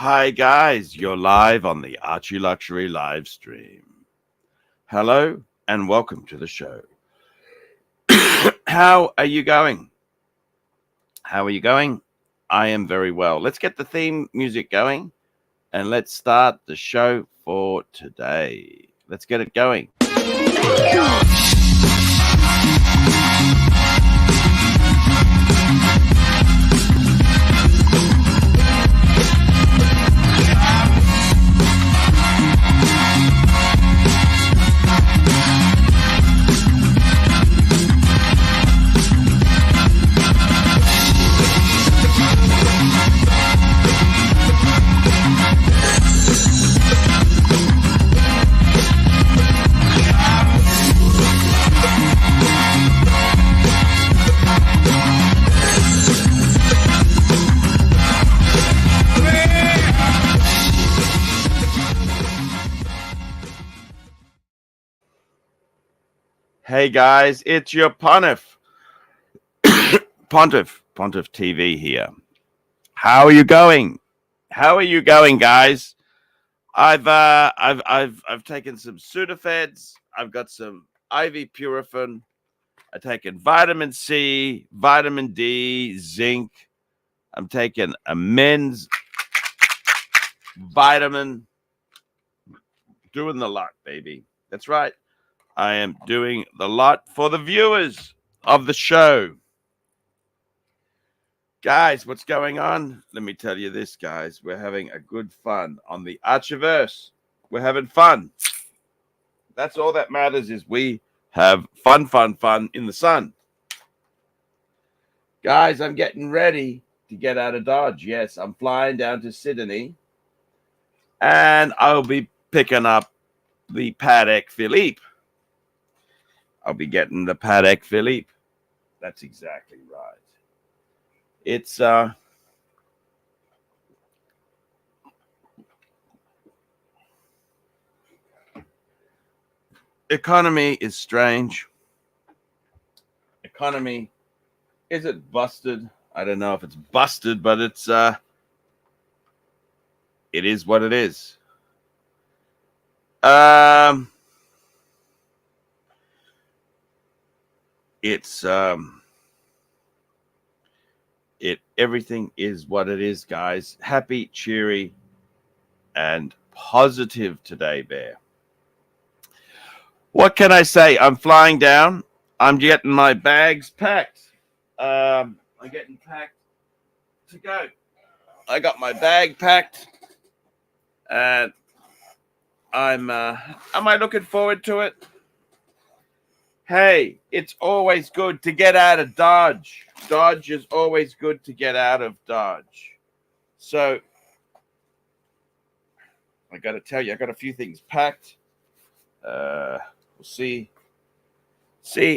Hi guys, you're live on the Archieluxury live stream. Hello and welcome to the show. How are you going? How are you going? I am very well. Let's get the theme music going and let's start the show for today. Let's get it going. Hey guys, it's your Pontiff TV here. How are you going? How are you going, guys? I've taken some Sudafeds. I've got some IV Purifin. I've taken vitamin C, vitamin D, zinc. I'm taking a men's vitamin. Doing the lot, baby. That's right. I am doing the lot for the viewers of the show. Guys, what's going on? Let me tell you this, guys. We're having a good fun on the Archieverse. We're having fun. That's all that matters is we have fun in the sun. Guys, I'm getting ready to get out of Dodge. Yes, I'm flying down to Sydney. And I'll be picking up the Patek Philippe. I'll be getting the Patek Philippe. That's exactly right. It's economy is strange. Economy, is it busted? I don't know if it's busted, but it's it is what it is. Everything is what it is, guys. Happy, cheery, and positive today, Bear. What can I say? I'm flying down. I'm getting my bags packed. I'm getting packed to go. I got my bag packed, and am I looking forward to it? Hey, it's always good to get out of Dodge. Dodge is always good to get out of Dodge. So, I got to tell you, I got a few things packed. We'll see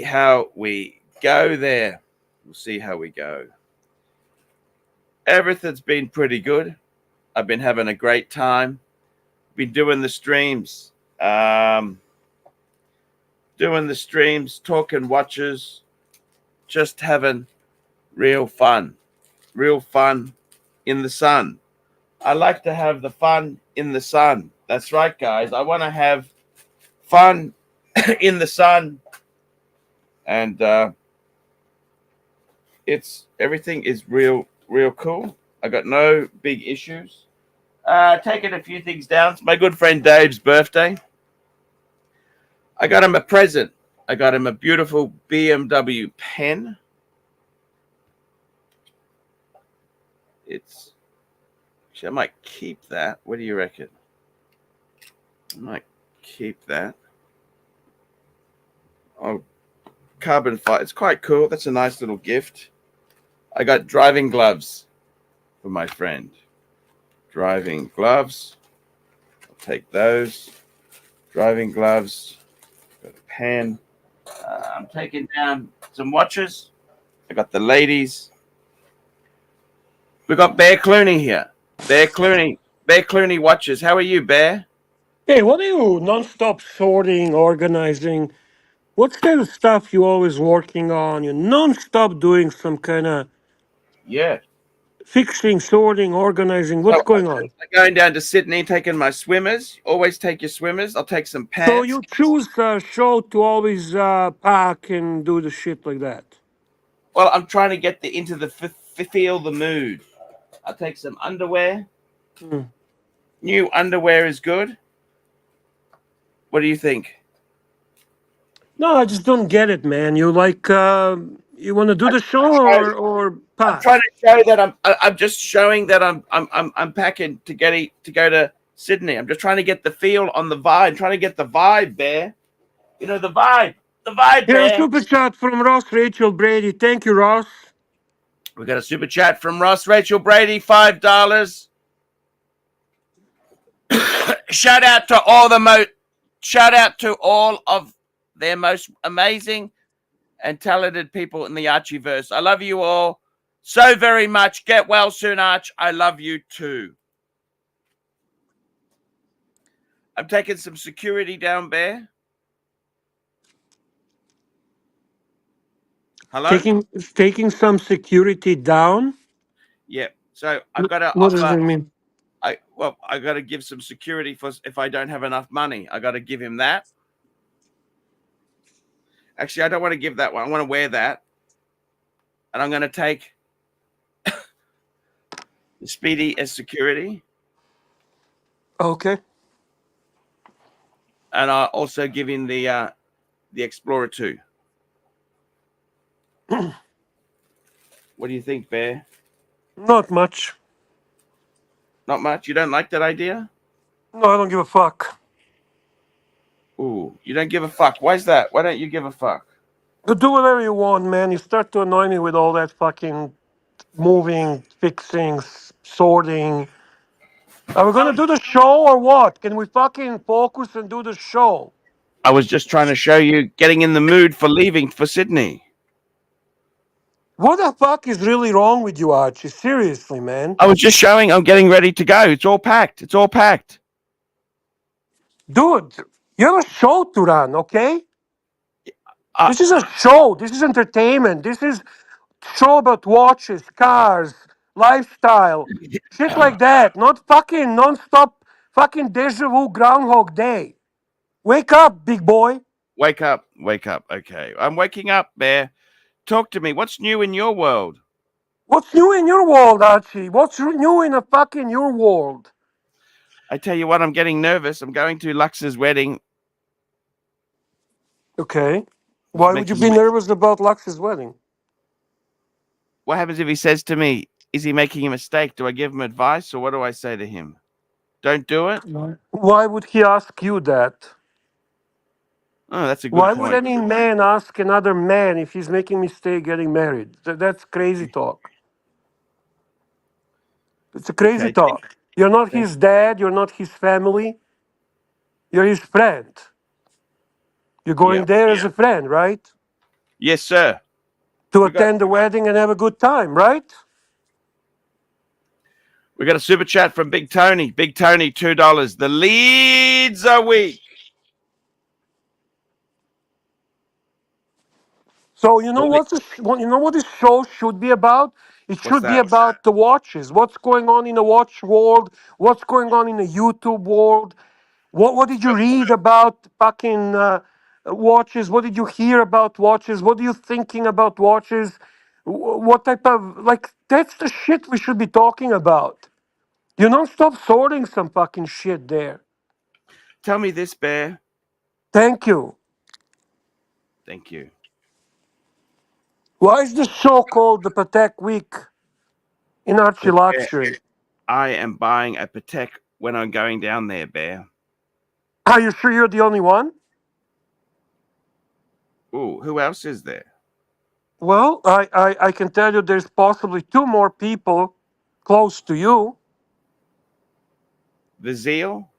how we go there. We'll see how we go. Everything's been pretty good. I've been having a great time. Been doing the streams. Talking watches, just having real fun in the sun. I like to have the fun in the sun. That's right, guys. I want to have fun in the sun, and everything is real cool. I got no big issues. Taking a few things down. It's my good friend Dave's birthday. I got him a present. I got him a beautiful BMW pen. Actually, I might keep that. What do you reckon? I might keep that. Oh, carbon fiber. It's quite cool. That's a nice little gift. I got driving gloves for my friend. Driving gloves. I'll take those. Driving gloves. Got a pen. I'm taking down some watches. I got the ladies. We got Bear Clooney here. Bear Clooney watches. How are you, Bear? Hey, what are you non-stop sorting, organizing? What's kind of stuff you always working on? You're non-stop doing some kind of Yeah. Fixing, sorting, organizing. So What's going on? I'm going down to Sydney, taking my swimmers. Always take your swimmers. I'll take some So pants. you choose a show to always pack and do the shit like that. Well, I'm trying to get into the feel the mood. I'll take some underwear. Hmm. New underwear is good. What do you think? No, I just don't get it, man. You like you want to do the show or I'm trying pack? to show that I'm just showing that I'm packing to go to Sydney. I'm just trying to get the feel on the vibe. Trying to get the vibe, Bear. You know the vibe. The vibe, Yeah, Bear. super chat from Ross Rachel Brady. Thank you, Ross. We got a super chat from Ross Rachel Brady, $5. Shout out to all of their most amazing and talented people in the Archieverse. I love you all so very much. Get well soon, Arch. I love you too. I'm taking some security down, Bear. Hello? Taking some security down. Yeah. So I've got to What does offer. it mean? I got to give some security for if I don't have enough money. I got to give him that. Actually, I don't want to give that one. I want to wear that, and I'm going to take the Speedy as security, Okay. and I'll also give him the Explorer too. What do you think, Bear? Not much. Not much. You don't like that idea? No, I don't give a fuck. Ooh, you don't give a fuck. Why is that? Why don't you give a fuck? You do whatever you want, man. You start to annoy me with all that fucking moving, fixing, sorting. Are we gonna do the show or what? Can we fucking focus and do the show? I was just trying to show you getting in the mood for leaving for Sydney. What the fuck is really wrong with you, Archie? Seriously, man. I was just showing I'm getting ready to go. It's all packed. It's all packed. Dude, you have a show to run, okay? Uh, This is a show. This is entertainment. This is show about watches, cars, lifestyle, shit like that. Not fucking non-stop fucking deja vu Groundhog Day. Wake up, big boy. Wake up. Wake up. Okay. I'm waking up, Bear. Talk to me. What's new in your world? What's new in your world, Archie? What's new in a fucking your world? I tell you what, I'm getting nervous. I'm going to Lux's wedding. Okay. Why would you be nervous about Lux's wedding? What happens if he says to me, is he making a mistake? Do I give him advice or what do I say to him? Don't do it? Why would he ask you that? Oh, that's a good Why would point. any man ask another man if he's making mistake getting married? That's crazy talk. It's a crazy Okay. talk. You're not Thank his dad. You're not his family. You're his friend. You're Yeah. going there as a friend, right? Yes, sir. To We got attend the wedding and have a good time, right? a super chat from Big Tony. Big Tony, $2. The leads are weak. So you know you know what this show should be about? It What's should be that? about the watches. What's going on in the watch world? What's going on in the YouTube world? What did you read about fucking watches? What did you hear about watches? What are you thinking about watches? What type of like that's the shit we should be talking about. You don't stop sorting some fucking shit there. Tell me this, Bear. Thank you. Thank you. Why is the show called the Patek Week in Bear, Archieluxury? I am buying a Patek when I'm going down there, Bear. Are you sure you're the only one? Ooh, who else is there? Well, I can tell you there's possibly two more people close to you. The Zeal?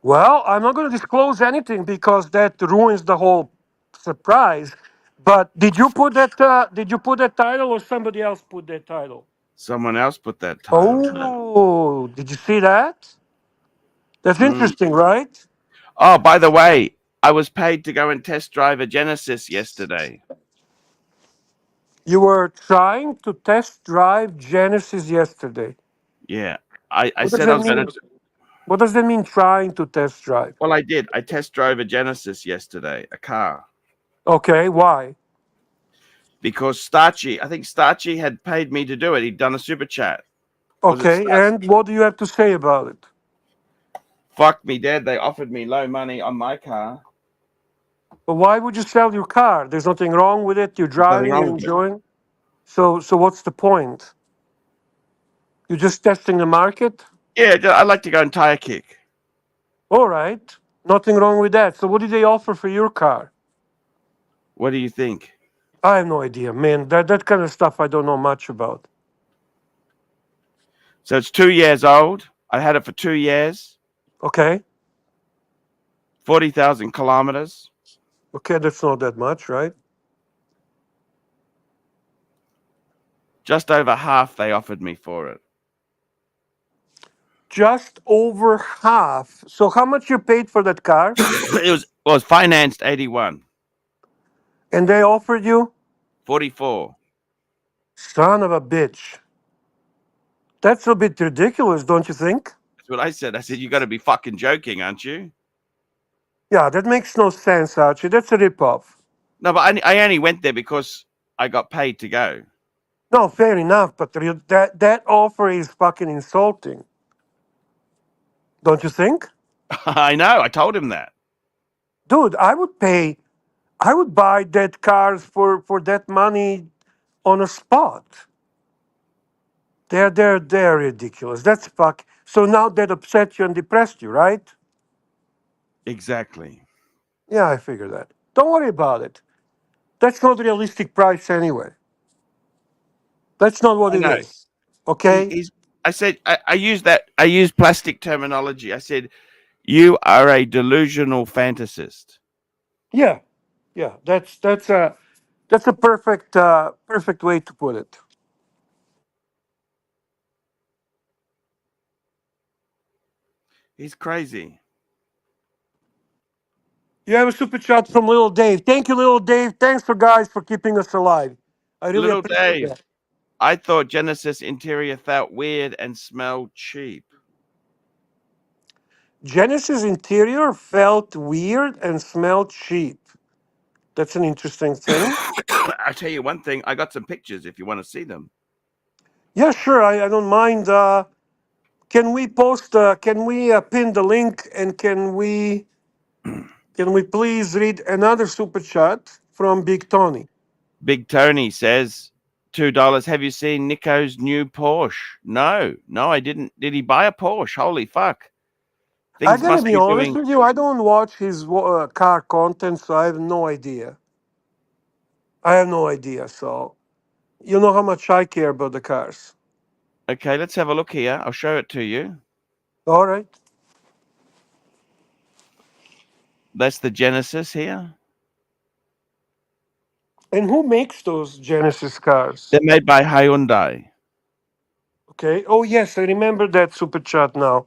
Well, I'm not going to disclose anything because that ruins the whole surprise. But did you put that? Did you put that title, or somebody else put that title? Someone else put that title. Oh, did you see that? That's Mm. interesting, right? Oh, by the way, I was paid to go and test drive a Genesis yesterday. You were trying to test drive Genesis yesterday. Yeah. I What does said I that was going mean? to. What does that mean? Trying to test drive? Well, I did. I test drove a Genesis yesterday, a car, Okay, why? because Starchy, I think Starchy had paid me to do it. He'd done a super chat. Was it Okay, Starchy? and what do you have to say about it? Fuck me dead. They offered me low money on my car. But why would you sell your car? There's nothing wrong with it. You're There's nothing driving, wrong you're with it. enjoying. So what's the point? You're just testing the market. Yeah, I like to go and tire kick. All right, nothing wrong with that. So what did they offer for your car? What do you think? I have no idea, man. That kind of stuff I don't know much about. So it's 2 years old. I had it for 2 years, Okay, 40,000 kilometers. okay, that's not that much, right? Just over half they offered me for it. Just over half. So how much you paid for that car? It was financed 81, And they offered you? 44. Son of a bitch. That's a bit ridiculous, don't you think? That's what I said. I said, you got to be fucking joking, aren't you? Yeah, that makes no sense, Archie. That's a ripoff. No, but I only went there because I got paid to go. No, fair enough, but that offer is fucking insulting. Don't you think? I know. I told him that. Dude, I would buy that cars for that money on a spot. They're ridiculous. That's fuck. So now that upset you and depressed you, right? Exactly. Yeah, I figure that. Don't worry about it. That's not realistic price anyway. That's not what I it know. is. Okay? He's. I said. I used that. I used plastic terminology. I said, you are a delusional fantasist. Yeah. Yeah. That's a perfect way to put it. He's crazy. You have a super chat from Little Dave. Thank you, Little Dave. Thanks for guys for keeping us alive. I really Little appreciate Dave. that. I thought Genesis interior felt weird and smelled cheap. Genesis interior felt weird and smelled cheap. That's an interesting thing. I'll tell you one thing. I got some pictures if you want to see them. Yeah, sure. I don't mind. Can we post? Can we pin the link? And can we please read another super chat from Big Tony? Big Tony says, $2. Have you seen Nico's new Porsche? No, I didn't. Did he buy a Porsche? Holy fuck. I Things gotta must be be honest doing. with you. I don't watch his car content, so I have no idea. I have no idea. So you know how much I care about the cars. Okay, let's have a look here. I'll show it to you. All right. That's the Genesis here. And who makes those Genesis cars? They're made by Hyundai. Okay. Oh yes, I remember that super chat now.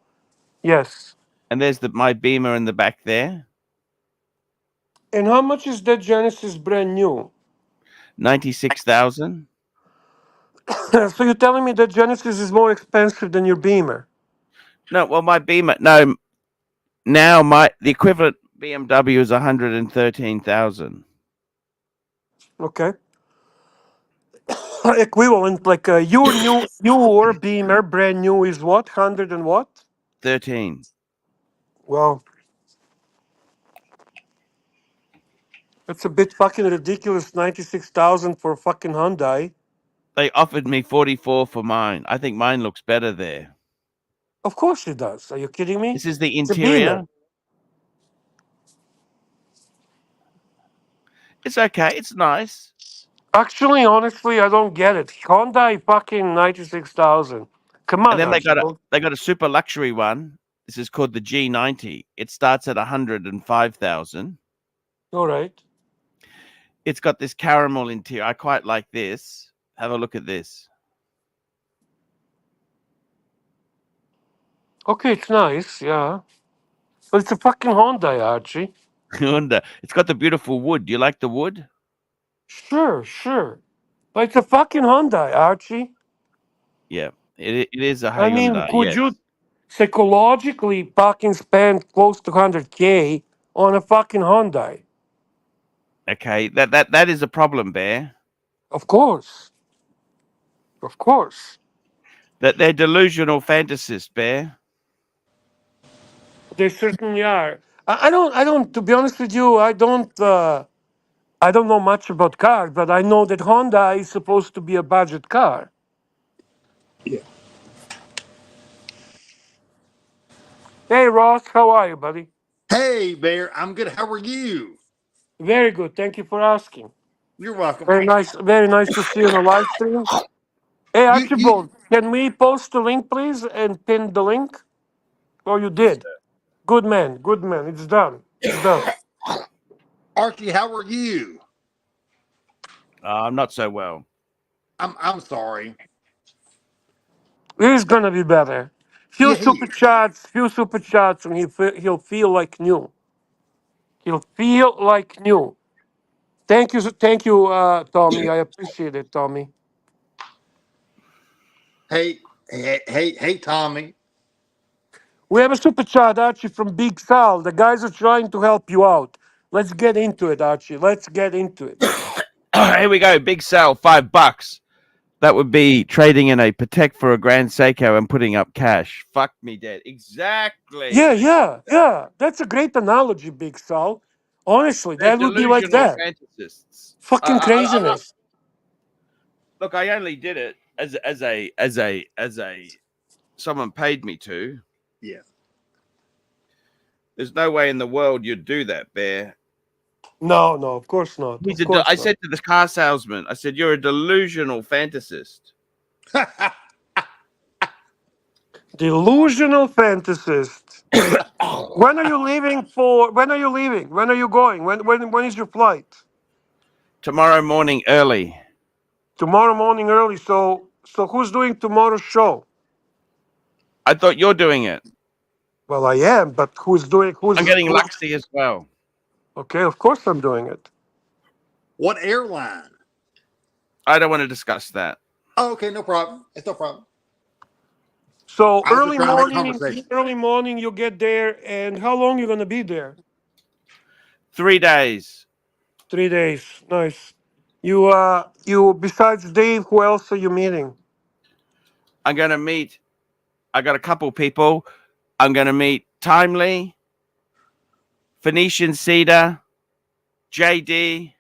Yes. And there's my Beamer in the back there. And how much is that Genesis brand new? 96,000. So you're telling me that Genesis is more expensive than your Beamer? No, well, my Beamer. No, now the equivalent BMW is 113,000. Okay. Equivalent, like your Beamer brand new is what? 100 and what? 13. Well, that's a bit fucking ridiculous. 96,000 for fucking Hyundai. They offered me 44 for mine. I think mine looks better there. Of course it does. Are you kidding me? This is the It's a Beamer. interior. It's okay. It's nice. Actually, honestly, I don't get it. Hyundai fucking 96,000. Come And on, then Archie. they got a super luxury one. This is called the G90. It starts at 105,000. All right. It's got this caramel interior. I quite like this. Have a look at this. Okay, it's nice, yeah. But it's a fucking Hyundai, Archie. It's got the beautiful wood. Do you like the wood? Sure, sure. But it's a fucking Hyundai, Archie. Yeah, it is a I mean, Hyundai. could Yes. you psychologically fucking spend close to 100K on a fucking Hyundai? Okay. That is a problem, Bear. Of course. Of course. That they're delusional fantasists, Bear. They certainly are. I don't, to be honest with you, I don't know much about cars, but I know that Honda is supposed to be a budget car. Yeah. Hey, Ross, how are you, buddy? Hey, Bear. I'm good. How are you? Very good. Thank you for asking. You're welcome. Very nice to see you on the live stream. Hey, You. Archibald, can we post the link, please, and pin the link? Oh, you Yes, did. sir. Good man. Good man. It's done. It's done. Archie, how are you? I'm not so well. I'm sorry. He's gonna be better. Yeah, he is. Few super chats, and he'll feel like new. He'll feel like new. Thank you, Tommy. I appreciate it, Tommy. Hey, Tommy. We have a super chat, Archie, from Big Sal. The guys are trying to help you out. Let's get into it, Archie. Let's get into it. Here we go. Big sale, $5. That would be trading in a Patek for a Grand Seiko and putting up cash. Fuck me dead. Exactly. Yeah. That's a great analogy, Big Sal. Honestly, They're that would be like delusional that. fantasists. Fucking I'm not. craziness. Look, I only did it as a someone paid me to. Yeah. There's no way in the world you'd do that, Bear. No, of course not. Of course I not. said to the car salesman, I said, "You're a delusional fantasist." Delusional fantasist. When are you leaving for? When are you leaving? When are you going? When is your flight? Tomorrow morning early. Tomorrow morning early. So who's doing tomorrow's show? I thought you're doing it. Well, I am, but who's I'm getting Luxy as well. Okay, of course I'm doing it. What airline? I don't want to discuss that. Oh, okay, no problem. It's no problem. So I was just trying to make a conversation. early morning you get there, and how long you gonna be there? 3 days. 3 days. Nice. You besides Dave, who else are you meeting? I'm going to meet, I got a couple people. I'm going to meet Timely, Phoenician Cedar, JD.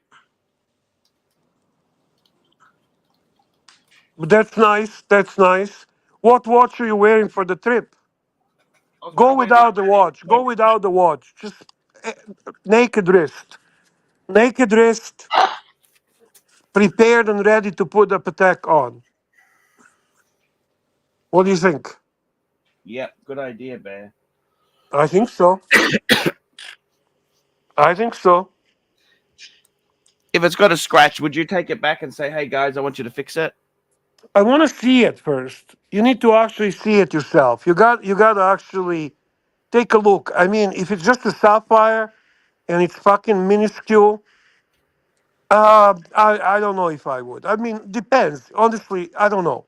But that's nice. That's nice. What watch are you wearing for the trip? Go without the watch. Go without the watch. Just eh, naked wrist. Naked wrist, prepared and ready to put the Patek on. What do you think? Yep, good idea, Bear. I think so. I think so. If it's got a scratch, would you take it back and say, "Hey guys, I want you to fix it"? I want to see it first. You need to actually see it yourself. You got to actually take a look. I mean, if it's just a sapphire and it's fucking minuscule, I don't know if I would. I mean, depends. Honestly, I don't know.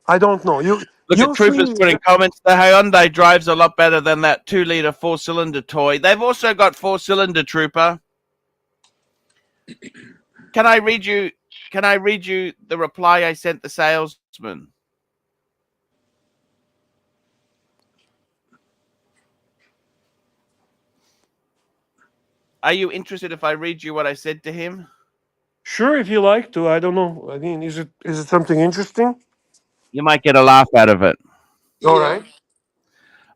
I don't know. Look at You'll Troopers see. putting comments. The Hyundai drives a lot better than that 2-liter 4-cylinder toy. They've also got 4-cylinder Trooper. Can I read you? Can I read you the reply I sent the salesman? Are you interested if I read you what I said to him? Sure, if you like to. I don't know. I mean, is it something interesting? You might get a laugh out of it. All Yeah. right.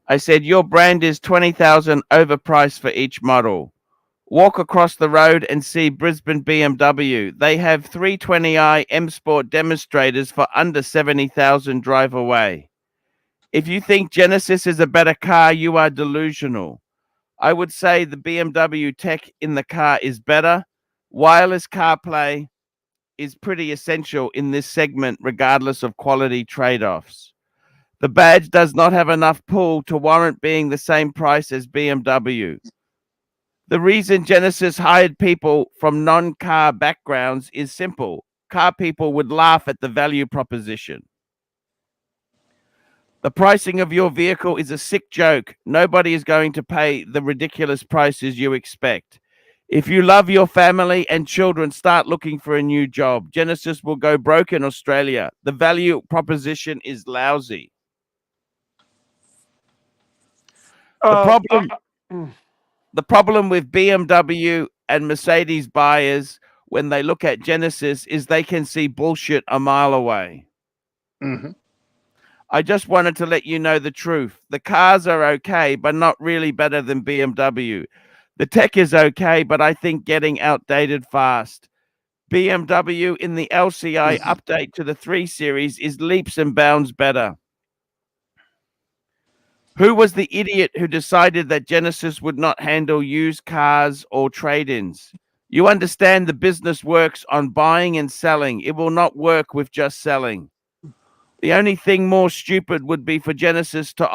I said, your brand is 20,000 overpriced for each model. Walk across the road and see Brisbane BMW. They have 320i M Sport demonstrators for under 70,000 drive away. If you think Genesis is a better car, you are delusional. I would say the BMW tech in the car is better. Wireless CarPlay is pretty essential in this segment, regardless of quality trade-offs. The badge does not have enough pull to warrant being the same price as BMW. The reason Genesis hired people from non-car backgrounds is simple. car people would laugh at the value proposition. The pricing of your vehicle is a sick joke. Nobody is going to pay the ridiculous prices you expect. If you love your family and children, start looking for a new job. Genesis will go broke in Australia. The value proposition is lousy. The problem with BMW and Mercedes buyers when they look at Genesis is they can see bullshit a mile away. Mm-hmm. I just wanted to let you know the truth. The cars are okay, but not really better than BMW. The tech is okay, but I think getting outdated fast. BMW in the LCI update to the 3 Series is leaps and bounds better. Who was the idiot who decided that Genesis would not handle used cars or trade-ins? You understand the business works on buying and selling. It will not work with just selling. The only thing more stupid would be for Genesis to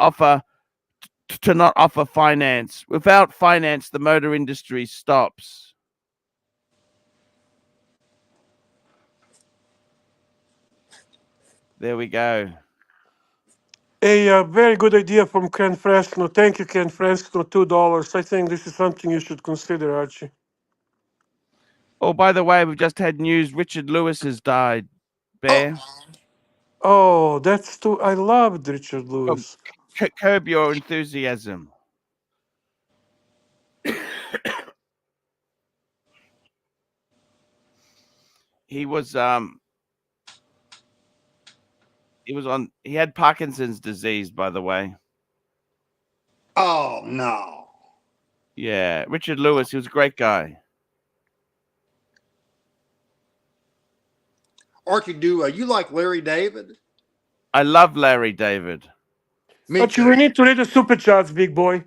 not offer finance. Without finance, the motor industry stops. There we go. A very good idea from Ken Fresno. Thank you, Ken Fresno. $2. I think this is something you should consider, Archie. Oh, by the way, we've just had news. Richard Lewis has died. Bear. Oh, that's too. I loved Richard Lewis. Curb your enthusiasm. He was he had Parkinson's disease, by the way. Oh no. Yeah, Richard Lewis, he was a great guy. Archie, do you like Larry David? I love Larry David. Archie, we need to read the super chats, big boy.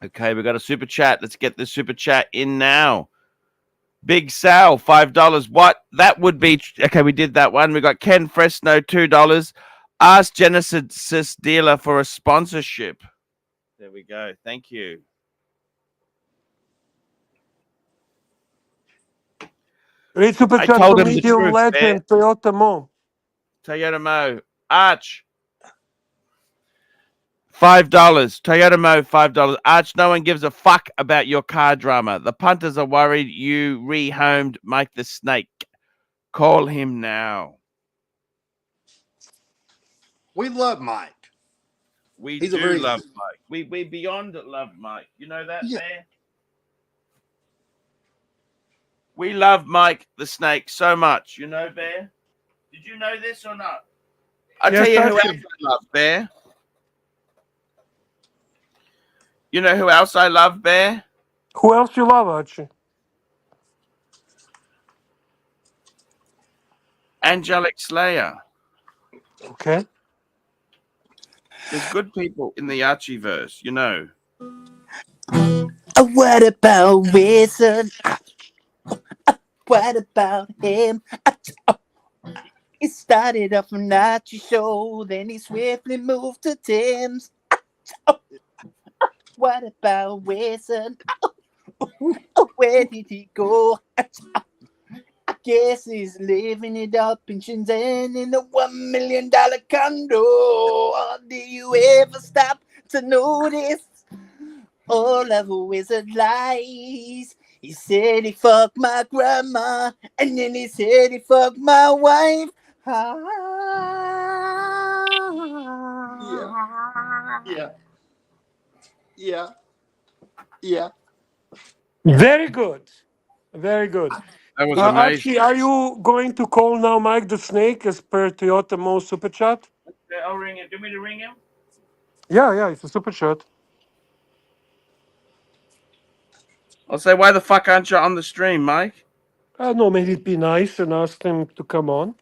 Okay, we got a super chat. Let's get the super chat in now. Big Sal, $5. What? That would be okay. We did that one. We got Ken Fresno, $2. Ask Genesis dealer for a sponsorship. There we go. Thank you. Read super chat from medium legend Toyota Mo. Toyota Mo. Arch. $5. Toyota Mo, $5. Arch, no one gives a fuck about your car drama. The punters are worried you rehomed Mike the Snake. Call him now. We love Mike. We do love Mike. We beyond love Mike. You know that, Yeah. Bear? We love Mike the Snake so much. You know, Bear? Did you know this or not? I'll tell you who else I love, Bear. You know who else I love, Bear? Who else you love, Archie? Angelic Slayer. Okay. There's good people in the Archieverse, you know. What about Wizard? What about him? He started off an Archie show, then he swiftly moved to Tim's. What about Wizard? Where did he go? I guess he's living it up in Shenzhen in a $1 million condo. Or do you ever stop to notice all of a Wizard lies? He said he fucked my grandma, and then he said he fucked my wife. Yeah. Very good. Very good. That was amazing. Archie, are you going to call now Mike the Snake as per Toyota Mo super chat? Okay, I'll ring him. Do you want me to ring him? Yeah, it's a super chat. I'll say, why the fuck aren't you on the stream, Mike? No, maybe it'd be nice and ask him to come on.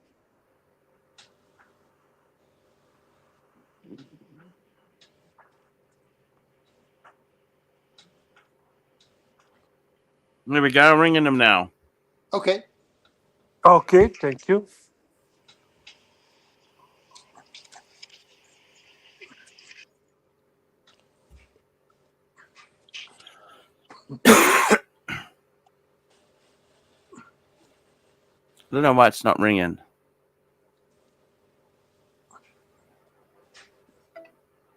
There we go. I'm ringing him now. Okay. Okay, thank you. don't know why it's not ringing.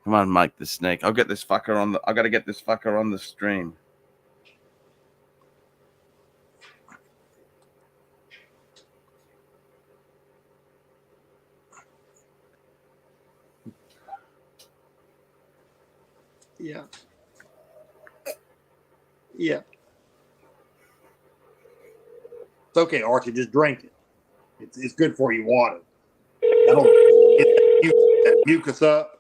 Come on, Mike the Snake. I'll get this fucker on the. I gotta get this fucker on the stream. Yeah. Yeah. It's okay, Archie. Just drink it. It's good for you. Water. That'll get that mucus up.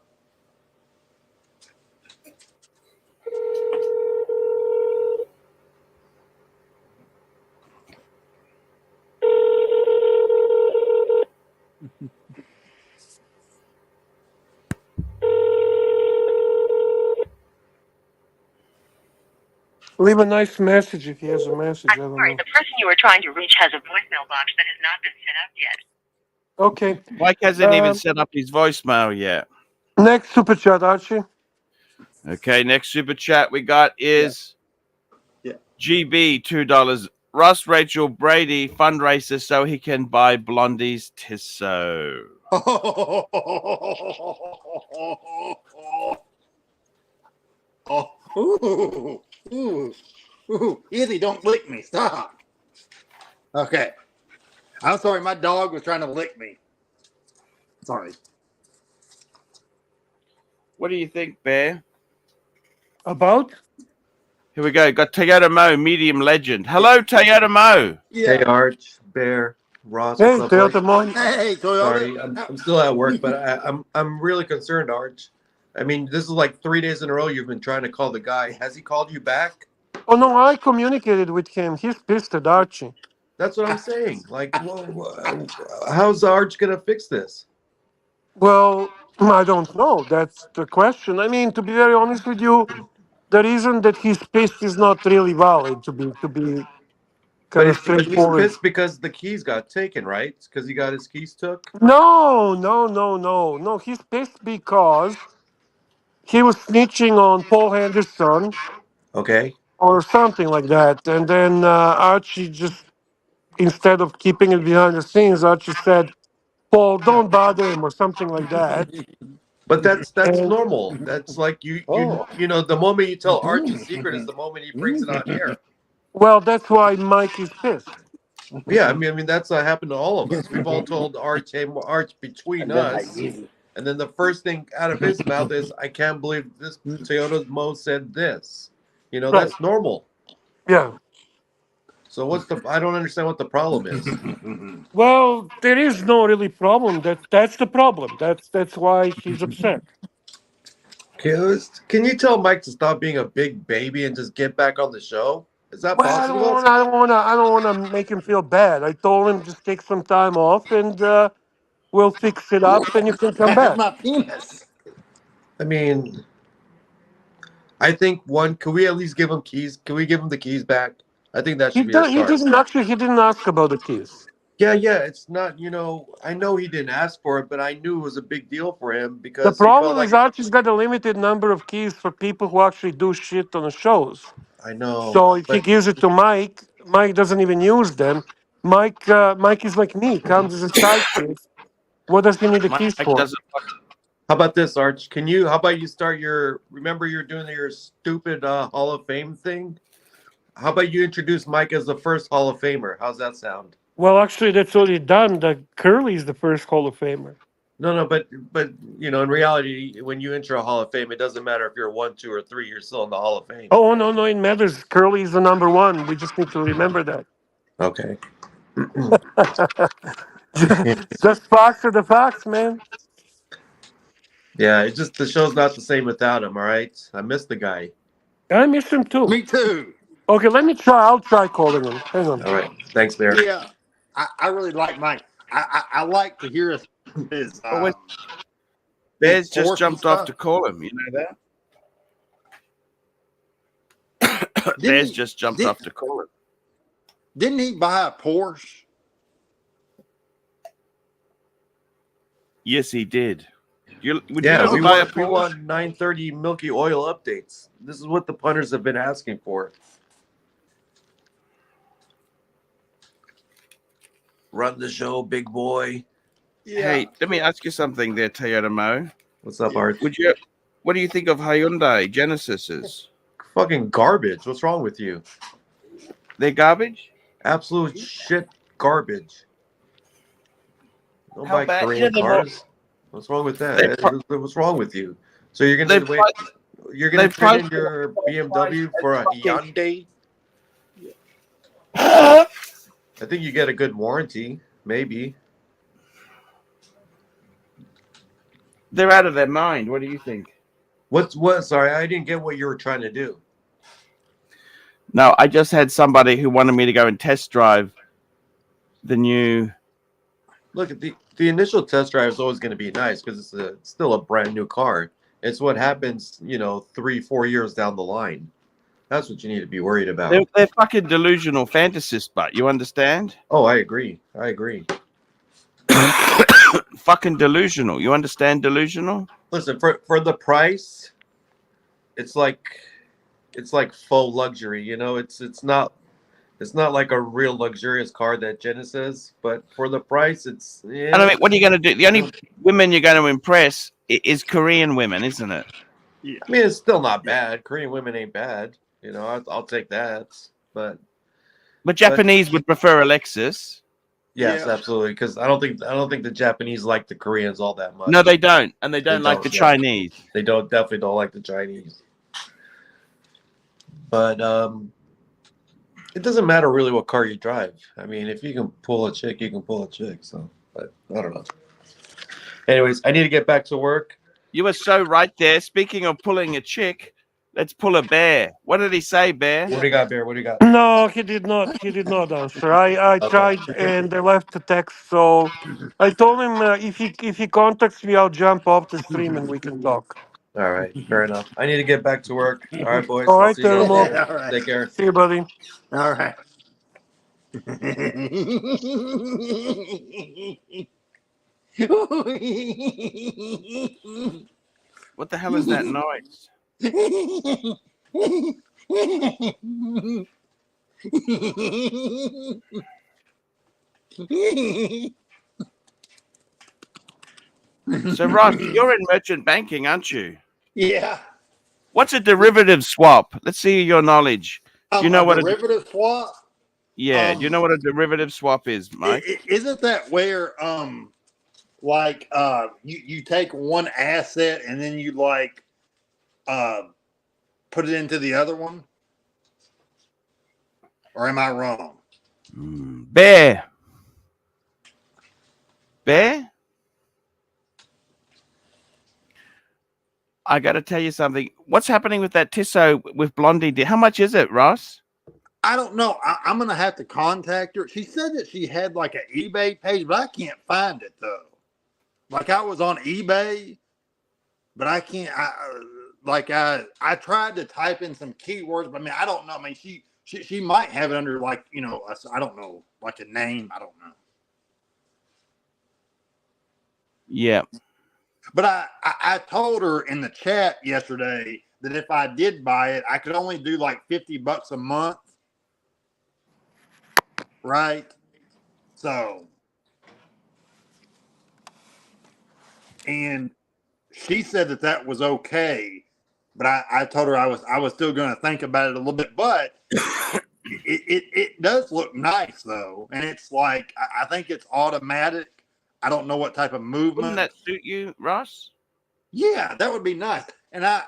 Leave a nice message if he has a message. I I'm don't sorry, know. the person you were trying to reach has a voicemail box that has not been set up yet. Okay. Mike hasn't even set up his voicemail yet. Next super chat, Archie. Okay, next super chat we got is Yeah. GB $2. Russ Rachel Brady fundraiser so he can buy Blondie's Tissot. Izzy, don't lick me. Stop. Okay. I'm sorry. My dog was trying to lick me. Sorry. What do you think, Bear? About? Here we go. Got Toyota Mo, medium legend. Hello, Toyota Mo. Yeah. Hey, Arch, Bear, Ross, Hey, what's up, boys? Toyota Mon. Hey, Toyota. Sorry, I'm still at work, but I'm really concerned, Arch. I mean, this is like 3 days in a row you've been trying to call the guy. Has he called you back? Oh no, I communicated with him. He's pissed at Archie. That's what I'm saying. Like, how's Arch gonna fix this? Well, I don't know. That's the question. I mean, to be very honest with you, the reason that he's pissed is not really valid. To be But kind of he's straightforward. pissed because the keys got taken, right? Because he got his keys took. No. He's pissed because he was snitching on Paul Henderson Okay. or something like that, and then Archie just, instead of keeping it behind the scenes, Archie said, "Paul, don't bother him," or something like that. But that's And normal. That's like you Oh. the moment you tell Arch a secret is the moment he brings it on air. well, that's why Mike is pissed. Yeah, I mean that's what happened to all of us. We've all told Arch, hey, Arch, between us, and then the first thing out of his mouth is, "I can't believe this Toyota Mo said this." You know, Right. that's normal. Yeah. So I don't understand what the problem is. Well, there is no really problem. That's the problem. That's why he's upset. Can you tell Mike to stop being a big baby and just get back on the show? Is that Well, possible? I don't wanna make him feel bad. I told him just take some time off and we'll fix it up and you can come That's back. my penis. I mean, I think can we at least give him keys? Can we give him the keys back? I think that should be a He start. didn't ask about the keys. Yeah, it's not, I know he didn't ask for it, but I knew it was a big deal for him The because he felt problem like is Archie's got a limited number of keys for people who actually do shit on the shows. I know, So if he but gives it to Mike, Mike doesn't even use them. Mike is like me, comes as a sidekick. What does he need the keys Mike for? doesn't. how about this, Arch? How about you start remember you're doing your stupid Hall of Fame thing? How about you introduce Mike as the first Hall of Famer? How's that sound? Well, actually, that's already done. The Curly's the first Hall of Famer. No, but in reality, when you enter a Hall of Fame, it doesn't matter if you're 1, 2, or 3. You're still in the Hall of Fame. Oh no, it matters. Curly's the number one. We just need to remember that. Okay. Just facts are the facts, man. Yeah, it's just the show's not the same without him. All right, I miss the guy. I miss him too. Me too. Okay, let me try. I'll try calling him. Hang on. All right, thanks, Bear. Yeah. I really like Mike. I like to hear his Bears just Porsche jumped and off stuff. to call him. You know that? Didn't Bears he- just jumped did- off to call him. Didn't he buy a Porsche? Yes, he did. Would Yeah, you we buy a want Porsche? 930 Milky Oil updates. This is what the punters have been asking for. Run the show, big boy. Hey, let me ask you something there, Toyota Mo. What's up, Arch? What do you think of Hyundai Genesises? Fucking garbage. What's wrong with you? They're garbage? Absolute shit garbage. Don't How buy bad? Korean they're more- cars. What's wrong with They that? pro- What's wrong with you? So you're they gonna wait? pri- You're gonna they trade in price- your BMW for a Hyundai? I think you get a good warranty, maybe. They're out of their mind. What do you think? What? Sorry, I didn't get what you were trying to do. No, I just had somebody who wanted me to go and test drive the new. Look at the initial test drive is always going to be nice because it's still a brand new car. It's what happens, 3-4 years down the line. That's what you need to be worried about. They're fucking delusional fantasists, but you understand? Oh, I agree. Fucking delusional. You understand delusional? Listen, for the price, it's like faux luxury. It's not like a real luxurious car that Genesis, but for the price, it's yeah. And I mean, what are you going to do? The only women you're going to impress is Korean women, isn't it? Yeah. I mean, it's still not bad. Korean women ain't bad. I'll take that. But Japanese would prefer a Lexus. Yes, absolutely. Because I don't think the Japanese like the Koreans all that much. No, they don't, and they don't like the Chinese. They definitely don't like the Chinese. But it doesn't matter really what car you drive. I mean, if you can pull a chick, you can pull a chick. So, but I don't know. Anyways, I need to get back to work. You were so right there. Speaking of pulling a chick, let's pull a bear. What did he say, Bear? What do you got, Bear? What do you got? No, he did not. He did not answer. I tried and they left a text. So I told him if he contacts me, I'll jump off the stream and we can talk. All right, fair enough. I need to get back to work. All right, boys. All I'll right, see you guys Thermo. later. All right. Take care. See you, buddy. All right. What the hell is that noise? So, Ross, you're in merchant banking, aren't you? Yeah. What's a derivative swap? Let's see your knowledge. Do you know what derivative swap? Yeah, do you know what a derivative swap is, Mike? Isn't that where you take one asset and then you put it into the other one? Or am I wrong? Bear. I got to tell you something. What's happening with that Tissot with Blondie? How much is it, Ross? I don't know. I'm going to have to contact her. She said that she had like an eBay page, but I can't find it though. Like I was on eBay, but I can't. I tried to type in some keywords, but I mean, I don't know. I mean, she might have it under like, I don't know, like a name. I don't know. Yeah. But I told her in the chat yesterday that if I did buy it, I could only do like $50 a month. Right. So, and she said that was okay, but I told her I was still going to think about it a little bit, but it does look nice though. And it's like, I think it's automatic. I don't know what type of movement. Wouldn't that suit you, Ross? Yeah, that would be nice. And I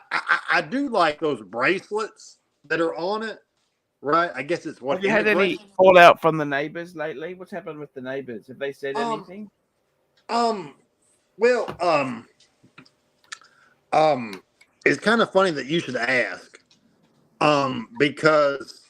do like those bracelets that are on it. Right. I guess it's what. Have you had any fallout from the neighbors lately? What's happened with the neighbors? Have they said anything? Well, it's kind of funny that you should ask. Because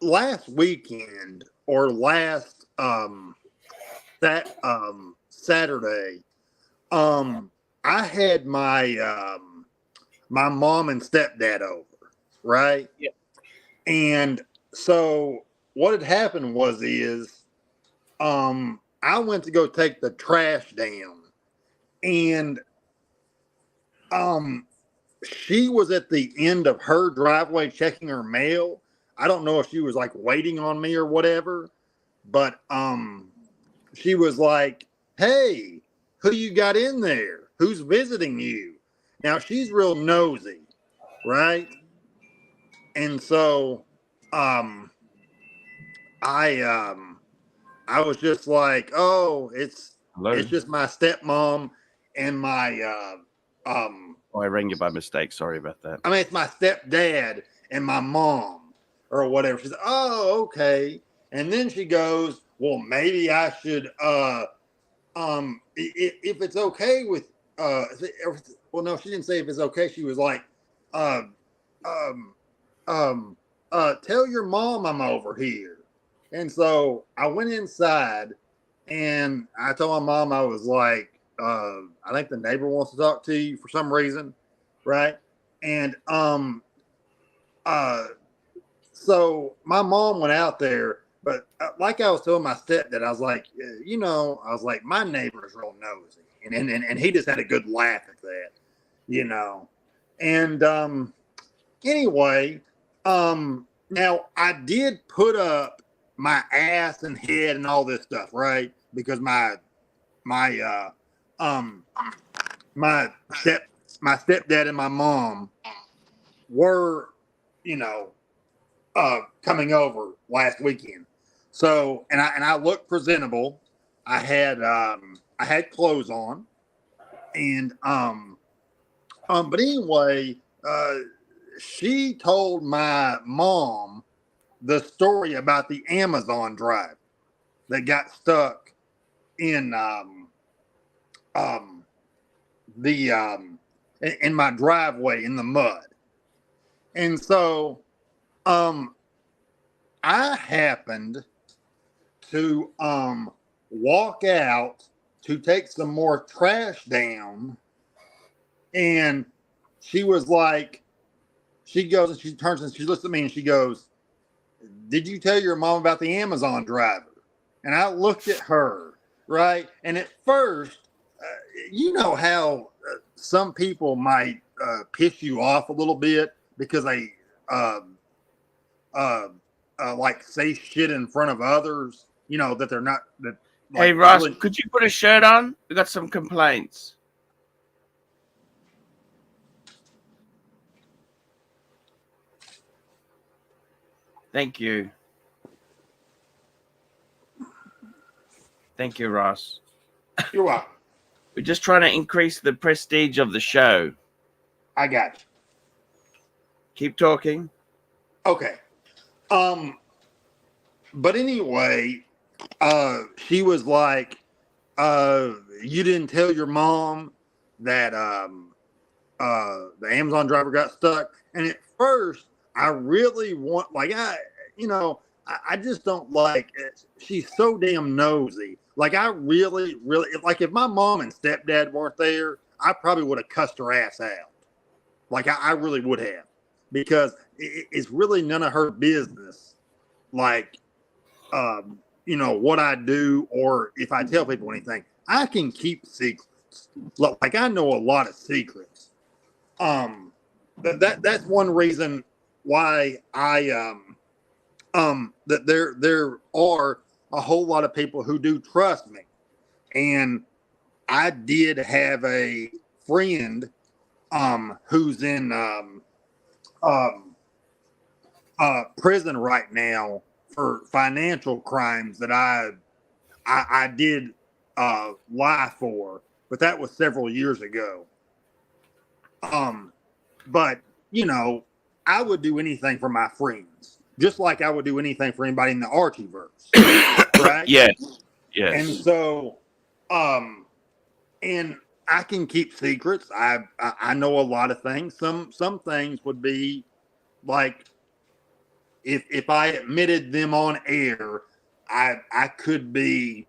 last weekend or last Saturday, I had my my mom and stepdad over, right? Yeah. And so what had happened is I went to go take the trash down, and she was at the end of her driveway checking her mail. I don't know if she was like waiting on me or whatever, but she was like, "Hey, who you got in there? Who's visiting you?" Now she's real nosy, right? And so I was just like, "Oh, it's just my stepmom and my Oh, I rang you by mistake. Sorry about that. I mean, it's my stepdad and my mom or whatever." She's like, "Oh, okay." And then she goes, "Well, maybe I should if it's okay with well, no, she didn't say if it's okay. She was like, uh um tell your mom I'm over here." And so I went inside and I told my mom, I was like, I think the neighbor wants to talk to you for some reason, right? And so my mom went out there, but like I was telling my stepdad, I was like, I was like, my neighbor is real nosy, and he just had a good laugh at that, and anyway, now I did put up my ass and head and all this stuff, right? Because my stepdad and my mom were, coming over last weekend. So, and I looked presentable. I had clothes on, and but anyway, she told my mom the story about the Amazon driver that got stuck in in my driveway in the mud. And so I happened to walk out to take some more trash down, and she was like, she goes and she turns and she looks at me and she goes, "Did you tell your mom about the Amazon driver?" And I looked at her, right? And at first, you know how some people might piss you off a little bit because they like say shit in front of others, that they're not that. Like, Hey Ross, really... could you put a shirt on? We got some complaints. Thank you. Thank you, Ross. You're welcome. We're just trying to increase the prestige of the show. I got you. Keep talking. Okay. But anyway, she was like, "You didn't tell your mom that the Amazon driver got stuck." And at first, I really want, like, I just don't like it. She's so damn nosy. Like, I really, like, if my mom and stepdad weren't there, I probably would have cussed her ass out. Like, I really would have, because it's really none of her business. Like, what I do, or if I tell people anything, I can keep secrets. Like, I know a lot of secrets. That's one reason why I that there are a whole lot of people who do trust me. And I did have a friend who's in prison right now for financial crimes that I did lie for, but that was several years ago. But I would do anything for my friends, just like I would do anything for anybody in the Archieverse, right? Yes. And so, and I can keep secrets. I know a lot of things. Some things would be like, if I admitted them on air, I could be,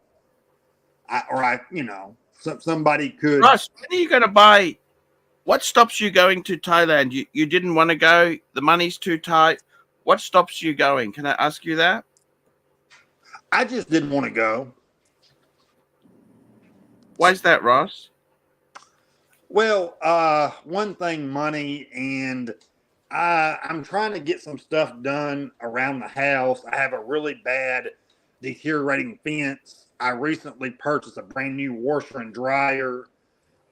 somebody could. Ross, when are you going to buy? What stops you going to Thailand? You didn't want to go. The money's too tight. What stops you going? Can I ask you that? I just didn't want to go. Why is that, Ross? Well, one thing, money, and I'm trying to get some stuff done around the house. I have a really bad deteriorating fence. I recently purchased a brand new washer and dryer.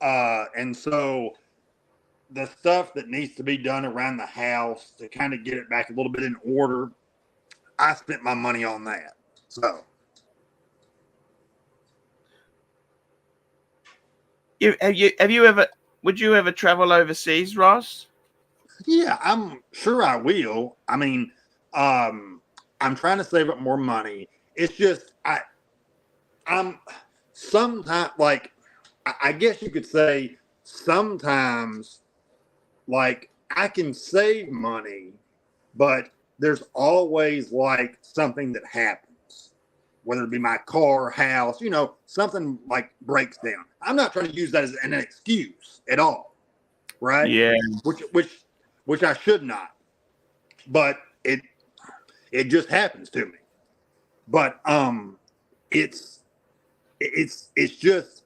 And so the stuff that needs to be done around the house to kind of get it back a little bit in order, I spent my money on that. So would you ever travel overseas, Ross? yeah, I'm sure I will. I mean, I'm trying to save up more money. It's just I'm sometimes like I guess you could say sometimes like I can save money, but there's always like something that happens, whether it be my car, house, something like breaks down. I'm not trying to use that as an excuse at all, right? Yeah. Which I should not, but it just happens to me. But it's just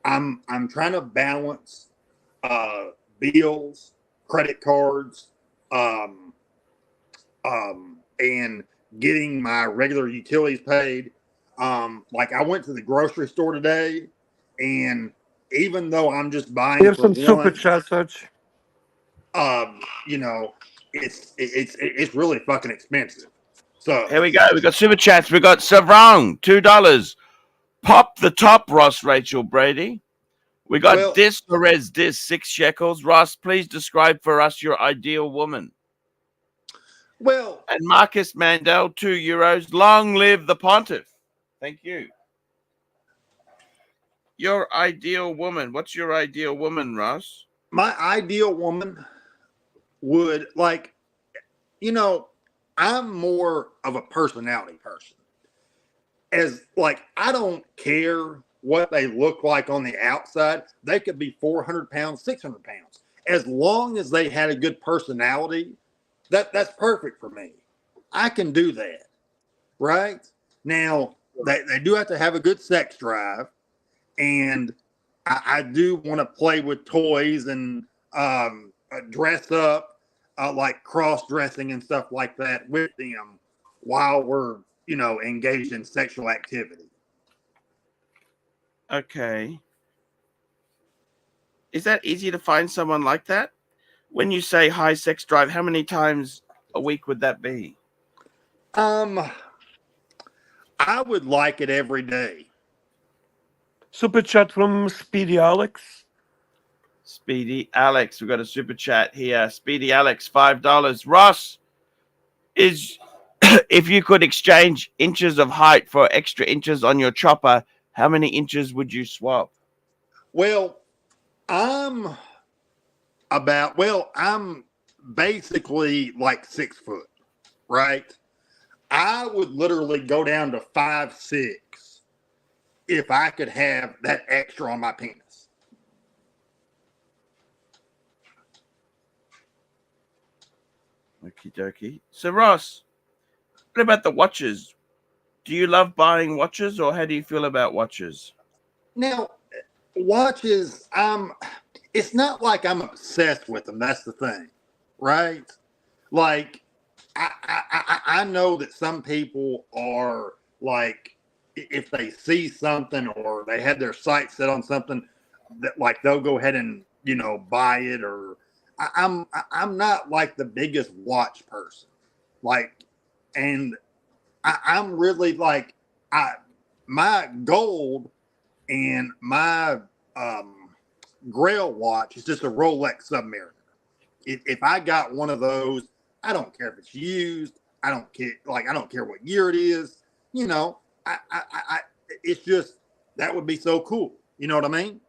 I'm trying to balance bills, credit cards, um, and getting my regular utilities paid. Like I went to the grocery store today, and even though I'm just We buying have for some super one, chats, Arch. um, you know, it's really fucking expensive. So Here we go. We got super chats. We got Savrong, $2. Pop the top, Ross Rachel Brady. We got well, Dis Perez Dis, 6 shekels. Ross, please describe for us your ideal woman. well, And Marcus Mandel, €2. Long live the pontiff. Thank you. Your ideal woman. What's your ideal woman, Ross? my ideal woman would I'm more of a personality person. As like, I don't care what they look like on the outside. They could be 400 pounds, 600 pounds. As long as they had a good personality, that's perfect for me. I can do that. Right? Now, they do have to have a good sex drive. And I do want to play with toys and dress up, like cross dressing and stuff like that with them while we're engaged in sexual activity. Okay. Is that easy to find someone like that? When you say high sex drive, how many times a week would that be? I would like it every day. Super chat from Speedy Alex. Speedy Alex, we've got a super chat here. Speedy Alex, $5. Ross, is if you could exchange inches of height for extra inches on your chopper, how many inches would you swap? Well, I'm I'm basically like 6 foot, right? I would literally go down to 5'6" if I could have that extra on my penis. Okie dokie. So Ross, what about the watches? Do you love buying watches, or how do you feel about watches? Now, watches, it's not like I'm obsessed with them. That's the thing, right? Like, I know that some people are like, if they see something or they had their sights set on something, that like they'll go ahead and buy it. Or I'm not like the biggest watch person, like, and I'm really like my gold and my Grail watch is just a Rolex Submariner. If I got one of those, I don't care if it's used. I don't care. Like, I don't care what year it is. It's just, that would be so cool. You know what I mean?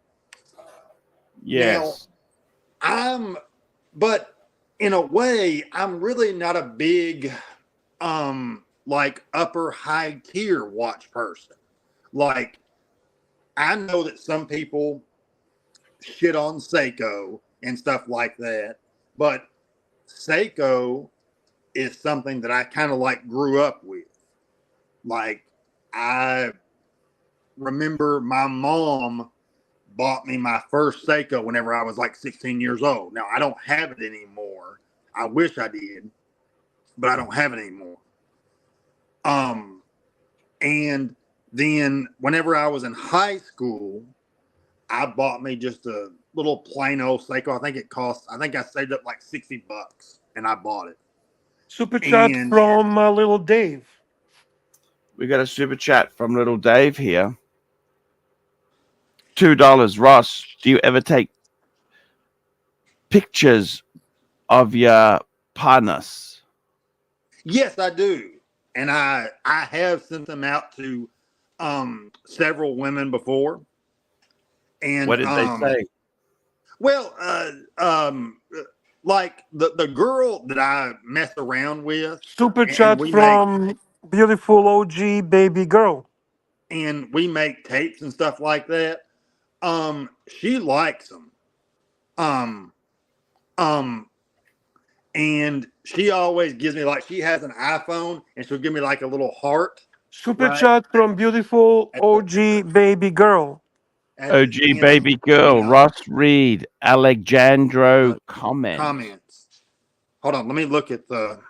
Yes. Now, but in a way, I'm really not a big, like upper high tier watch person. Like, I know that some people shit on Seiko and stuff like that, but Seiko is something that I kind of like grew up with. Like, I remember my mom bought me my first Seiko whenever I was like 16 years old. Now I don't have it anymore. I wish I did, but I don't have it anymore. And then whenever I was in high school, I bought me just a little plain old Seiko. I think I saved up like $60 and I bought it. Super chat And from little Dave. We got a super chat from little Dave here. $2. Ross, do you ever take pictures of your partners? yes, I do. And I have sent them out to several women before. And What did they say? well, like the girl that I mess around with, Super and chat from beautiful OG baby girl. we make tapes and stuff like that. She likes them. And she always gives me, like, she has an iPhone and she'll give me like a little heart. Super Right. chat from beautiful OG baby girl. at OG the end baby of, girl, Ross Reed, Alejandro comment. comments. Hold on, let me look at the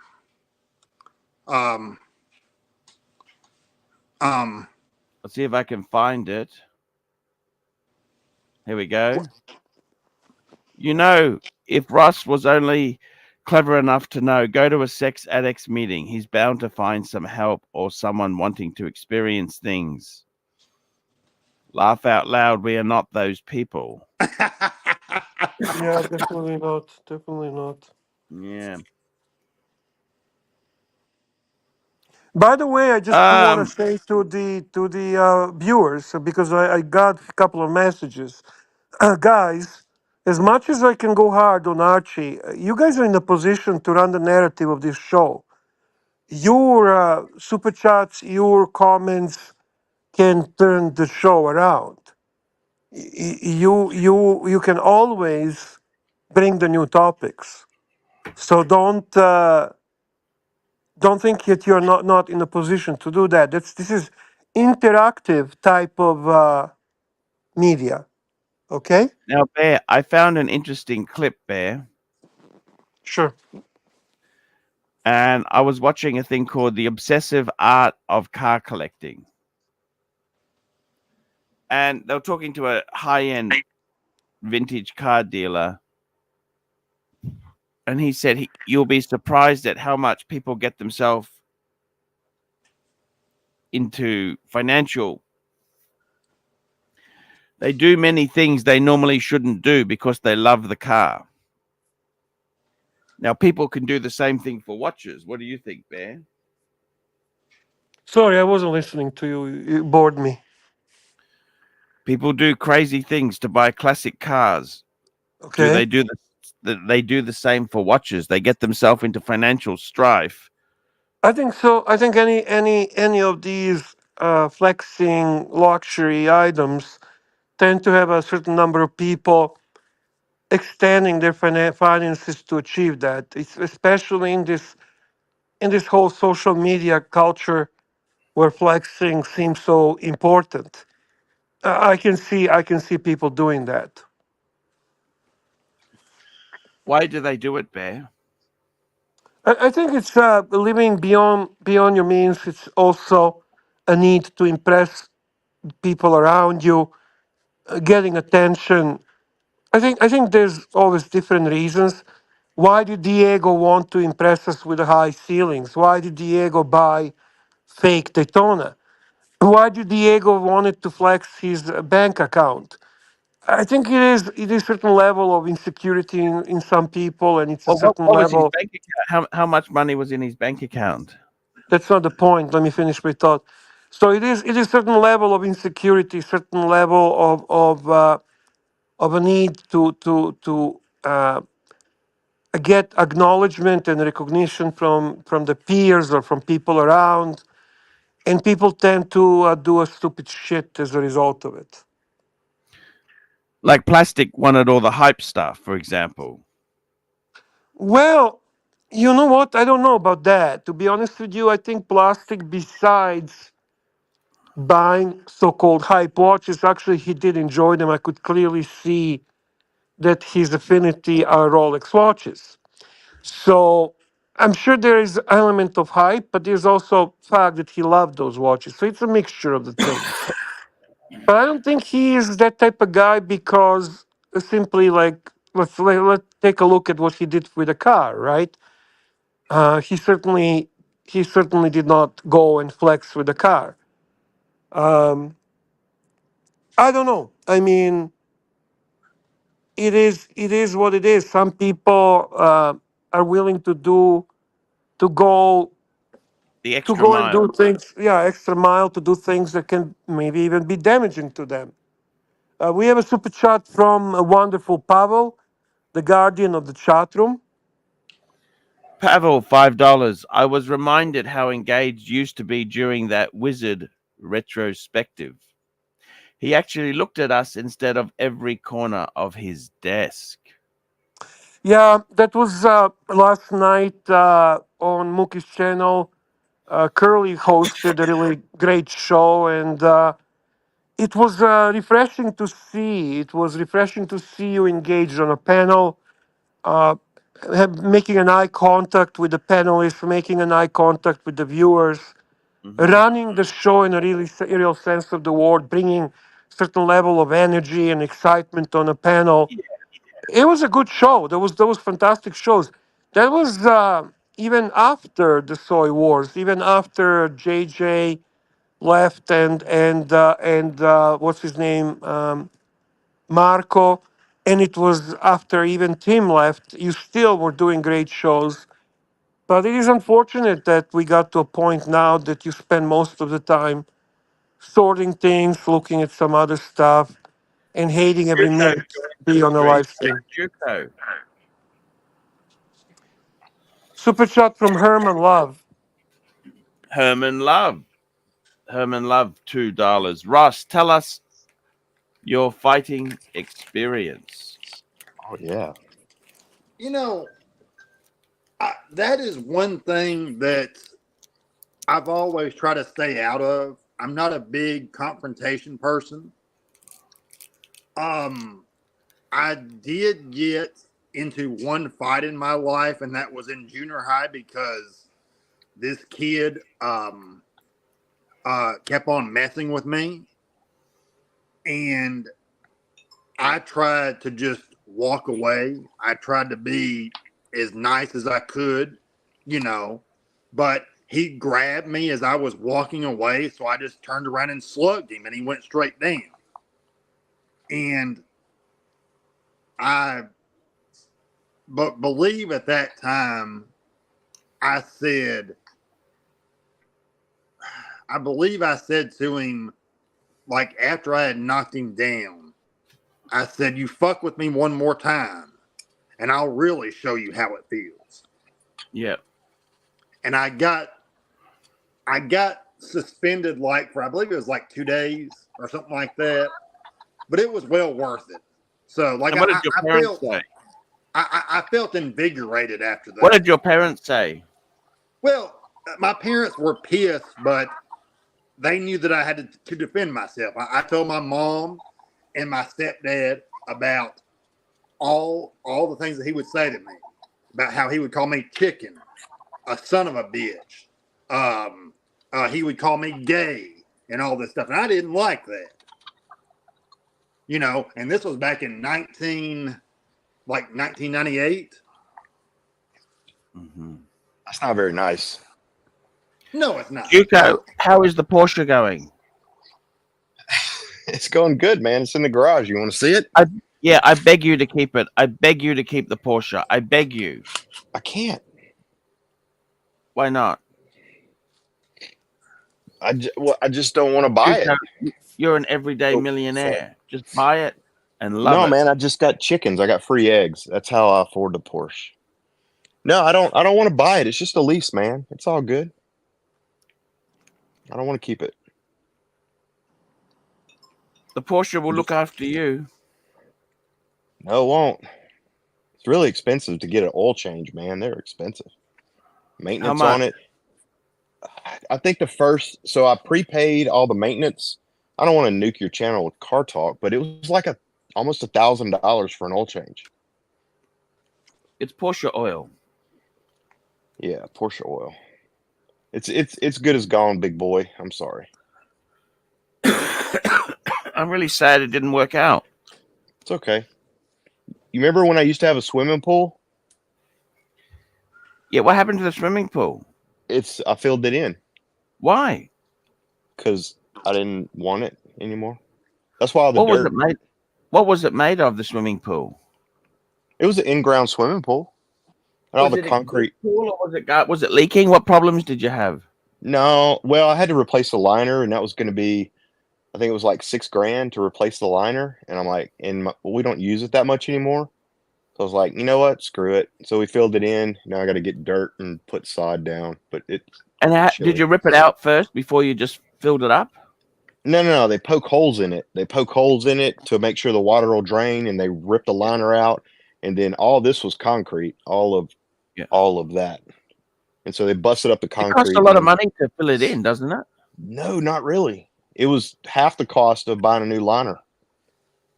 Let's see if I can find it. Here we go. You know, if Ross was only clever enough to know, go to a sex addicts meeting, he's bound to find some help or someone wanting to experience things. Laugh out loud, we are not those people. Yeah, definitely not. Definitely not. Yeah. By the way, I just want to say to the viewers, because I got a couple of messages, guys. As much as I can go hard on Archie, you guys are in a position to run the narrative of this show. Your super chats, your comments can turn the show around. You can always bring the new topics. So don't think that you're not in a position to do that. This is interactive type of media. Okay? Now, Bear, I found an interesting clip, Bear, Sure. and I was watching a thing called The Obsessive Art of Car Collecting. And they were talking to a high-end vintage car dealer, and he said you'll be surprised at how much people get themselves into financial. They do many things they normally shouldn't do because they love the car. Now, people can do the same thing for watches. What do you think, Bear? Sorry, I wasn't listening to you. You bored me. People do crazy things to buy classic cars. Okay. They do the same for watches? They get themselves into financial strife. I think so. I think any of these flexing luxury items tend to have a certain number of people extending their finances to achieve that. It's especially in this whole social media culture where flexing seems so important. I can see people doing that. Why do they do it, Bear? I think it's living beyond your means. It's also a need to impress people around you, getting attention. I think there's always different reasons. Why did Diego want to impress us with the high ceilings? Why did Diego buy fake Daytona? Why did Diego wanted to flex his bank account? I think it is certain level of insecurity in some people, and it's a Well, certain what was his level. bank account? How much money was in his bank account? That's not the point. Let me finish my thought. So it is certain level of insecurity, certain level of a need to get acknowledgement and recognition from the peers or from people around, and people tend to do a stupid shit as a result of it. Like Plastic wanted all the hype stuff, for example. Well, you know what? I don't know about that. To be honest with you, I think Plastic, besides buying so-called hype watches. Actually, he did enjoy them. I could clearly see that his affinity are Rolex watches. So I'm sure there is an element of hype, but there's also fact that he loved those watches. So it's a mixture of the things. But I don't think he is that type of guy because simply like let's take a look at what he did with the car, right? He certainly did not go and flex with the car. Um, I don't know. I mean, it is what it is. Some people are willing to go The to extra go and mile. do things, yeah, extra mile to do things that can maybe even be damaging to them. We have a super chat from a wonderful Pavel, the guardian of the chat room. Pavel, $5. I was reminded how engaged used to be during that wizard retrospective. He actually looked at us instead of every corner of his desk. Yeah, that was last night on Mookie's channel. Curly hosted a really great show, and it was refreshing to see. It was refreshing to see you engaged on a panel, uh, making an eye contact with the panelists, making an eye contact with the viewers, Hmm. running the show in a really real sense of the word, bringing certain level of energy and excitement on a panel. It was a good show. There was fantastic shows. That was even after the soy wars, even after JJ left and what's his name, Marco, and it was after even Tim left. You still were doing great shows, but it is unfortunate that we got to a point now that you spend most of the time sorting things, looking at some other stuff, and hating every Juco minute to be on a stream. live stream. Juco. Super chat from Herman Love. Herman Love. Herman Love, $2. Ross, tell us your fighting experience. Oh yeah. You know, that is one thing that I've always tried to stay out of. I'm not a big confrontation person. I did get into one fight in my life, and that was in junior high because this kid kept on messing with me, and I tried to just walk away. I tried to be as nice as I could, you know, but he grabbed me as I was walking away, so I just turned around and slugged him, and he went straight down. And I believe at that time I believe I said to him, like after I had knocked him down, I said, "You fuck with me one more time, and I'll really show you how it feels." Yeah. And I got suspended like for I believe it was like 2 days or something like that, but it was well worth it. So like And what did your parents say? I felt invigorated after What that. did your parents say? Well, my parents were pissed, but they knew that I had to defend myself. I told my mom and my stepdad about all the things that he would say to me, about how he would call me chicken, a son of a bitch. He would call me gay and all this stuff, and I didn't like that. You know, and this was back in 1998. Mm-hmm. That's not very nice. No, it's not. Juco, how is the Porsche going? It's going good, man. It's in the garage. You want to see it? I beg you to keep it. I beg you to keep the Porsche. I beg you. I can't. Why not? I just don't want to buy it. Juco, you're an everyday millionaire. Just buy it and love No, it. man. I just got chickens. I got free eggs. That's how I afford the Porsche. No, I don't want to buy it. It's just a lease, man. It's all good. I don't want to keep it. The Porsche will look after you. No, it won't. It's really expensive to get an oil change, man. They're expensive. Maintenance much? on it. I think the first, so I prepaid all the maintenance. I don't want to nuke your channel with car talk, but it was like almost $1,000 for an oil change. It's Porsche oil. Yeah, Porsche oil. It's good as gone, big boy. I'm sorry. I'm really sad it didn't work out. It's okay. You remember when I used to have a swimming pool? Yeah, what happened to the swimming pool? I filled it in Why? because I didn't want it anymore. That's why all the What was dirt. it made? What was it made of? The swimming pool? It was an in-ground swimming pool, and all Was the it a concrete. good pool or was it leaking? What problems did you have? No, well, I had to replace the liner, and that was going to be, I think it was like $6,000 to replace the liner, and I'm like, we don't use it that much anymore. So I was like, you know what, screw it. So we filled it in. Now I got to get dirt and put sod down, but it. And did chilly. you rip it out first before you just filled it up? No. They poke holes in it. They poke holes in it to make sure the water will drain, and they rip the liner out. And then all this was concrete, all of that. And so they busted up the It concrete. costs a lot of money to fill it in, doesn't it? No, not really. It was half the cost of buying a new liner.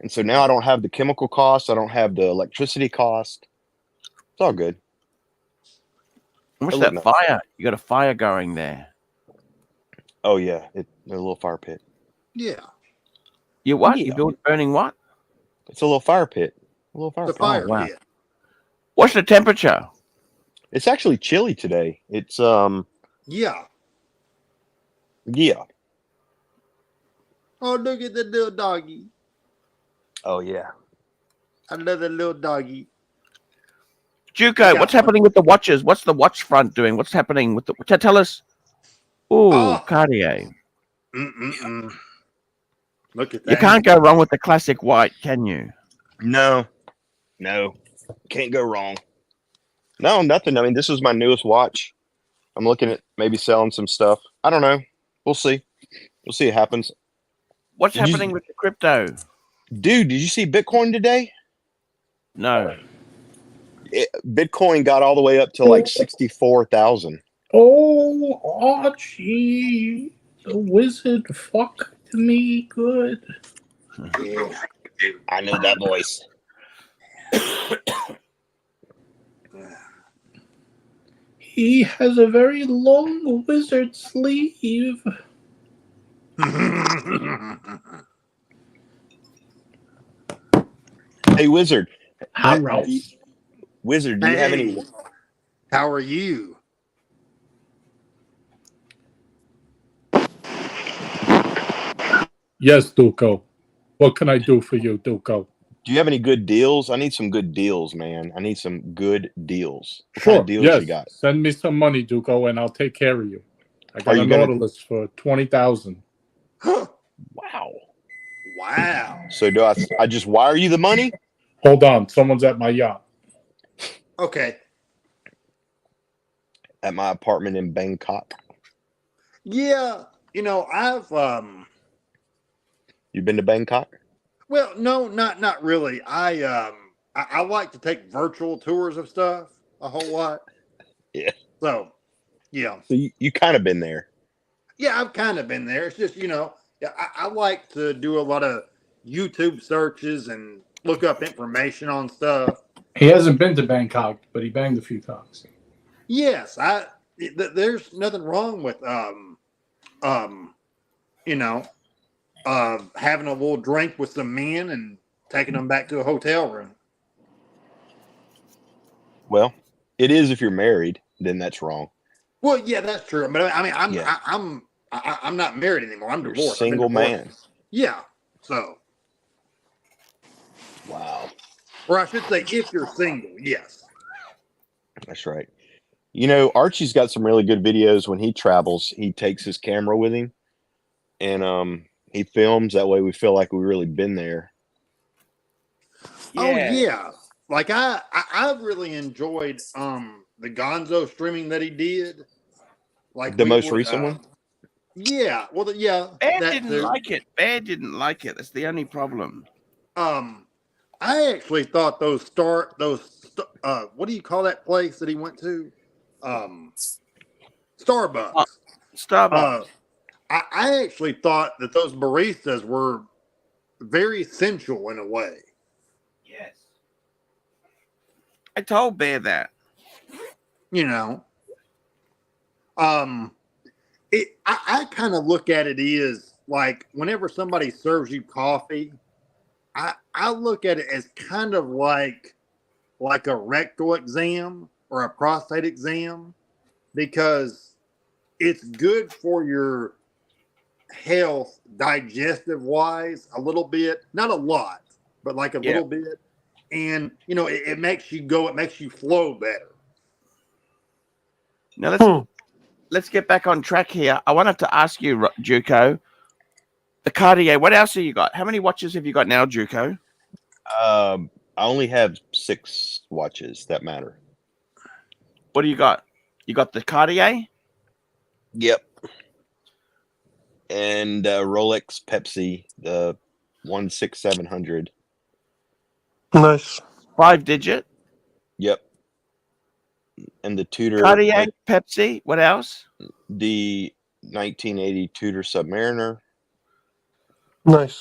And so now I don't have the chemical cost. I don't have the electricity cost. It's all good. What's It'll that look nice. fire? You got a fire going there. Oh yeah, a little fire pit. Yeah. You what? Yeah. You built burning what? It's a little fire pit. A little fire The pit. fire wow. pit. What's the temperature? It's actually chilly today. It's Yeah. yeah. Oh, look at the little doggy. Oh yeah. Another little doggy. Juco, what's happening with the watches? What's the watch front doing? What's happening with the? Tell us. Ooh, Cartier. Look at that. You can't go wrong with the classic white, can you? No. Can't go wrong. No, nothing. I mean, this is my newest watch. I'm looking at maybe selling some stuff. I don't know. We'll see. We'll see what happens. What's happening with the crypto? Dude, did you see Bitcoin today? No. Bitcoin got all the way up to like 64,000. Oh, Archie, the wizard fucked me good. Yeah, I know that voice. He has a very long wizard sleeve. Hey, Wizard. Hi, Ralph. Wizard, do you have any? How are you? Yes, Duco. What can I do for you, Duco? Do you have any good deals? I need some good deals, man. I need some good deals. What Sure. kind of deals yes. you got? Send me some money, Duco, and I'll take care of you. I got Are a you gonna- Nautilus for 20,000. Wow. Wow. So do I just wire you the money? Hold on, someone's at my yacht. Okay. At my apartment in Bangkok. Yeah. You know, I've You been to Bangkok? well, no, not really. I like to take virtual tours of stuff a whole lot. Yeah. So, yeah. So you kind of been there. Yeah, I've kind of been there. It's just, you know, I like to do a lot of YouTube searches and look up information on stuff. He hasn't been to Bangkok, but he banged a few times. Yes, there's nothing wrong with you know, having a little drink with some men and taking them back to a hotel room. Well, it is if you're married, then that's wrong. Well, yeah, that's true. But I mean, Yeah. I'm not married anymore. I'm You're a divorced. I've been single divorced. man. Yeah. So, Wow. or I should say, if you're single, yes. That's right. You know, Archie's got some really good videos when he travels. He takes his camera with him and he films. That way we feel like we've really been there. Oh yeah. Like I really enjoyed the Gonzo streaming that he did. Like The most recent one? Yeah. Well, yeah. Bear that didn't too. like it. Bear didn't like it. That's the only problem. I actually thought those what do you call that place that he went to? Starbucks. Starbucks. I actually thought that those baristas were very sensual in a way. Yes. I told Bear that. You know, I kind of look at it as like whenever somebody serves you coffee, I look at it as kind of like a rectal exam or a prostate exam, because it's good for your health digestive wise a little bit, not a lot, but like a little bit. And you know, it makes you go, it makes you flow better. Now let's get back on track here. I wanted to ask you, Juco, the Cartier. What else have you got? How many watches have you got now, Juco? I only have 6 watches that matter. What do you got? You got the Cartier? Yep. And Rolex Pepsi, the 16700. Nice. 5-digit. Yep. And the Tudor Cartier, Pepsi. What else? The 1980 Tudor Submariner. Nice.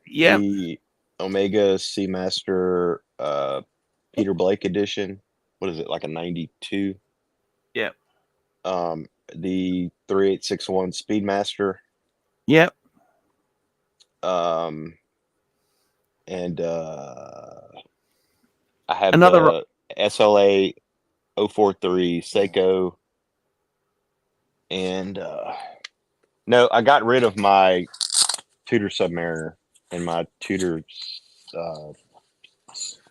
Yeah. The Omega Seamaster Peter Blake edition. What is it, like a 92? Yep. The 3861 Speedmaster. Yep. And I have Another SLA 043 Seiko. And no, I got rid of my Tudor Submariner and my Tudor.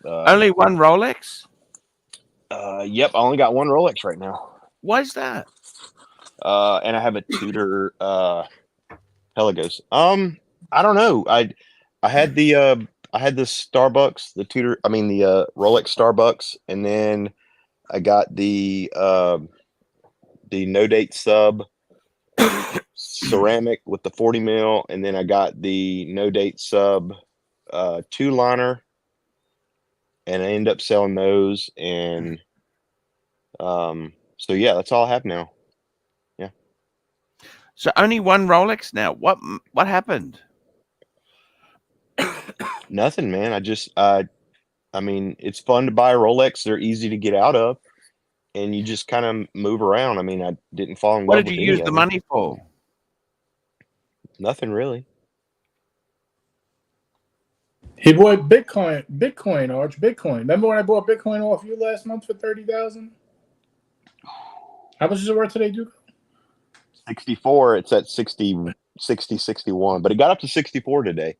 Only one Rolex? Yep, I only got one Rolex right now. Why is that? And I have a Tudor Pelagos. I don't know. I had the Starbucks, the Rolex Starbucks, and then I got the no date sub ceramic with the 40 mil, and then I got the no date sub 2-liner, and I ended up selling those, and so yeah, that's all I have now. Yeah. So only one Rolex now. What happened? Nothing, man. I mean, it's fun to buy a Rolex. They're easy to get out of, and you just kind of move around. I mean, I didn't fall in love What with did you any use of the them. money for? Nothing really. He bought Bitcoin, Arch, Bitcoin. Remember when I bought Bitcoin off you last month for 30,000? How much is it worth today, Duke? 64. It's at 60, 61, but it got up to 64 today.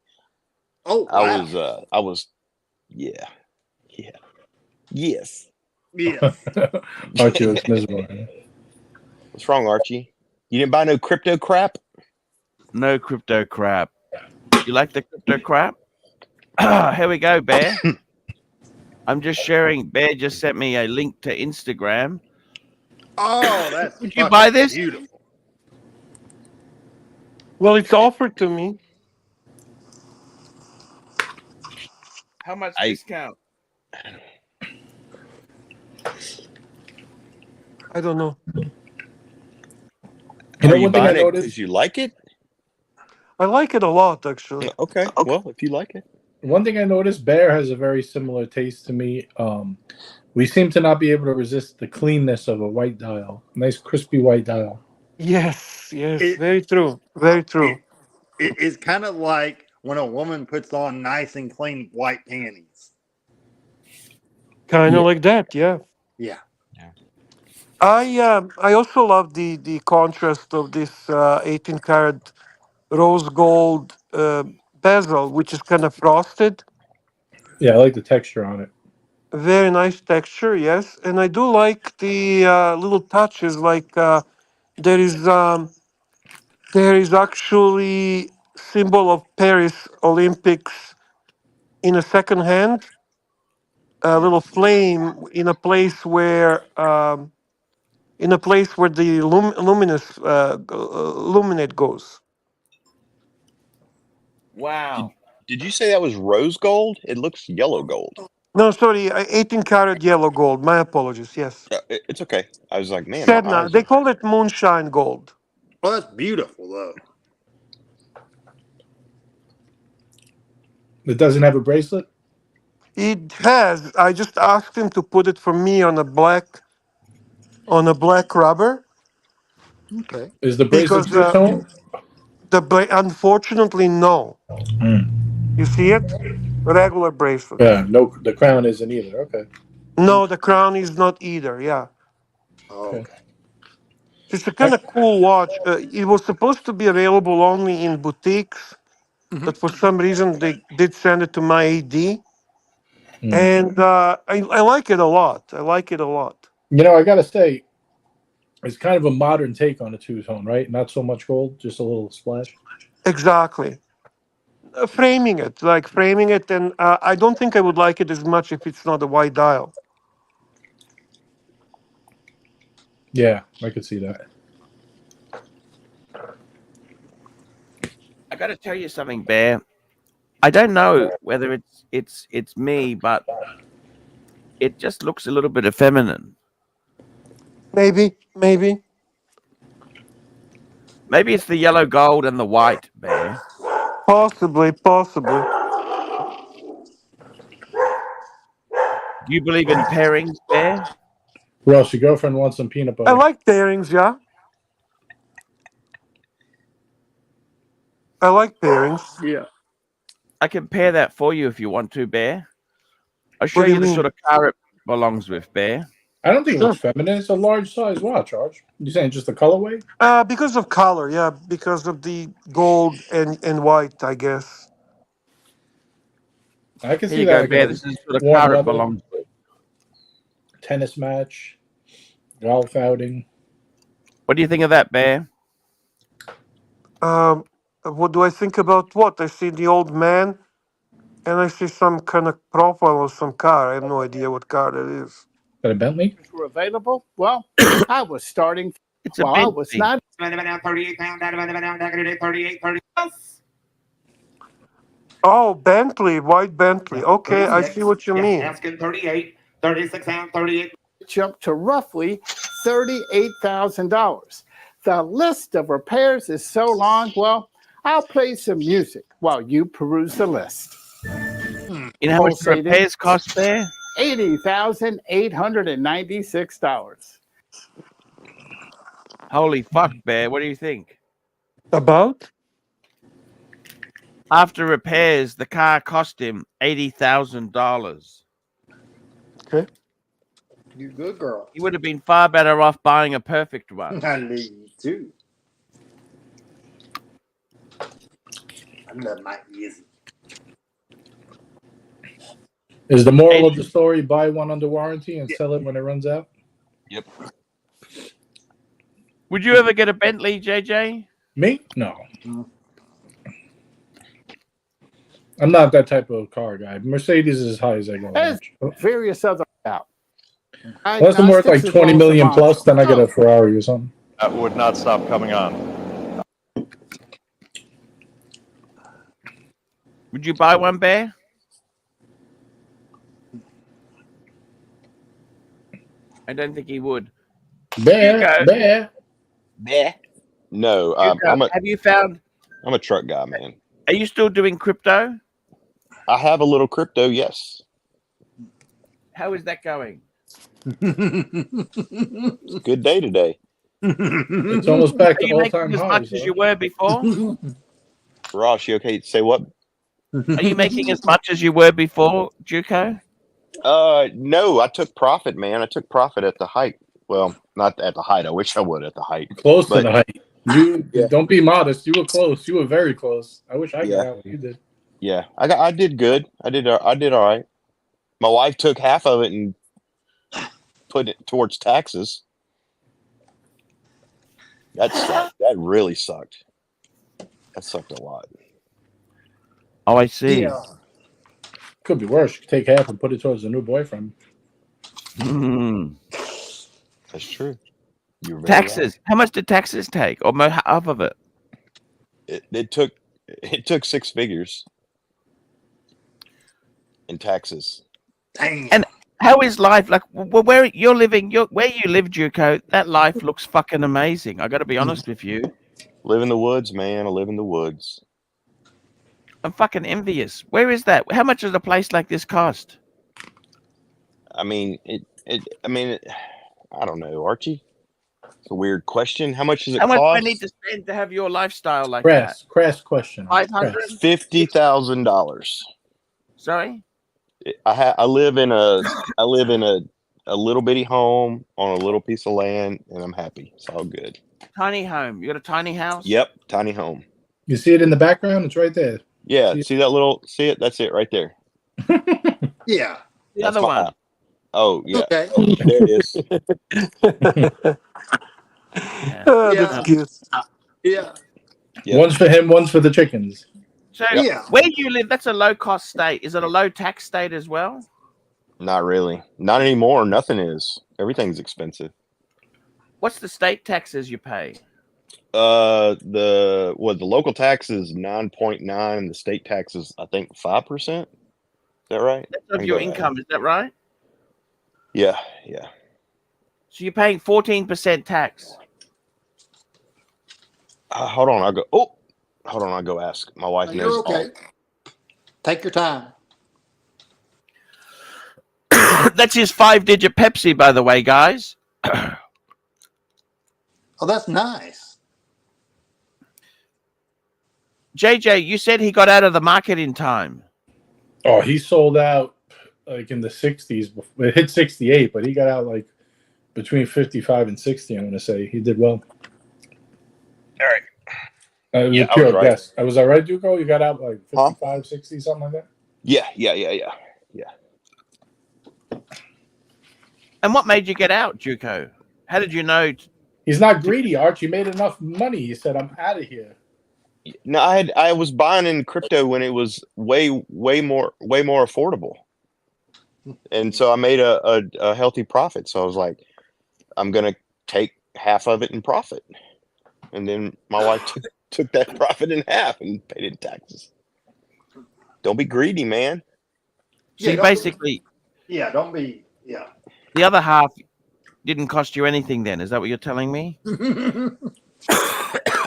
Oh, wow. I was, yeah. Yes. Yeah. Archie looks miserable. What's wrong, Archie? You didn't buy no crypto crap? No crypto crap. You like the crypto crap? Here we go, Bear. I'm just sharing. Bear just sent me a link to Instagram. Oh, that's Would you buy this? beautiful. Well, it's offered to me. How much discount? I don't know. You know, Are you one thing I buying it noticed. because you like it? I like it a lot, actually. Okay. Well, if you like it. One thing I noticed, Bear has a very similar taste to me. We seem to not be able to resist the cleanness of a white dial. Nice crispy white dial. Yes, very true. Very true. It's kind of like when a woman puts on nice and clean white panties. Kind of like that, yeah. Yeah. I also love the contrast of this 18 karat rose gold bezel, which is kind of frosted. Yeah, I like the texture on it. Very nice texture, yes. And I do like the little touches, like there is actually symbol of Paris Olympics in a second hand, a little flame in a place where the luminous luminate goes. Wow. Did you say that was rose gold? It looks yellow gold. No, sorry, 18 karat yellow gold. My apologies. Yes, It's okay. I was like, man, my Sedna. eyes They are. call it moonshine gold. Oh, that's beautiful, though. It doesn't have a bracelet? It has. I just asked him to put it for me on a black rubber Okay. Is the bracelet because two-tone? unfortunately no. Mm. You see it? Regular bracelet. Yeah, no, the crown isn't either. Okay. No, the crown is not either. Yeah, Oh, Okay. okay. it's a kind of cool watch. It was supposed to be available only in boutiques, Mhm. but for some reason they did send it to my AD, Mm. and I like it a lot. I like it a lot. You know, I gotta say, it's kind of a modern take on a two-tone, right? Not so much gold, just a little splash. Exactly. Framing it, and I don't think I would like it as much if it's not a white dial. Yeah, I could see that. I got to tell you something, Bear. I don't know whether it's me, but it just looks a little bit effeminate. Maybe. Maybe it's the yellow gold and the white, Bear. Possibly. Do you believe in pairings, Bear? Ross, your girlfriend wants some peanut I butter. like pairings, yeah. I like pairings. Yeah. I can pair that for you if you want to, Bear. I'll show What do you you the mean? sort of car it belongs with, Bear. I don't think it Sure. looks feminine. It's a large size watch, Arch. You saying just the colorway? Because of color, yeah, because of the gold and white, I guess. I can Here see you that go, like Bear. in This a is the sort of warm car it weather, belongs with. tennis match, golf outing. What do you think of that, Bear? What do I think about what? I see the old man, and I see some kind of profile of some car. I have no idea what car that is. Got a Bentley? Were available. Well, I was starting. It's a Well, I was Bentley. not. 38. Oh, Bentley, white Bentley. Okay, I see what you mean. Asking 38, 36 out, 38. Jumped to roughly $38,000. The list of repairs is so long. Well, I'll play some music while you peruse the list. You know how much the Pulsating. repairs cost, Bear? $80,896. Holy fuck, Bear. What do you think? About? After repairs, the car cost him $80,000. Okay. You good girl. He would have been far better off buying a perfect one. I need you too. I love my easy. Is the moral of the story buy one under warranty and sell it when it runs out? Yep. Would you ever get a Bentley, JJ? Me? No. I'm not that type of car guy. Mercedes is as high as I go. There's various other out. Unless I'm worth like 20 million plus, then I get a Ferrari or something. That would not stop coming on. Would you buy one, Bear? I don't think he would. Bear. No, Hugo, have you found? I'm a truck guy, man. Are you still doing crypto? I have a little crypto, yes. How is that going? It's a good day today. It's almost back Are to you making all-time as highs. much as you were before? Ross, you okay? Say what? Are you making as much as you were before, Juco? No, I took profit, man. I took profit at the height. Well, not at the height. I wish I would at the height. Close to But- the height. You Yeah. don't be modest. You were close. You were very close. I wish I Yeah. got what you did. Yeah, I did good. I did all right. My wife took half of it and put it towards taxes. That sucked. That really sucked. That sucked a lot. Oh, I see. Yeah. Could be worse. You could take half and put it towards the new boyfriend. Mm. That's true. You're very Taxes. How much did taxes take? Or half of it? right. It took 6 figures in taxes. Dang. And how is life like? Where you're living, where you live, Juco? That life looks fucking amazing. I got to be honest with you. Live in the woods, man. I live in the woods. I'm fucking envious. Where is that? How much does a place like this cost? I mean, I don't know, Archie. It's a weird question. How much does it How much do I cost? need to spend to have your lifestyle like that? Crass question. 500? $50,000. Sorry? I live in a little bitty home on a little piece of land, and I'm happy. It's all good. Tiny home. You got a tiny house? Yep, tiny home. You see it in the background? It's right there. Yeah, see that little? See it? That's it right there. Yeah. The That's other my one. house. Oh yeah, Okay. there it is. That's good. Yeah. Yep. One's for him, one's for the chickens. So Yeah. where do you live? That's a low cost state. Is it a low tax state as well? Not really. Not anymore. Nothing is. Everything's expensive. What's the state taxes you pay? The local tax is 9.9, and the state tax is I think 5%. Is that right? That's of your income, is that right? Yeah. So you're paying 14% tax. Hold on, I'll go. Oh, hold on, I'll go ask my wife. No, knows you're okay. Take your time. That's his 5-digit Pepsi, by the way, guys. Oh, that's nice. JJ, you said he got out of the market in time. Oh, he sold out like in the 60s. It hit 68, but he got out like between 55 and 60. I'm going to say he did well. All right. It was Yeah, a pure I was right. guess. Was I right, Duco? You got out like 55, 60, something like that? Yeah. And what made you get out, Juco? How did you know? He's not greedy, Arch. He made enough money. He said, I'm out of here. No, I was buying in crypto when it was way more affordable, and so I made a healthy profit. So I was like, I'm gonna take half of it in profit, and then my wife took that profit in half and paid it in taxes. Don't be greedy, man. So you basically, don't be. Yeah. the other half didn't cost you anything then. Is that what you're telling me?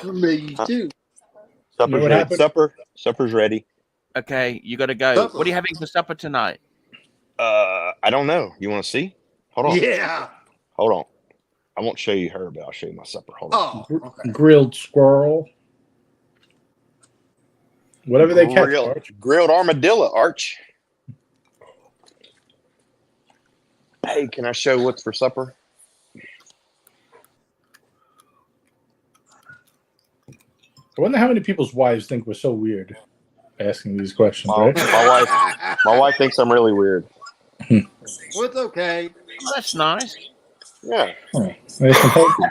Me too. Supper's ready. Supper's ready. Okay, you got to go. Supper. What are you having for supper tonight? I don't know. You want to see? Hold on. Yeah. Hold on. I won't show you her, but I'll show you my supper. Hold on. Oh, okay. Grilled squirrel. Whatever they catch, Arch. Grilled armadillo, Arch. Hey, can I show what's for supper? I wonder how many people's wives think we're so weird asking these questions, Well, right? my wife thinks I'm really weird. Well, it's okay. Oh, that's nice. Yeah. Oh, nice and healthy.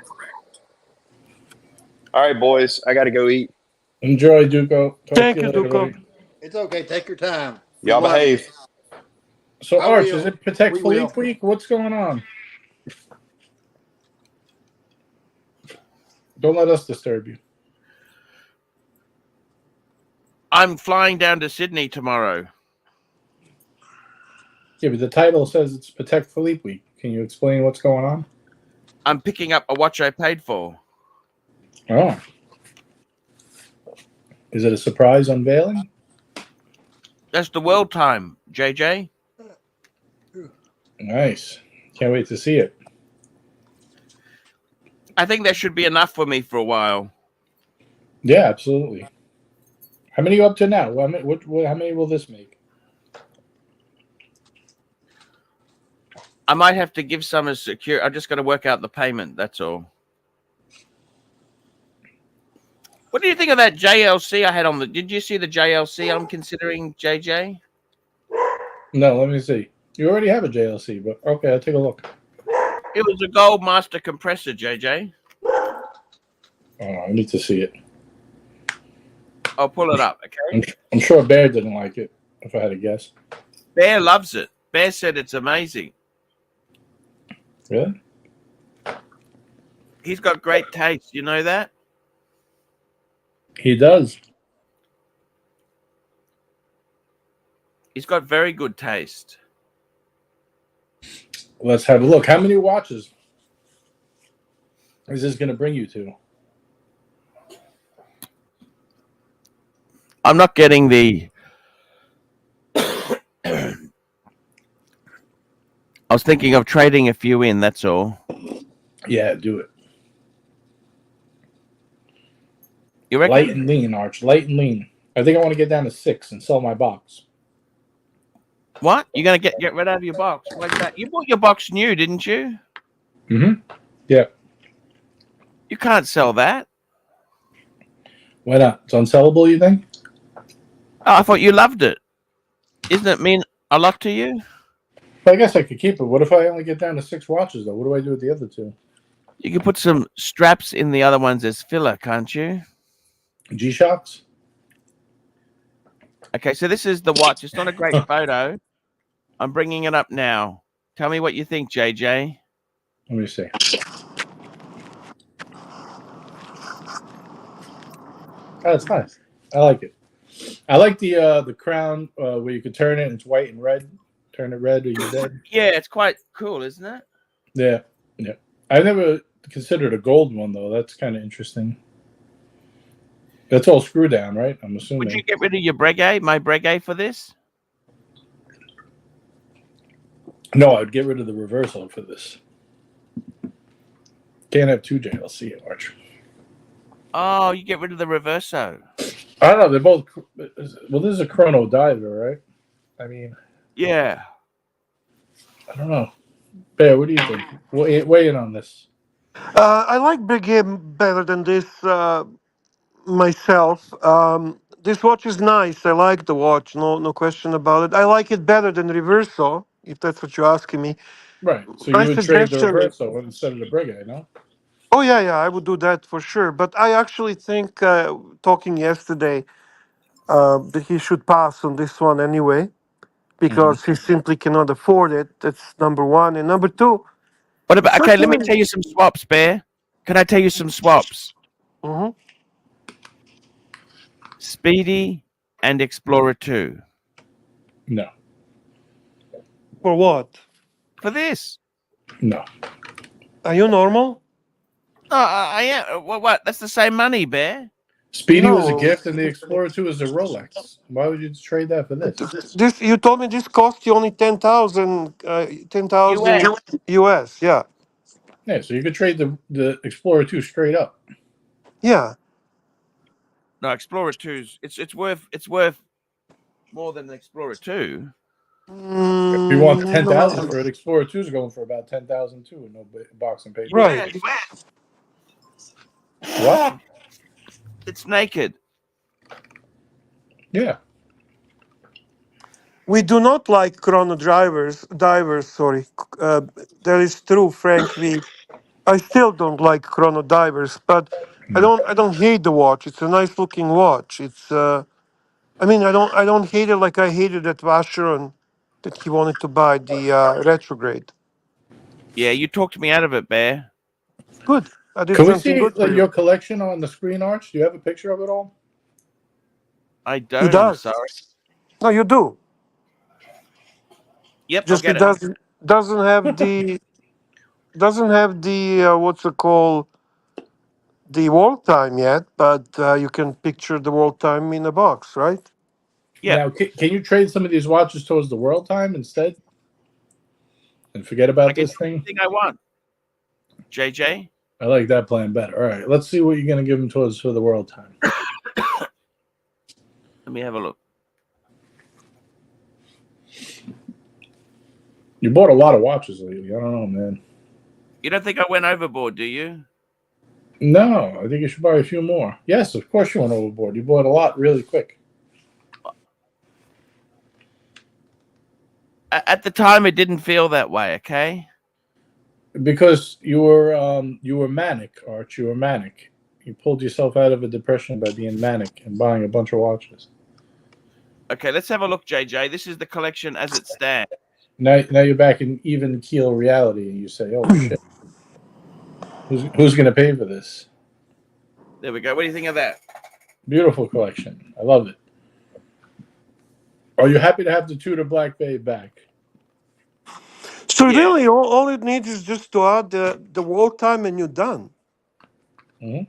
All right, boys. I got to go eat. Enjoy, Duco. Talk Thank to you, later, Duco. buddy. It's okay. Take your time. Y'all We love behave. you. So, I Arch, will. is it Patek We Philippe will. week? What's going on? Don't let us disturb you. I'm flying down to Sydney tomorrow. Yeah, but the title says it's Patek Philippe week. Can you explain what's going on? I'm picking up a watch I paid for. Oh. Is it a surprise unveiling? That's the world time, JJ. Nice. Can't wait to see it. I think that should be enough for me for a while. Yeah, absolutely. How many are you up to now? How many will this make? I might have to give some as secure. I'm just going to work out the payment. That's all. What do you think of that JLC I had on the? Did you see the JLC I'm considering, JJ? No, let me see. You already have a JLC, but okay, I'll take a look. It was a Gold Master compressor, JJ. Oh, I need to see it. I'll pull it up, okay? I'm sure Bear didn't like it, if I had to guess. Bear loves it. Bear said it's amazing. Really? He's got great taste. You know that? He does. He's got very good taste. Let's have a look. How many watches is this going to bring you to? I'm not getting the. I was thinking of trading a few in. That's all. Yeah, do it. You reckon? Light and lean, Arch. Light and lean. I think I want to get down to 6 and sell my box. What? You're gonna get rid of your box? Why's that? You bought your box new, didn't you? Mm-hmm. Yeah. You can't sell that. Why not? It's unsellable, you think? Oh, I thought you loved it. Doesn't it mean a lot to you? Well, I guess I could keep it. What if I only get down to 6 watches, though? What do I do with the other 2? You can put some straps in the other ones as filler, can't you? G-Shocks? Okay, so this is the watch. It's not a great photo. I'm bringing it up now. Tell me what you think, JJ. Let me see. Oh, it's nice. I like it. I like the crown where you could turn it and it's white and red. Turn it red or you're dead. Yeah, it's quite cool, isn't it? Yeah. Yeah. I never considered a gold one, though. That's kind of interesting. That's all screw down, right? I'm assuming. Would you get rid of your breguet, my breguet, for this? No, I would get rid of the reversal for this. Can't have 2 JLC, Arch. Oh, you get rid of the reverso. I don't know. They're both. Well, this is a chrono diver, right? I mean, Yeah. I don't know. Bear, what do you think? Weigh in on this. I like Breguet better than this myself. This watch is nice. I like the watch. No question about it. I like it better than Reverso, if that's what you're asking me. Right. So My you would trade the suggestion. reverso instead of the Breguet, no? Oh yeah, I would do that for sure. But I actually think, talking yesterday, that he should pass on this one anyway, because he simply cannot afford it. That's number one, and number two. What about? Okay, let me Certainly. tell you some swaps, Bear. Can I tell you some swaps? Mhm. Speedy and Explorer 2. No. For what? For this. No. Are you normal? No, I am. What? That's the same money, Bear. Speedy was a No. gift, and the Explorer 2 is a Rolex. Why would you trade that for this? This you told me this cost you only 10,000, 10,000 US. US. Yeah, Yeah, so you could trade the Explorer 2 straight up. yeah. No, Explorer 2's it's worth more than the Explorer 2. If you want 10,000 No. for it, Explorer 2 is going for about 10,000 too, with no box and paper. Right. What? It's naked. Yeah. We do not like chrono divers. Sorry, that is true. Frankly, I still don't like chrono divers, but I don't hate the watch. It's a nice looking watch. It's. I mean, I don't hate it like I hated that Vacheron that he wanted to buy the retrograde. Yeah, you talked me out of it, Bear. Good. I did Can we something see good for your you. collection on the screen, Arch? Do you have a picture of it all? I He don't. I'm does. sorry. No, you do. Yep, I'll Just get it it. doesn't have the what's it called, the world time yet, but you can picture the world time in a box, right? Yep. Now, can you trade some of these watches towards the world time instead? And forget I about can this do thing? anything I want. JJ. I like that plan better. All right, let's see what you're going to give them towards for the world time. Let me have a look. You bought a lot of watches lately. I don't know, man. You don't think I went overboard, do you? No, I think you should buy a few more. Yes, of course you went overboard. You bought a lot really quick. At the time, it didn't feel that way. Okay. Because you were manic, Arch. You were manic. You pulled yourself out of a depression by being manic and buying a bunch of watches. Okay, let's have a look, JJ. This is the collection as it stands. Now you're back in even keel reality, and you say, "Oh shit, who's going to pay for this?" There we go. What do you think of that? Beautiful collection. I love it. Are you happy to have the Tudor Black Bay back? So Yeah. really, all it needs is just to add the world time, and you're done. Mm-hmm.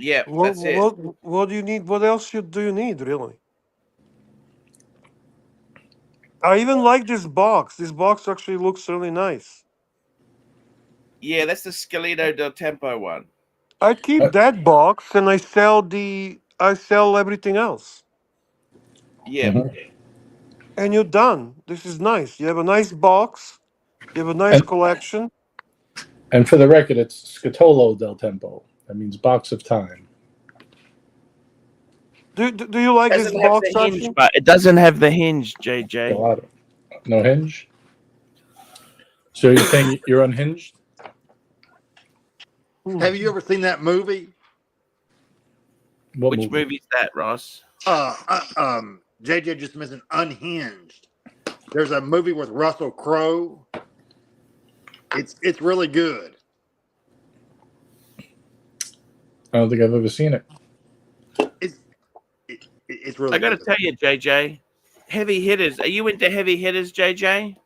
Yeah, What that's it. what do you need? What else do you need, really? I even like this box. This box actually looks really nice. Yeah, that's the Scalito del Tempo one. I keep that box and I sell everything else. Yeah. And you're done. This is nice. You have a nice box. You have a nice collection. And for the record, it's Scatolo del Tempo. That means box of time. Do you like this Doesn't have box, the hinge, Archie? but it doesn't have the hinge, JJ. Gelato. No hinge? So you're saying you're unhinged? Have you ever seen that movie? What Which movie? movie is that, Ross? JJ just mentioned Unhinged. There's a movie with Russell Crowe. It's really good. I don't think I've ever seen it. It's really I got to good. tell you, JJ, heavy hitters. Are you into heavy hitters, JJ?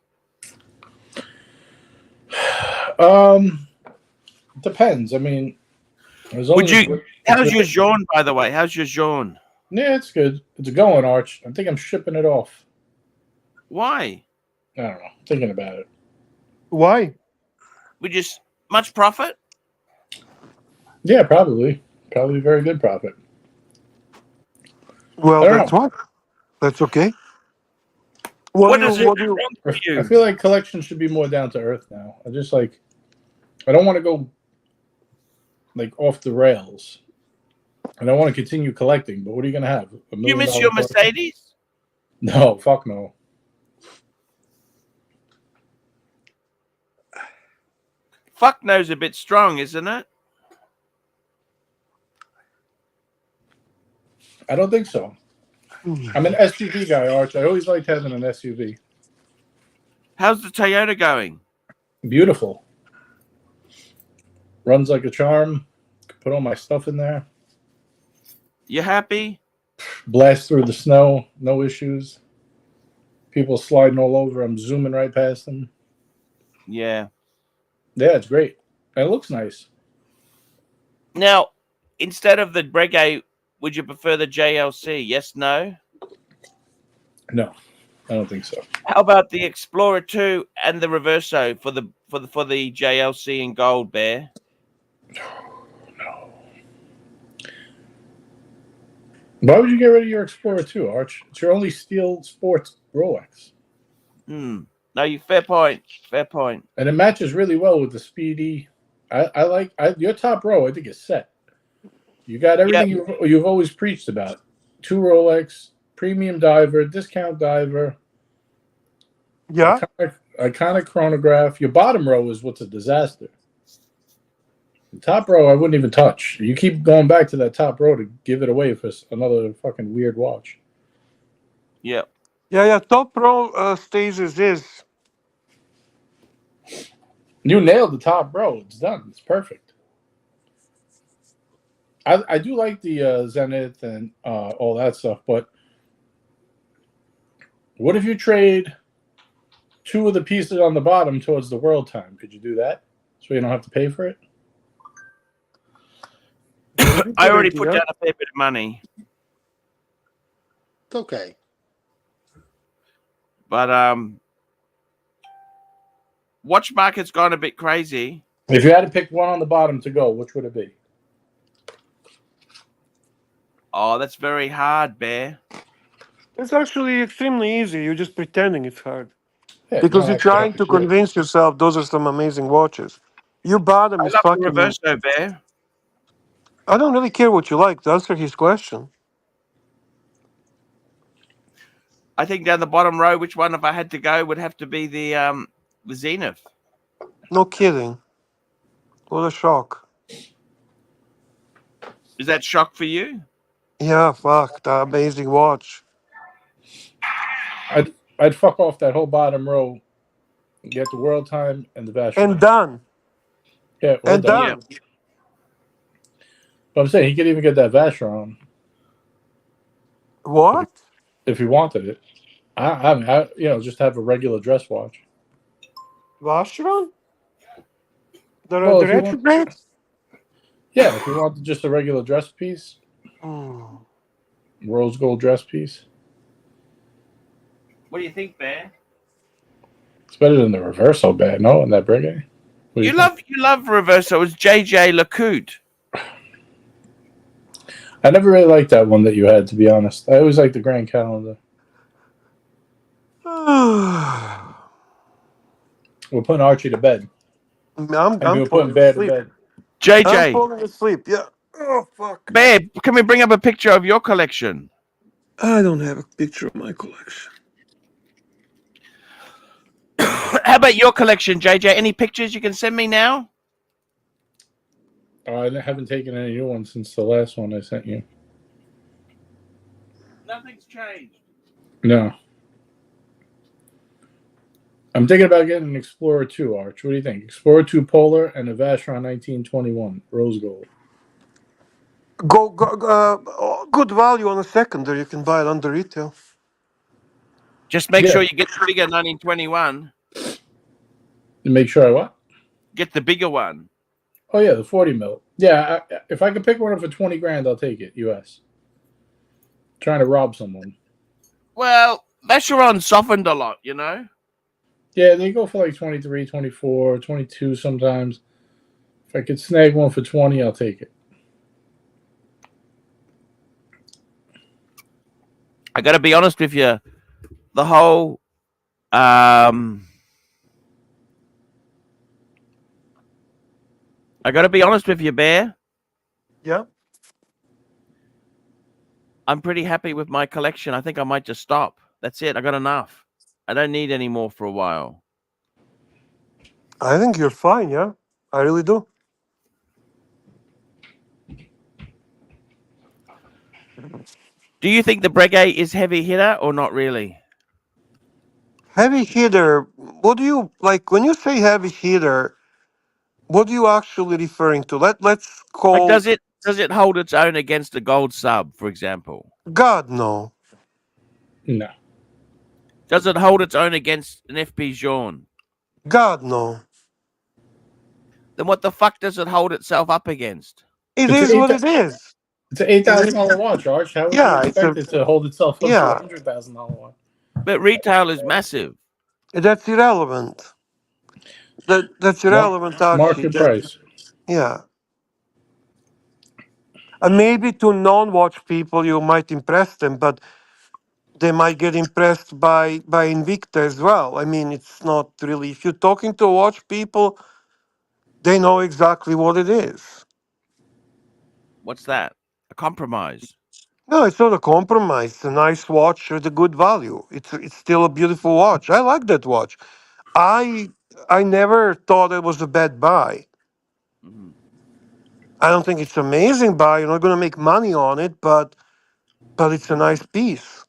Depends. I mean, Would you? How's your Jean, by the way? How's your Jean? Yeah, it's good. It's going, Arch. I think I'm shipping it off. Why? I don't know. I'm thinking about it. Why? We just much profit? Yeah, probably. Probably very good profit. Well, I don't that's know. what. That's okay. What does it What do do you? wrong for you? I feel like collections should be more down to earth now. I just like, I don't want to go like off the rails. And I want to continue collecting, but what are you going to have? You miss your Mercedes? No, fuck no. Fuck no's a bit strong, isn't it? I don't think so. I'm an SUV guy, Arch. I always liked having an SUV. How's the Toyota going? Beautiful. Runs like a charm. Can put all my stuff in there. You happy? Blast through the snow. No issues. People sliding all over. I'm zooming right past them. Yeah. Yeah, it's great. And it looks nice. Now, instead of the Breguet, would you prefer the JLC? Yes, no? No, I don't think so. How about the Explorer 2 and the Reverso for the JLC in gold, Bear? No. Why would you get rid of your Explorer 2, Arch? It's your only steel sports Rolex. No, fair point. Fair point. And it matches really well with the Speedy. I like your top row. I think is set. You got everything you've always preached about. 2 Rolex, premium diver, discount diver. Yeah. Iconic chronograph. Your bottom row is what's a disaster. The top row I wouldn't even touch. You keep going back to that top row to give it away for another fucking weird watch. Yeah. Yeah. Top row stays as is. You nailed the top row. It's done. It's perfect. I do like the Zenith and all that stuff, but what if you trade 2 of the pieces on the bottom towards the world time? Could you do that so you don't have to pay for it? I already put down a fair bit of money. It's okay. But watch market's gone a bit crazy. If you had to pick one on the bottom to go, which would it be? Oh, that's very hard, Bear. It's actually extremely easy. You're just pretending it's hard. Yeah, Because no, you're trying to convince yourself those are some amazing watches. Your bottom I is love fucking. the Reverso, Bear. I don't really care what you like. To answer his question. I think down the bottom row, which one, if I had to go, would have to be the Zenith. No kidding. What a shock. Is that shock for you? Yeah, fuck. The amazing watch. I'd fuck off that whole bottom row, get the world time and the Vacheron. And done. Yeah, and done. Yeah. But I'm saying he could even get that Vacheron. What? If he wanted it. I just have a regular dress watch. Vacheron? The retrograde? Yeah, if you want just a regular dress piece, Mm. rose gold dress piece, What do you think, Bear? it's better than the Reverso bag, no? In that Breguet. What do You think? love Reverso. It was JJ Lecoute. I never really liked that one that you had, to be honest. I always liked the Grand Calendar. We're putting Archie to bed. I'm We're falling putting Bear to asleep. bed. I'm JJ, falling asleep. Yeah. Oh fuck. Bear, can we bring up a picture of your collection? I don't have a picture of my collection. How about your collection, JJ? Any pictures you can send me now? I haven't taken any new ones since the last one I sent you. Nothing's changed. No. I'm thinking about getting an Explorer 2, Arch. What do you think? Explorer 2 Polar and a Vacheron 1921 rose gold. Good value on a secondary. You can buy it under retail. Just make Yeah. sure you get the bigger 1921. Make sure I what? Get the bigger one. Oh, yeah, the 40 mil. Yeah, if I could pick one up for 20 grand, I'll take it, US. Trying to rob someone. Well, Vacheron softened a lot, you know? Yeah, they go for like 23, 24, 22 sometimes. If I could snag one for 20, I'll take it. I got to be honest with you. The whole I got to be honest with you, Bear. Yeah. I'm pretty happy with my collection. I think I might just stop. That's it. I got enough. I don't need any more for a while. I think you're fine. Yeah. I really do. Do you think the Breguet is heavy hitter or not really? Heavy hitter. What do you like when you say heavy hitter? What are you actually referring to? Let's Like, call. does it hold its own against a gold sub, for example? God no. No. Does it hold its own against an FP Jaune? God no. Then what the fuck does it hold itself up against? It It's is an what it is. It's an $8,000 watch, Arch. How would you Yeah, expect it to hold itself up to yeah. a $100,000 watch? But retail is massive. That's irrelevant. That's irrelevant, Archie. Market price. Yeah. And maybe to non-watch people, you might impress them, but they might get impressed by Invicta as well. I mean, it's not really. If you're talking to watch people, they know exactly what it is. What's that? A compromise. No, it's not a compromise. It's a nice watch with a good value. It's still a beautiful watch. I like that watch. I never thought it was a bad buy. Mm-hmm. I don't think it's amazing buy. You're not going to make money on it, but it's a nice piece.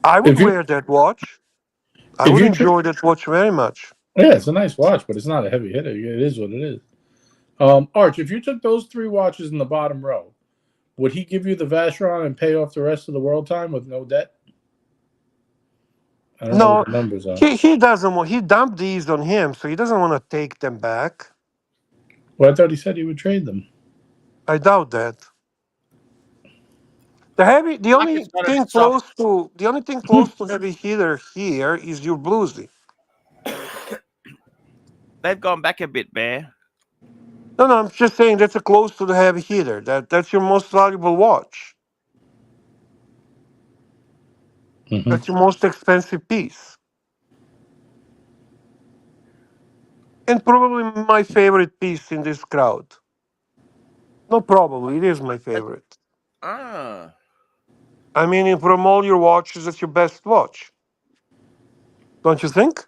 I would wear that watch. I would enjoy that watch very much. Yeah, it's a nice watch, but it's not a heavy hitter. It is what it is. Arch, if you took those three watches in the bottom row, would he give you the Vacheron and pay off the rest of the world time with no debt? I don't know what the numbers are. He doesn't want. He dumped these on him, so he doesn't want to take them back. Well, I thought he said he would trade them. I doubt that. The only thing close to heavy hitter here is your bluesy. They've gone back a bit, Bear. No, I'm just saying that's a close to the heavy hitter. That's your most valuable watch. Mm-hmm. That's your most expensive piece. And probably my favorite piece in this crowd. No, probably. It is my favorite. Ah. I mean, from all your watches, that's your best watch. Don't you think?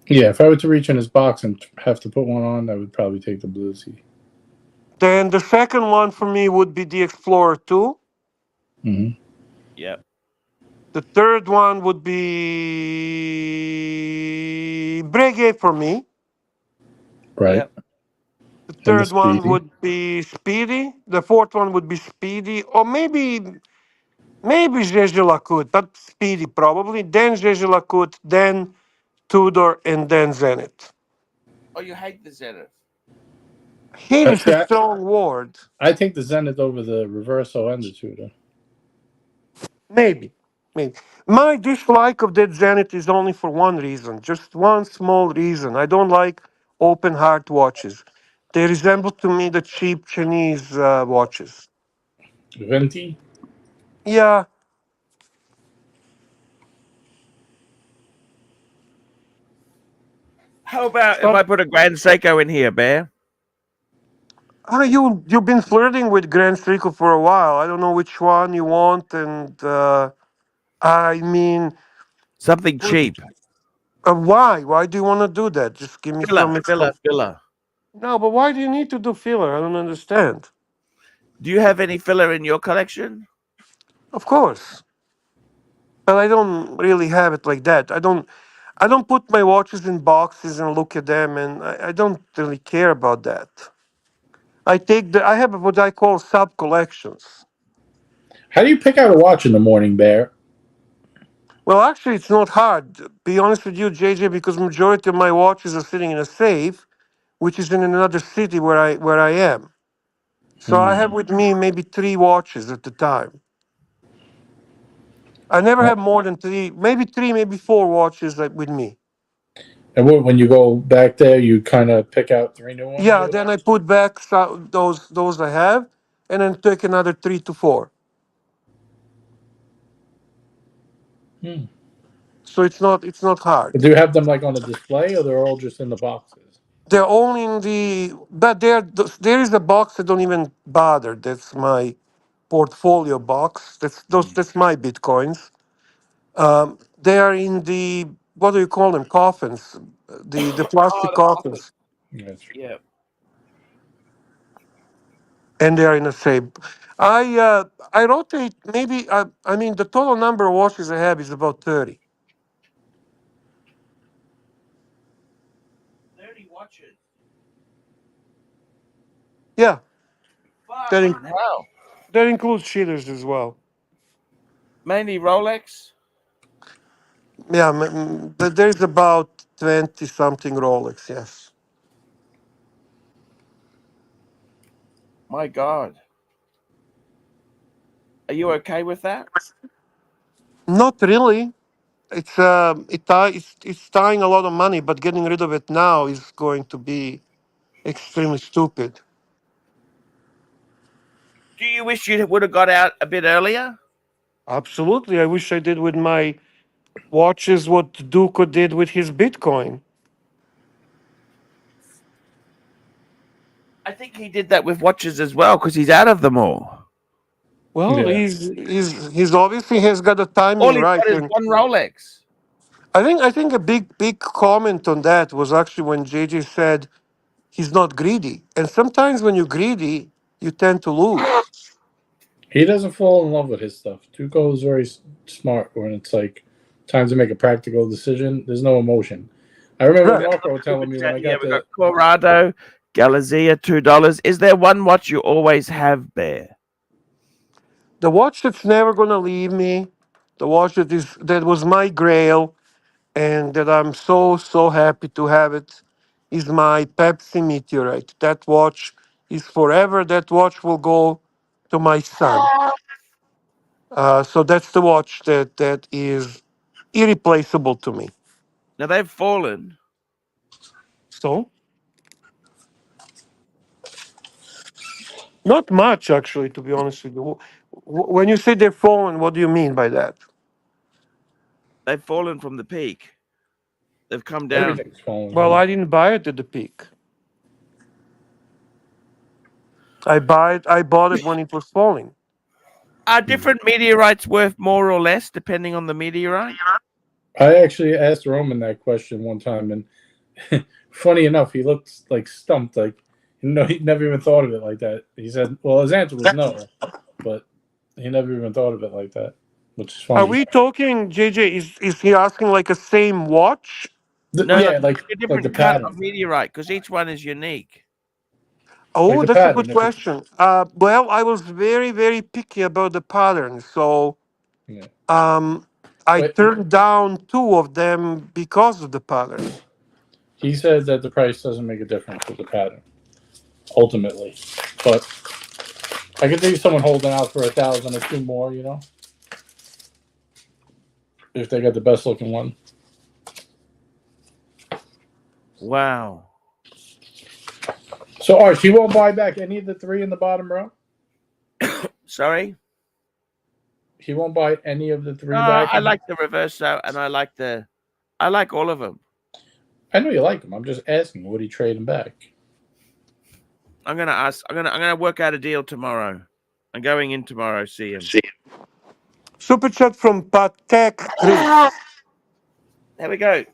Yeah, if I were to reach in his box and have to put one on, I would probably take the bluesy. Then the second one for me would be the Explorer 2. Mm-hmm. Yep. The third one would be Breguet for me. Right. Yep. The third one would be Speedy. The fourth one would be Speedy, or maybe Zheje Lacoute, but Speedy probably. Then Zheje Lacoute, then Tudor, and then Zenith. Oh, you hate the Zenith? Hate is a Yeah, strong word. I take the Zenith over the Reverso and the Tudor. Maybe. Maybe. My dislike of that Zenith is only for one reason, just one small reason. I don't like open heart watches. They resemble to me the cheap Chinese watches. Venti. Yeah. How about if So, I put a Grand Seiko in here, Bear? you've been flirting with Grand Seiko for a while. I don't know which one you want, and I mean, Something put, cheap. why? Why do you want to do that? Just give me Filler, some. filler, filler. No, but why do you need to do filler? I don't understand. Do you have any filler in your collection? Of course, but I don't really have it like that. I don't put my watches in boxes and look at them, and I don't really care about that. I have what I call sub collections. How do you pick out a watch in the morning, Bear? Well, actually, it's not hard. Be honest with you, JJ, because majority of my watches are sitting in a safe, which is in another city where I am. So I have with me maybe 3 watches at the time. I never have more than three, maybe 4 watches with me. And when you go back there, you kind of pick out 3 new ones. Yeah, then I put back those I have, and then take another 3 to 4. Hmm. So it's not hard. Do you have them like on a display, or they're all just in the boxes? They're only in but there is a box I don't even bother. That's my portfolio box. That's my bitcoins. They are in the, what do you call them, coffins, the Oh, plastic the coffee. coffins, Yes. Yeah. and they are in a safe. I rotate maybe. I mean the total number of watches I have is about 30. 30 watches. Yeah, that in, Fucking hell. that includes cheaters as well. Mainly Rolex. Yeah, but there's about 20 something Rolex. Yes. My God. Are you okay with that? Not really. It's tying a lot of money, but getting rid of it now is going to be extremely stupid. Do you wish you would have got out a bit earlier? Absolutely. I wish I did with my watches what Duco did with his Bitcoin. I think he did that with watches as well because he's out of them all. Well, Yeah. he's obviously has got the All timing he's right, got is and one Rolex. I think a big comment on that was actually when JJ said he's not greedy, and sometimes when you're greedy, you tend to lose. He doesn't fall in love with his stuff. Tuco is very smart when it's like time to make a practical decision. There's no emotion. I remember Right. Marco telling me when I Yeah, got we got the Corrado, Galizia, $2. Is there one watch you always have, Bear? The watch that's never gonna leave me, the watch that was my grail, and that I'm so happy to have it, is my Pepsi Meteorite. That watch is forever. That watch will go to my son. So that's the watch that is irreplaceable to me. Now they've fallen. So not much, actually, to be honest with you. When you say they're fallen, what do you mean by that? They've fallen from the peak. They've come down. everything's falling. Well, I didn't buy it at the peak. I bought it when it was falling. Are different meteorites worth more or less depending on the meteorite? I actually asked Roman that question one time, and funny enough, he looked like stumped. Like, he never even thought of it like that. He said, "Well, his answer was no," but he never even thought of it like that, which is Are funny. we talking, JJ? Is he asking like a same watch? No, Yeah, a like the different cut of pattern, meteorite because each one is unique. like Oh, the that's a pattern. good If it's question. Well, I was very picky about the pattern, so yeah, um, I but turned down 2 of them because of the pattern. He said that the price doesn't make a difference with the pattern, ultimately. But I could see someone holding out for 1,000 or two more, you know, if they got the best looking one. Wow. So, Arch, he won't buy back any of the three in the bottom row? Sorry? He won't buy any of the three back? I like the reverso, and I like all of them. I know you like them. I'm just asking, would he trade them back? I'm gonna work out a deal tomorrow. I'm going in tomorrow. See him. Super chat from Patek Philippe. There we go.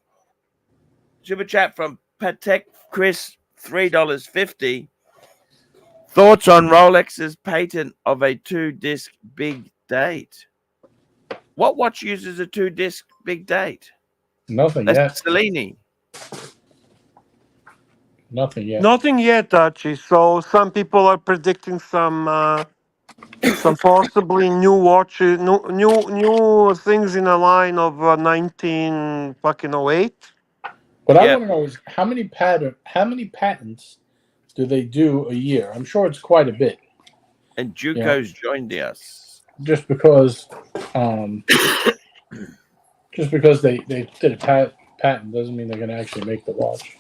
Super chat from Patek Chris, $3.50. Thoughts on Rolex's patent of a 2-disc big date? What watch uses a 2-disc big date? Nothing That's yet. Cellini. Nothing yet. Nothing yet, Archie. So some people are predicting some possibly new watches, new things in a line of 1908. What I Yeah. want to know is how many patents do they do a year? I'm sure it's quite a bit. And Juco's joined us. Just because they did a patent doesn't mean they're going to actually make the watch.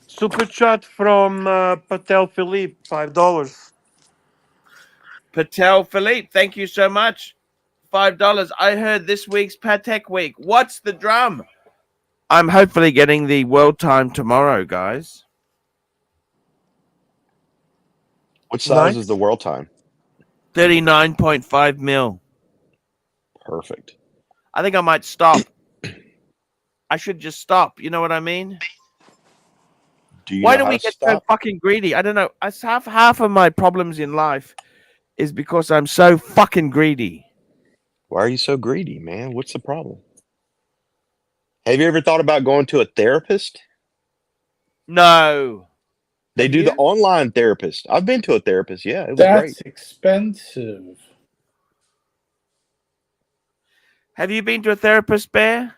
Super chat from Patel Philip, $5. Patel Philippe, thank you so much. $5. I heard this week's Patek Week. What's the drum? I'm hopefully getting the world time tomorrow, guys. What size Nice. is the world time? 39.5 mil. Perfect. I think I might stop. I should just stop. You know what I mean? Why do we get so fucking greedy? I don't know. Half of my problems in life is because I'm so fucking greedy. Why are you so greedy, man? What's the problem? Have you ever thought about going to a therapist? No. They do the online therapist. I've been to a therapist. Yeah, it was That's great. expensive. Have you been to a therapist, Bear?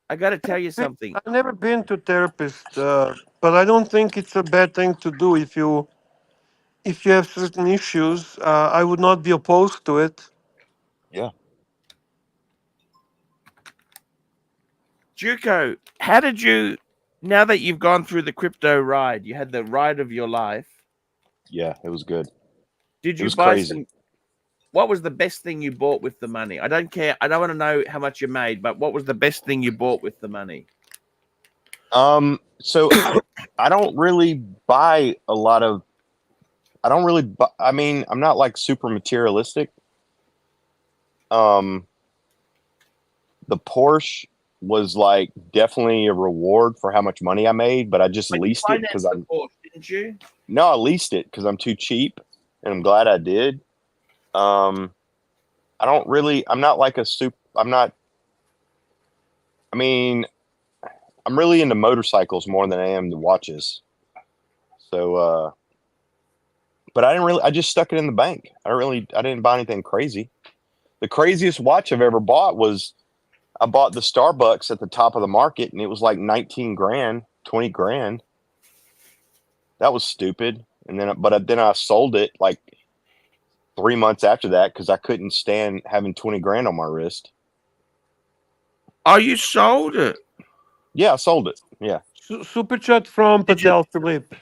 I got to tell you something. I've never been to therapist, but I don't think it's a bad thing to do if you have certain issues. I would not be opposed to it. Yeah. Juco, how did you, now that you've gone through the crypto ride, you had the ride of your life. Yeah, it was good. Did you buy some? What was the best thing you bought with the money? I don't care. I don't want to know how much you made, but what was the best thing you bought with the money? So I don't really buy a lot of. I don't really. I mean, I'm not like super materialistic. The Porsche was like definitely a reward for how much money I made, but I just leased it because I'm. Porsche, didn't you? No, I leased it because I'm too cheap, and I'm glad I did. I don't really. I'm not like a super. I'm not. I mean, I'm really into motorcycles more than I am the watches. So, but I didn't really. I just stuck it in the bank. I didn't buy anything crazy. The craziest watch I've ever bought was I bought the Starbucks at the top of the market, and it was like 19 grand, 20 grand. That was stupid. And then I sold it like 3 months after that because I couldn't stand having 20 grand on my wrist. Oh, you sold it? Yeah, I sold it. Yeah. Super chat from Patel Philip.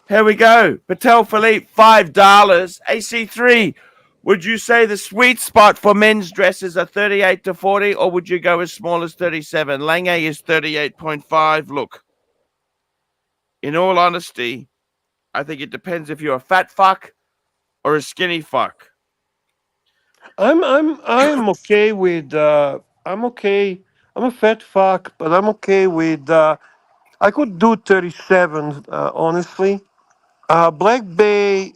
Here we go. Patel Philippe, $5. AC3. Would you say the sweet spot for men's dresses are 38 to 40, or would you go as small as 37? Lange is 38.5. Look, in all honesty, I think it depends if you're a fat fuck or a skinny fuck. I'm okay with I'm okay. I'm a fat fuck, but I'm okay with I could do 37 honestly. Black Bay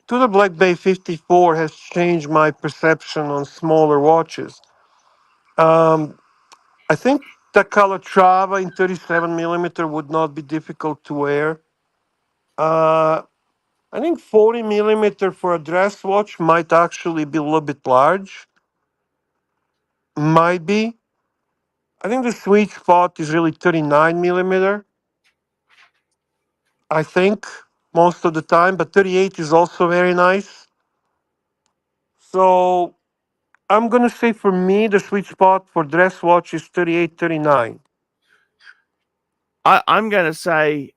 to the Black Bay 54 has changed my perception on smaller watches. I think the Calatrava in 37 millimeter would not be difficult to wear. I think 40 millimeter for a dress watch might actually be a little bit large. might be. I think the sweet spot is really 39 millimeter. I think most of the time, but 38 is also very nice. So I'm gonna say for me the sweet spot for dress watch is 38, 39. I'm going to say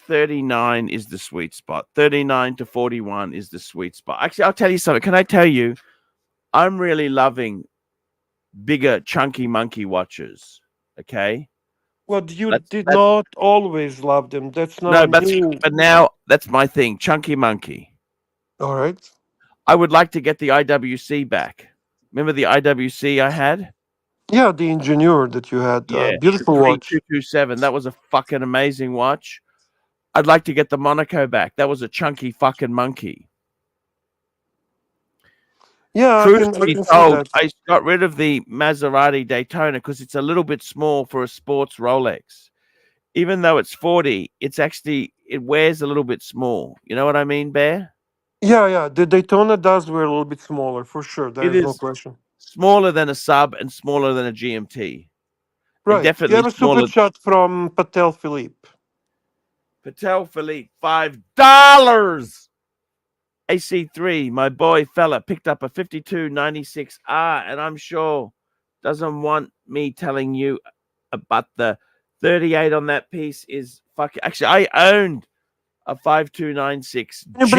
39 is the sweet spot. 39 to 41 is the sweet spot. Actually, I'll tell you something. Can I tell you? I'm really loving bigger, chunky monkey watches. Okay. Well, you did That's not always love them. That's not no, on you. but now that's my thing. Chunky monkey. All right. I would like to get the IWC back. Remember the IWC I had? Yeah, the engineer that you had, Yeah, the beautiful watch. 3227. That was a fucking amazing watch. I'd like to get the Monaco back. That was a chunky fucking monkey. Yeah, I Truth can be see told, that. I got rid of the Maserati Daytona because it's a little bit small for a sports Rolex. Even though it's 40, it wears a little bit small. You know what I mean, Bear? Yeah. The Daytona does wear a little bit smaller for sure. There It is no is question. smaller than a sub and smaller than a GMT. And Right. You definitely have a super smaller. chat from Patel Philip. Patel Philippe, $5. AC3, my boy fella picked up a 5296R, and I'm sure doesn't want me telling you about the 38 on that piece is fucking. Actually, I owned a 5296G. Can you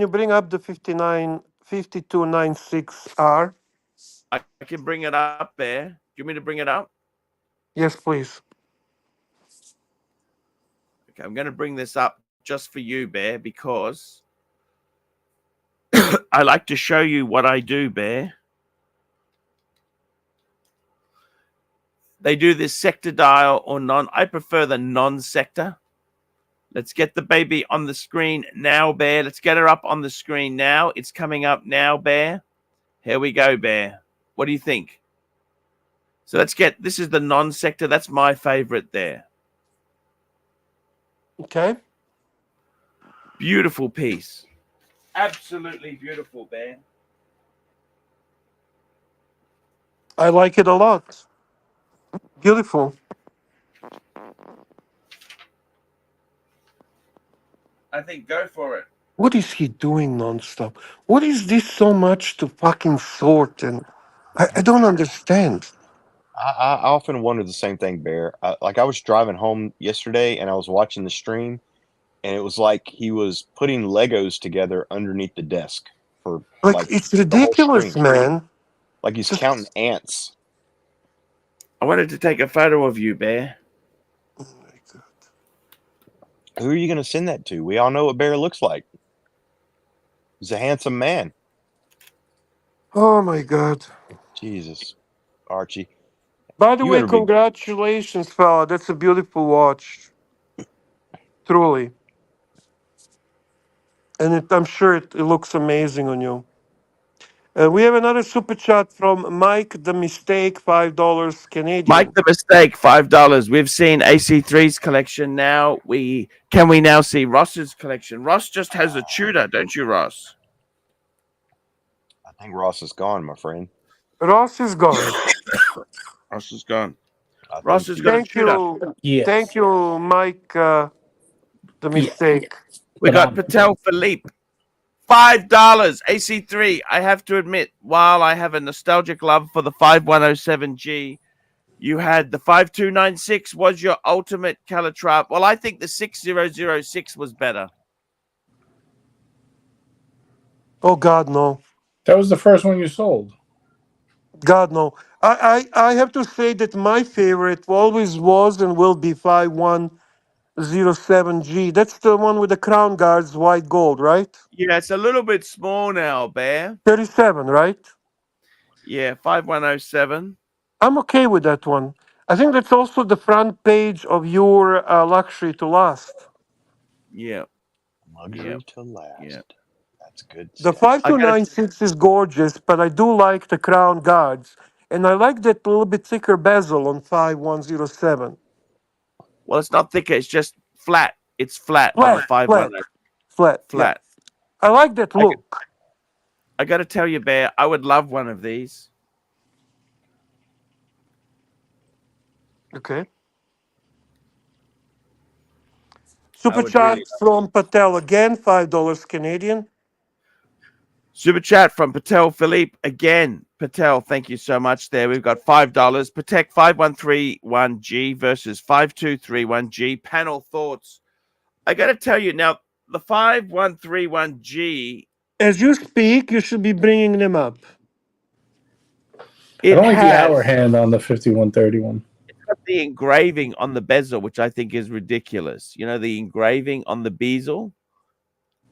bring up the 5296R? I can bring it up there. Do you want me to bring it up? Yes, please. Okay, I'm going to bring this up just for you, Bear, because I like to show you what I do, Bear. They do this sector dial or non. I prefer the non-sector. Let's get the baby on the screen now, Bear. Let's get her up on the screen now. It's coming up now, Bear. Here we go, Bear. What do you think? So this is the non-sector. That's my favorite there. Okay. Beautiful piece. Absolutely beautiful, Bear. I like it a lot. Beautiful. I think go for it. What is he doing nonstop? What is this so much to fucking sort? And I don't understand. I often wonder the same thing, Bear. I was driving home yesterday and I was watching the stream, and it was like he was putting Legos together underneath the desk for Like, it's the whole ridiculous, stream. man. Like he's Just, counting ants. I wanted to take a photo of you, Bear. oh my God. Who are you going to send that to? We all know what Bear looks like. He's a handsome man. Oh my God. Jesus, Archie. By the You way, better be. congratulations, fella. That's a beautiful watch. Truly. And I'm sure it looks amazing on you. We have another super chat from Mike the Mistake, $5 Mike Canadian. the Mistake, $5. We've seen AC3's collection now. Can we now see Ross's collection? Ross just has a Tudor, don't you, Ross? I think Ross is gone, my friend. Ross is gone. Ross is gone. I Ross think has got a Thank Tudor. you. Yes. Thank you, Mike the Mistake. We got Patel Philippe. $5. AC3. I have to admit, while I have a nostalgic love for the 5107G, you had the 5296 was your ultimate Calatrava. Well, I think the 6006 was better. Oh, God, no. That was the first one you sold. God, no. I have to say that my favorite always was and will be 5107G. That's the one with the crown guards, white gold, right? Yeah, it's a little bit small now, Bear. 37, right? Yeah, 5107. I'm okay with that one. I think that's also the front page of your luxury to last. Yeah, luxury to last. yeah. That's good The stuff. 5296 is gorgeous, but I do like the crown guards. And I like that little bit thicker bezel on 5107. Well, it's not thicker. It's just flat. It's flat on the Flat, 510. yeah. Flat. I like that look. I got to tell you, Bear, I would love one of these. Okay. I Super would chat really. from Patel again, $5 Canadian. Super chat from Patel Philip again. Patel, thank you so much. There, we've got $5. Patek 5131G versus 5231G. Panel thoughts. I got to tell you now, the 5131G. As you speak, you should be bringing them up. I It don't like the has hour hand on the 5131. got the engraving on the bezel, which I think is ridiculous. You know, the engraving on the bezel.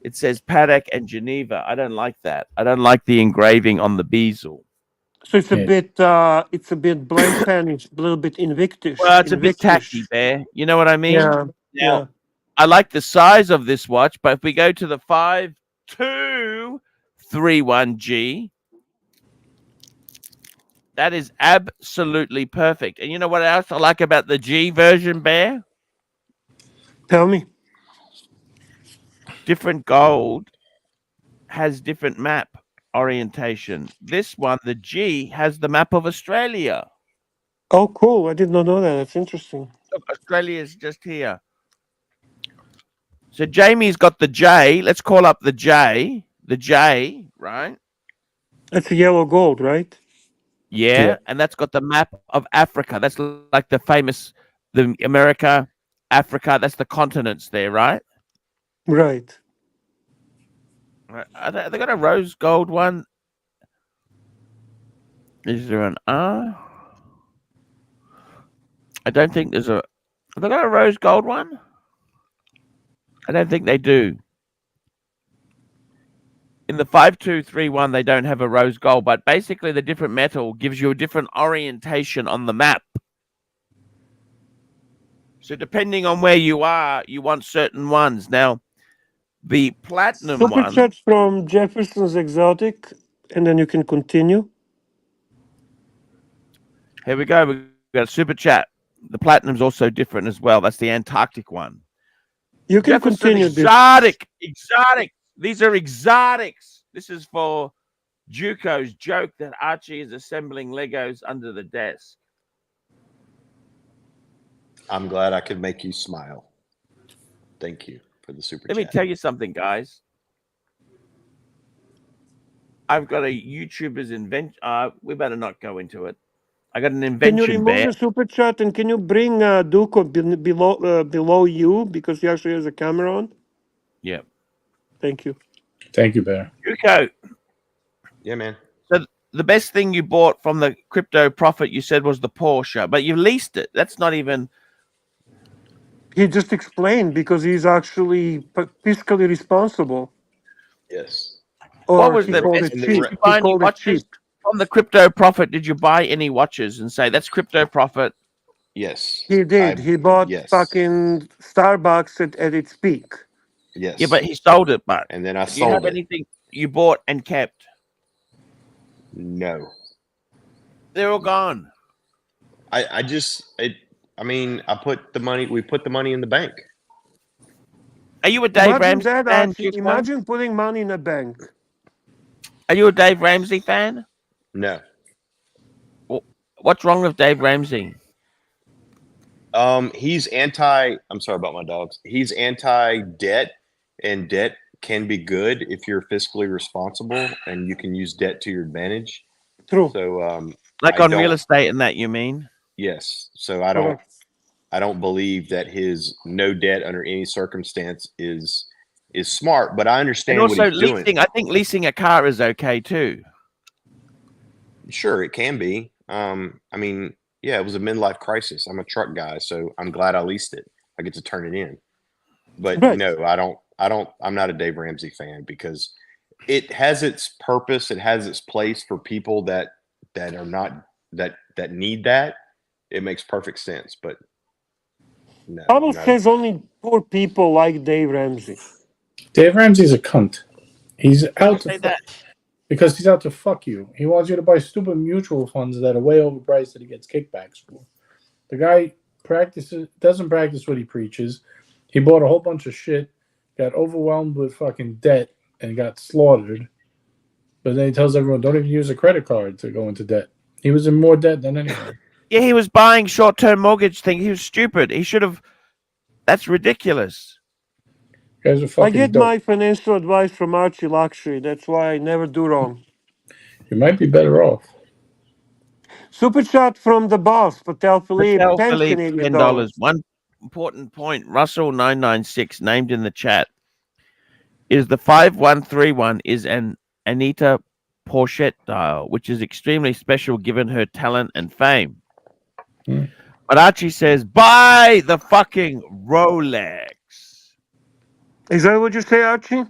It says Patek and Geneva. I don't like that. I don't like the engraving on the bezel. So it's Yeah. a bit blank Spanish, a little bit Invictus. Well, it's a bit Invictus. tacky, Bear. You know what I mean? Yeah, Now, yeah. I like the size of this watch, but if we go to the 5231G, that is absolutely perfect. And you know what else I like about the G version, Bear? Tell me. Different gold has different map orientation. This one, the G, has the map of Australia. Oh, cool. I did not know that. That's interesting. Look, Australia is just here. So Jamie's got the J. Let's call up the J. The J, right? That's a yellow gold, right? Yeah. Yeah. And that's got the map of Africa. That's like the famous, the America, Africa. That's the continents there, right? Right. They got a rose gold one. Is there an R? I don't think there's a. Have they got a rose gold one? I don't think they do. In the 5231, they don't have a rose gold, but basically the different metal gives you a different orientation on the map. So depending on where you are, you want certain ones. Now, the platinum Super one. chat from Jefferson's Exotic, and then you can continue. Here we go. We've got a super chat. The platinum's also different as well. That's the Antarctic one. You can Jefferson continue this. exotic. These are exotics. This is for Juco's joke that Archie is assembling Legos under the desk. I'm glad I could make you smile. Thank you for the super Let chat. me tell you something, guys. I've got a YouTuber's invention. We better not go into it. I got an Can you invention, remove Bear. the super chat, and can you bring Duco below you, because he actually has a camera on? Yeah. Thank you. Thank you, Bear. Juco, Yeah, man. so the best thing you bought from the crypto profit, you said, was the Porsche, but you leased it. That's not even. He just explained, because he's actually fiscally responsible. Yes. What Or was he the called best? it And the Did cheap. re- you He buy any called it watches cheap. from the crypto profit? Did you buy any watches and say that's crypto profit? Yes. He did. He bought yes. fucking Starbucks at its peak. Yes. Yeah, but he sold it. But and then I do you have sold it. anything you bought and kept? No. They're all gone. I mean, we put the money in the bank. Are you a Dave Imagine Ramsey that, fan? Archie. Imagine putting money in a bank. Are you a Dave Ramsey fan? No. What's wrong with Dave Ramsey? I'm sorry about my dogs. He's anti-debt, and debt can be good if you're fiscally responsible and you can use debt to your advantage. True. So Like I on real don't- estate and that, you mean? yes. So I don't believe that his no debt under any circumstance is smart, but I understand And what also he's doing. leasing. I think leasing a car is okay too. Sure, it can be. I mean, yeah, it was a midlife crisis. I'm a truck guy, so I'm glad I leased it. I get to turn it in. But Right. no, I'm not a Dave Ramsey fan because it has its purpose. It has its place for people that are not that need that. It makes perfect sense, but no. Bible not- says only poor people like Dave Ramsey. Dave Ramsey's a cunt. He's out Say to that. because he's out to fuck you. He wants you to buy stupid mutual funds that are way overpriced that he gets kickbacks for. The guy doesn't practice what he preaches. He bought a whole bunch of shit, got overwhelmed with fucking debt, and got slaughtered. But then he tells everyone, don't even use a credit card to go into debt. He was in more debt than anyone. Yeah, he was buying short-term mortgage thing. He was stupid. He should have. That's ridiculous. You guys are I fucking get dope. my financial advice from Archieluxury. That's why I never do wrong. You might be better off. Super chat from the boss, Patel Philippe, Patel 10 Philippe, Canadian $10. dollars. One important point. Russell 996 named in the chat is the 5131 is an Anita Porsche dial, which is extremely special given her talent and fame. Hmm. But Archie says, buy the fucking Rolex. Is that what you say, Archie?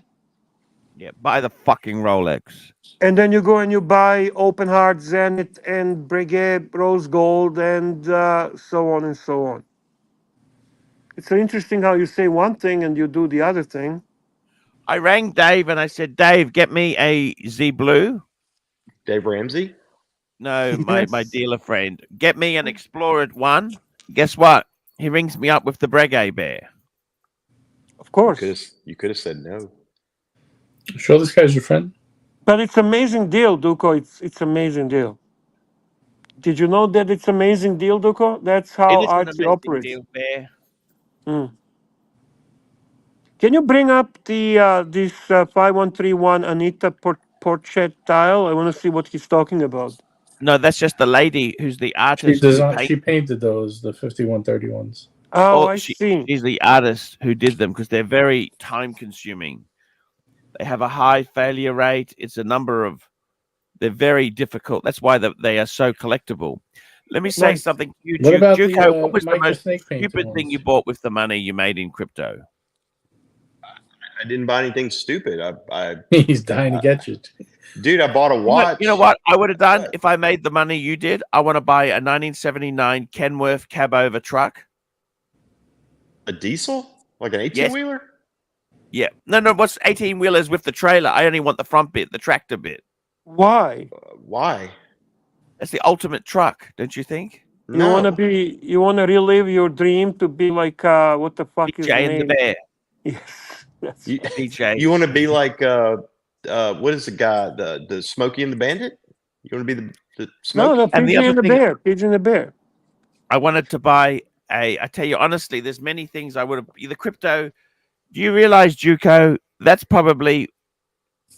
Yeah, buy the fucking Rolex. And then you go and you buy Open Heart, Zenith, and Breguet Rose Gold, and so on and so on. It's interesting how you say one thing and you do the other thing. I rang Dave and I said, Dave, get me a Z Blue. Dave Ramsey. No, my Yes. dealer friend. Get me an Explorer 1. Guess what? He rings me up with the Breguet Bear. Of course. You could have said no. Show this guy's your friend. But it's amazing deal, Duco. It's amazing deal. Did you know that it's amazing deal, Duco? That's It how is an Archie amazing operates. deal, Bear. Mm. Can you bring up the this 5131 Anita Portrait tile? I want to see what he's talking about. No, that's just the lady who's the She artist who designed. She painted. painted those, the 5131s. Oh, Oh, I see. she's the artist who did them because they're very time consuming. They have a high failure rate. It's a number of. They're very difficult. That's why they are so collectable. Let me say Nice. something to you, What about Juco. What the was the Mike the most Snake painted stupid thing ones? you bought with the money you made in crypto? I didn't buy anything stupid. He's dying to get you. Dude, I bought a watch. You know what I would have done What? if I made the money you did? I want to buy a 1979 Kenworth cab over truck. A diesel? Like an 18 Yes. wheeler? Yeah. No. What's 18 wheelers with the trailer? I only want the front bit, the tractor bit. Why? Why? That's the ultimate truck, don't you think? You wanna No. be? You wanna relive your dream to be like what the fuck is the DJ and the name? Bear. Yes. That's You, DJ. you want to be like what is the guy? The Smokey and the Bandit? You want to be the Smokey? no, And the Pigeon other and the thing, Bear. Pigeon and the Bear. I wanted to buy I tell you honestly, there's many things I would have. The crypto. Do you realize, Juco? That's probably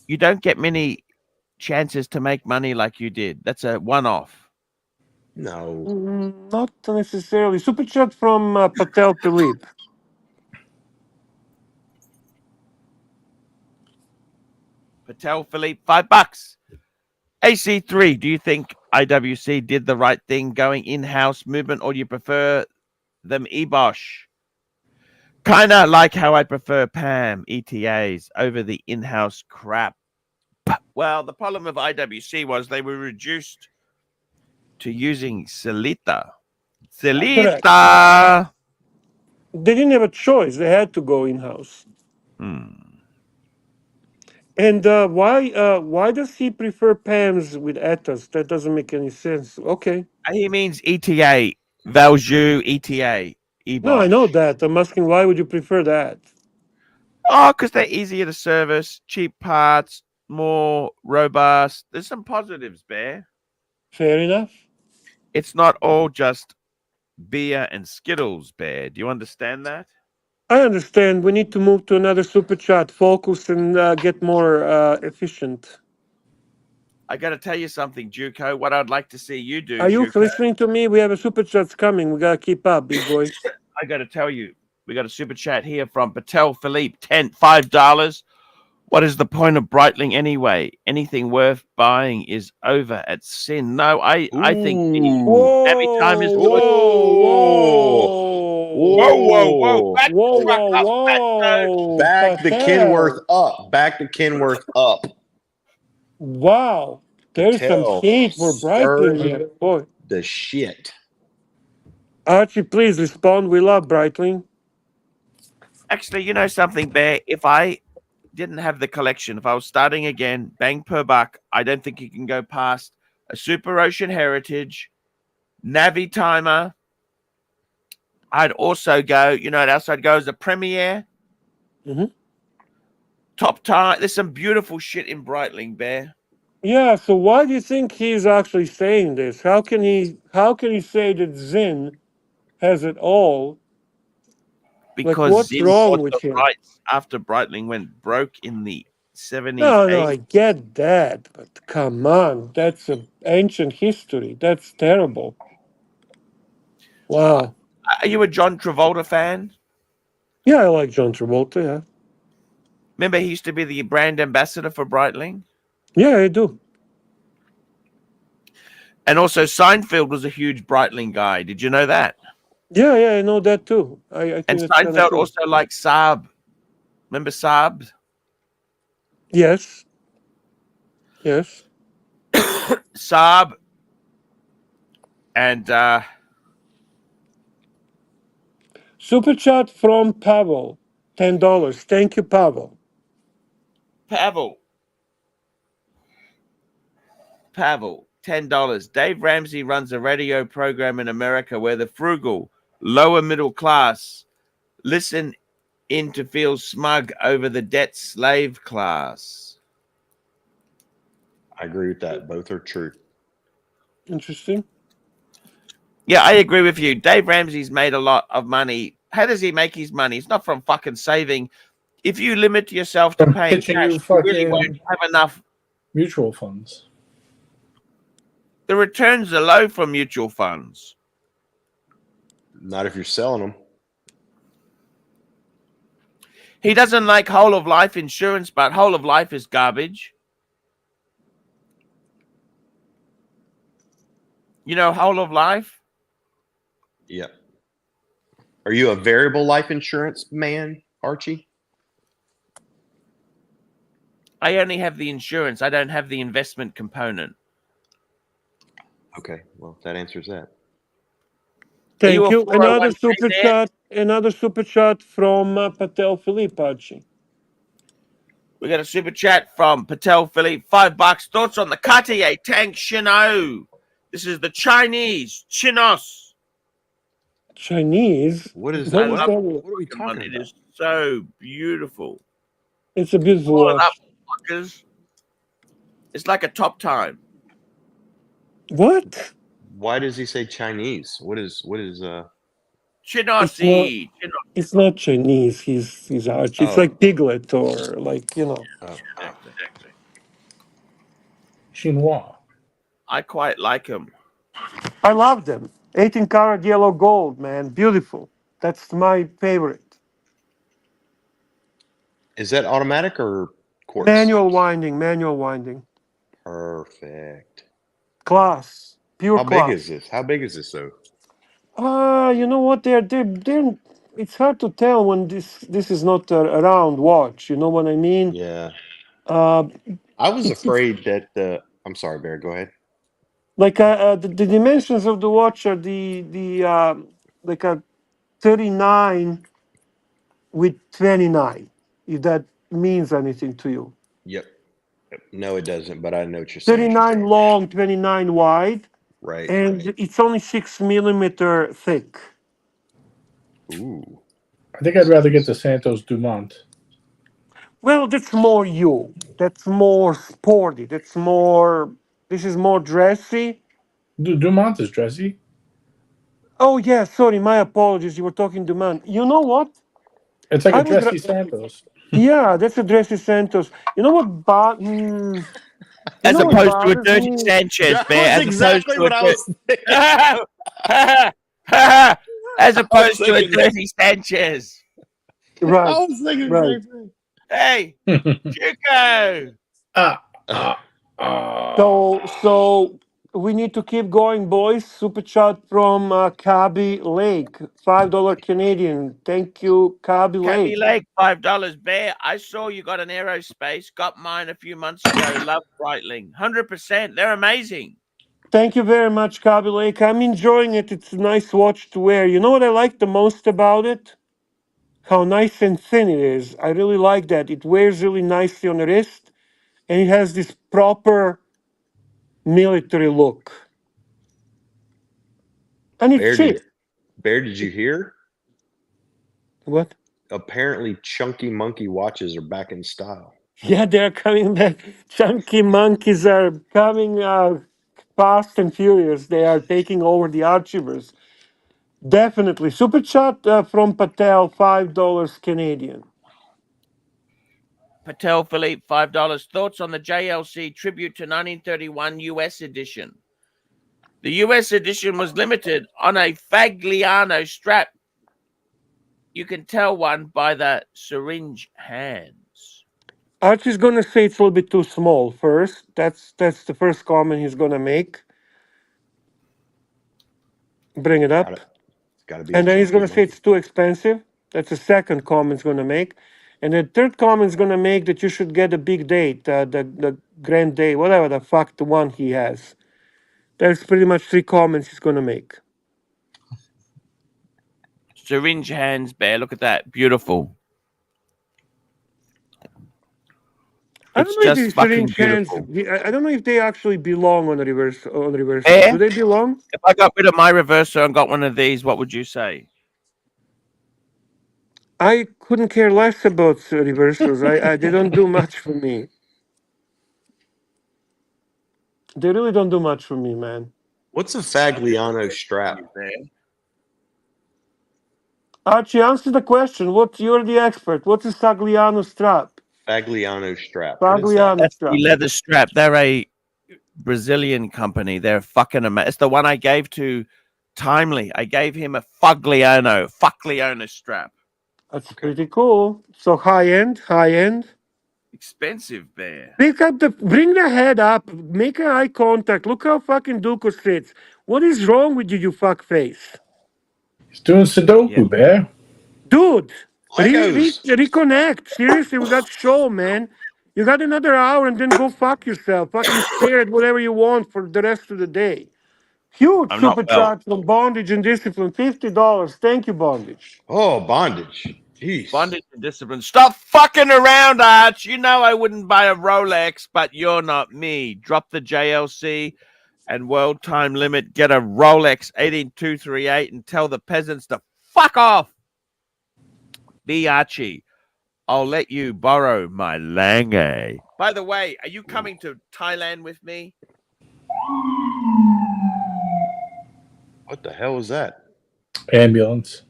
you don't get many chances to make money like you did. That's a one-off. No. Not necessarily. Super chat from Patel Philip. Patel Philippe, $5. AC3, do you think IWC did the right thing going in-house movement, or do you prefer them EBOSH? Kind of like how I prefer PAM ETAs over the in-house crap. Well, the problem with IWC was they were reduced to using Celita. Celita! They didn't have a choice. They had to go in-house. And why does he prefer PAMs with ATAs? That doesn't make any sense. Okay. He means ETA, Valjoux ETA, EBOSH. No, I know that. I'm asking why would you prefer that? Oh, because they're easier to service, cheap parts, more robust. There's some positives, Bear. Fair enough. It's not all just beer and Skittles, Bear. Do you understand that? I understand. We need to move to another super chat. Focus and get more efficient. I got to tell you something, Juco. What I'd like to see you do, Are you Juco, listening to me? We have a super chat coming. We gotta keep up, big boy. I got to tell you, we got a super chat here from Patel Philippe, $5. What is the point of Breitling anyway? Anything worth buying is over at sin. No, I think every time is good. Whoa! Back the truck up, Fatso. Back the Kenworth up. Back the Kenworth up. Wow. There's some Patel heat for Breitling here. Boy. The shit. Archie, please respond. We love Breitling. Actually, you know something, Bear? If I didn't have the collection, if I was starting again, bang per buck, I don't think you can go past a Super Ocean Heritage, Navi Timer. I'd also go, you know what else I'd go as a Premiere. Mm-hmm. Top time. There's some beautiful shit in Breitling, Bear. Yeah, so why do you think he's actually saying this? How can he say that Zin has it all? Like because what's Zin wrong bought with the him? rights after Breitling went broke in the 70s, No, 80s. I get that, but come on, that's an ancient history. That's terrible. Wow. Are you a John Travolta fan? Yeah, I like John Travolta, yeah. Remember, he used to be the brand ambassador for Breitling? Yeah, I do. And also, Seinfeld was a huge Breitling guy. Did you know that? Yeah, yeah, I know that too. I And think it's kind of Seinfeld cool. also liked Saab. Remember Saab? Yes, yes. Saab and Super chat from Pavel, $10. Thank you, Pavel. Pavel. Pavel, $10. Dave Ramsey runs a radio program in America where the frugal, lower middle class listen in to feel smug over the debt slave class. I agree with that. Both are true. Interesting. Yeah, I agree with you. Dave Ramsey's made a lot of money. How does he make his money? It's not from fucking saving. If you limit yourself to From paying pitching cash, you you really won't fucking have enough. mutual funds. The returns are low from mutual funds. Not if you're selling them. He doesn't like whole of life insurance, but whole of life is garbage. You know, whole of life? Yep. Are you a variable life insurance man, Archie? I only have the insurance. I don't have the investment component. Okay, well, that answers that. Are you Thank a you. Another 401k super man? chat. Another super chat from Patel Philip, Archie. We got a super chat from Patel Philip. $5. Thoughts on the Cartier tank Chino? This is the Chinese Chinos. Chinese? What is What I is love that? what are we the one. talking It about? is so beautiful. It's a beautiful Pull it up, watch. fuckers. It's like a top time. What? Why does he say Chinese? What is It's not. Chinosi. It's not Chinese. He's Archie. It's oh, like Piglet or like oh. Exactly. Chinois. I quite like him. I love them. 18-karat yellow gold, man, beautiful. That's my favorite. Is that automatic or quartz? Manual winding. Manual winding. Perfect. Class. Pure How class. big is this? How big is this though? You know what? They're. It's hard to tell when this is not a round watch. You know what I mean? Yeah. Uh, I was it's afraid that I'm sorry, Bear, go ahead. like the dimensions of the watch are the like a 39 with 29. If that means anything to you. Yep. No, it doesn't, but I know what you're saying. 39 long, 29 wide, Right. and it's only 6 millimeter thick. Ooh. I think I'd rather get the Santos Dumont. Well, that's more you. That's more sporty. That's more. This is more dressy. Dumont is dressy. Oh yeah, sorry, my apologies. You were talking to man. You know what? It's like I a would. dressy Santos. Yeah, that's a dressy Santos. You know what? You As know what opposed to a bothers dirty me? Sanchez, That Bear. was As opposed exactly to what a I dirty. was thinking. As opposed to a thinking that. dirty Sanchez. Right, I was thinking the right. same thing. Hey, Chico. So we need to keep going, boys. Super chat from Cabby Lake, $5 Canadian. Thank you, Cabby Cabby Lake. Lake, $5. Bear, I saw you got an aerospace. Got mine a few months ago. Love Breitling. 100%. They're amazing. Thank you very much, Cabby Lake. I'm enjoying it. It's a nice watch to wear. You know what I like the most about it? How nice and thin it is. I really like that. It wears really nicely on the wrist, and it has this proper military look. And it's cheap. Bear, did you hear? What? Apparently, chunky monkey watches are back in style. Yeah, they're coming back. Chunky monkeys are coming fast and furious. They are taking over the Archieverse. Definitely. Super chat from Patel, $5 Canadian. Patel Philippe, $5. Thoughts on the JLC tribute to 1931 US edition? The US edition was limited on a Fagliano strap. You can tell one by the syringe hands. Archie's gonna say it's a little bit too small first. That's the first comment he's gonna make. Bring it up. Got to be. And a then he's chunky gonna say monkey. it's too expensive. That's the second comment he's gonna make. And the third comment is gonna make that you should get a big date, the grand day, whatever the fuck the one he has. There's pretty much 3 comments he's gonna make. Syringe hands, Bear. Look at that. Beautiful. I It's don't know if just these fucking syringe hands. beautiful. I don't know if they actually belong on a reverse. Bear, Do they belong? if I got rid of my reverser and got one of these, what would you say? I couldn't care less about reversals. They don't do much for me. They really don't do much for me, man. What's a Fagliano strap? Archie, answer the question. You're the expert. What's a Sagliano strap? Fagliano strap. What is that? Sagliano That's strap. the leather strap. They're a Brazilian company. They're fucking amazing. It's the one I gave to Timely. I gave him a Fagliano strap. That's pretty cool. So high end. Expensive, Bear. Bring the head up. Make eye contact. Look how fucking Duco sits. What is wrong with you, you fuck face? He's doing Sudoku, Bear. Dude, Legos. reconnect. Seriously, with that show, man. You got another hour and then go fuck yourself. Fucking stare at whatever you want for the rest of the day. Huge I'm not super well. chat from Bondage and Discipline. $50. Thank you, Bondage. Oh, bondage. Jeez. Bondage and discipline. Stop fucking around, Arch. You know I wouldn't buy a Rolex, but you're not me. Drop the JLC and world time limit. Get a Rolex 18238 and tell the peasants to fuck off. Be Archie. I'll let you borrow my Lange. By the way, are you coming to Thailand with me? What the hell is that? Ambulance.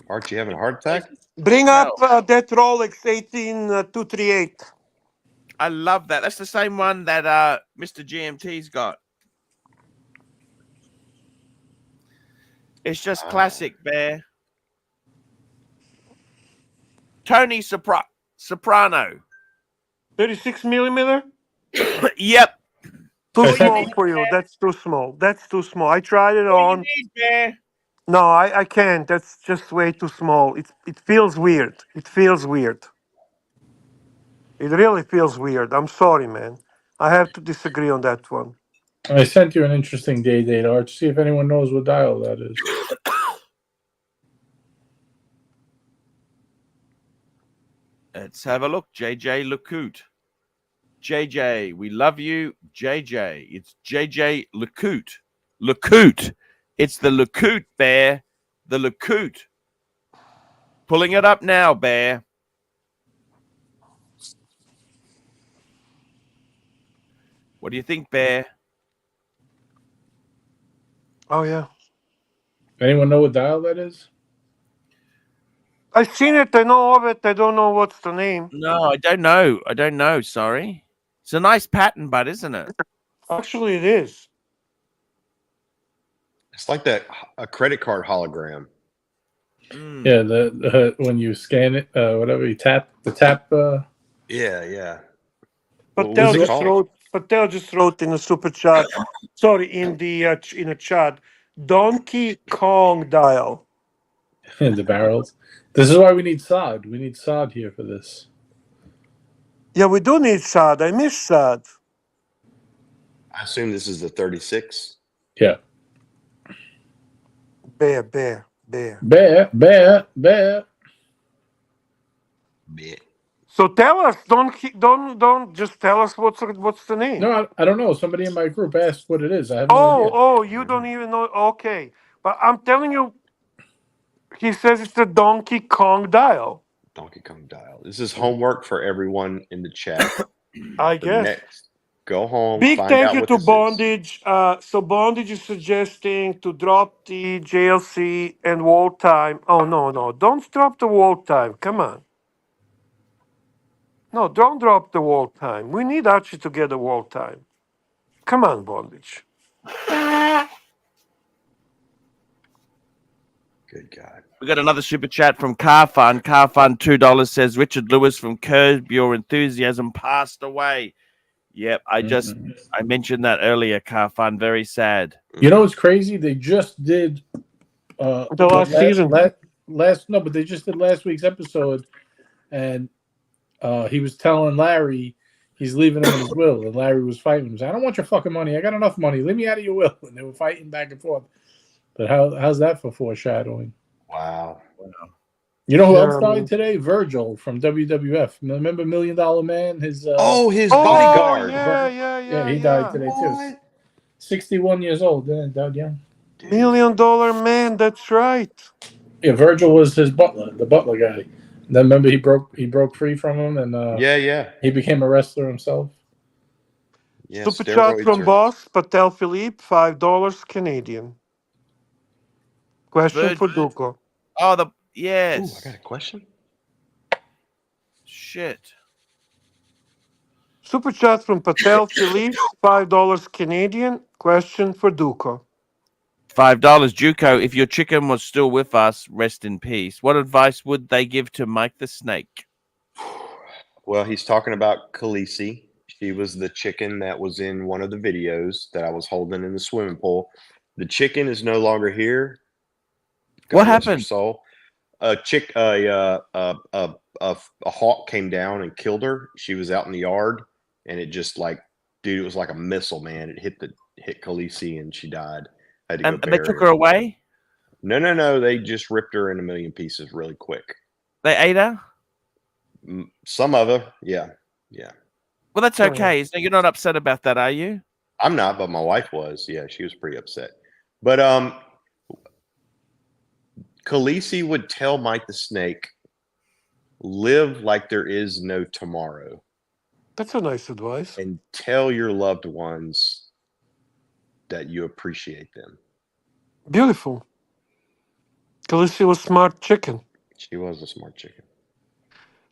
Archie having a heart attack? Bring up that Rolex 18238. I love that. That's the same one that Mr. GMT's got. It's just classic, Bear. Tony Soprano. 36 millimeter? Yep. Too small for you. That's too small. I tried it on. What do you need, Bear? No, I can't. That's just way too small. It feels weird. It really feels weird. I'm sorry, man. I have to disagree on that one. I sent you an interesting day date, Arch. See if anyone knows what dial that is. Let's have a look. JJ Lecoute. JJ, we love you. JJ. It's JJ Lecoute. Lecoute. It's the Lecoute, Bear. The Lecoute. Pulling it up now, Bear. What do you think, Bear? Oh, yeah. Anyone know what dial that is? I've seen it. I know of it. I don't know what's the name. No, I don't know. Sorry. It's a nice pattern, but isn't it? Actually, it is. It's like a credit card hologram. Mm. Yeah, the when you scan it, whatever you tap the tap. Yeah. Patel just wrote in a super chat. Sorry, in a chat. Donkey Kong dial. In the barrels. This is why we need sod. We need sod here for this. Yeah, we do need sod. I miss sod. I assume this is the 36. Yeah. Bear. So tell us. Don't just tell us what's the name. No, I don't know. Somebody in my group asked what it is. I have no idea. Oh, you don't even know. Okay, but I'm telling you, he says it's the Donkey Kong dial. Donkey Kong dial. This is homework for everyone in the chat. I The guess. next, go home, Big find thank out you what to this is. Bondage. So Bondage is suggesting to drop the JLC and wall time. Oh no, don't drop the wall time. Come on. No, don't drop the wall time. We need Archie to get a wall time. Come on, Bondage. Good God. We got another super chat from Car Fund. Car Fund $2 says Richard Lewis from Curb Your Enthusiasm passed away. Yep, I mentioned that earlier. Car Fund, very sad. You know what's crazy? They just did The last season. but they just did last week's episode, and he was telling Larry he's leaving him in his will, and Larry was fighting him. Saying, I don't want your fucking money. I got enough money. Leave me out of your will. And they were fighting back and forth. But how's that for foreshadowing? Wow. You know who else died today? Virgil from WWF. Remember $1 Million Man? His bodyguard. Yeah, he died today too. 61 years old. Died young. $1 Million Man. That's right. Yeah, Virgil was his butler, the butler guy. Then remember he broke free from him, and he became a wrestler himself. Yeah, Super chat from boss Patel Philip, $5 Canadian. Question for Duco. Oh, yes. Ooh, I got a question. Shit. Super chat from Patel Philip, $5 Canadian. Question for Duco. $5, Juco. If your chicken was still with us, rest in peace. What advice would they give to Mike the Snake? Well, he's talking about Khaleesi. She was the chicken that was in one of the videos that I was holding in the swimming pool. The chicken is no longer here. What happened? Soul. A hawk came down and killed her. She was out in the yard, and it just it was like a missile, man. It hit Khaleesi, and she died. I had to go and they took her away? No. They just ripped her in a million pieces really quick. They ate her? Some of her, yeah. Well, that's okay. So you're not upset about that, are you? I'm not, but my wife was. Yeah, she was pretty upset. But Khaleesi would tell Mike the Snake, live like there is no tomorrow. That's a nice advice. And tell your loved ones that you appreciate them. Beautiful. Khaleesi was smart chicken. She was a smart chicken.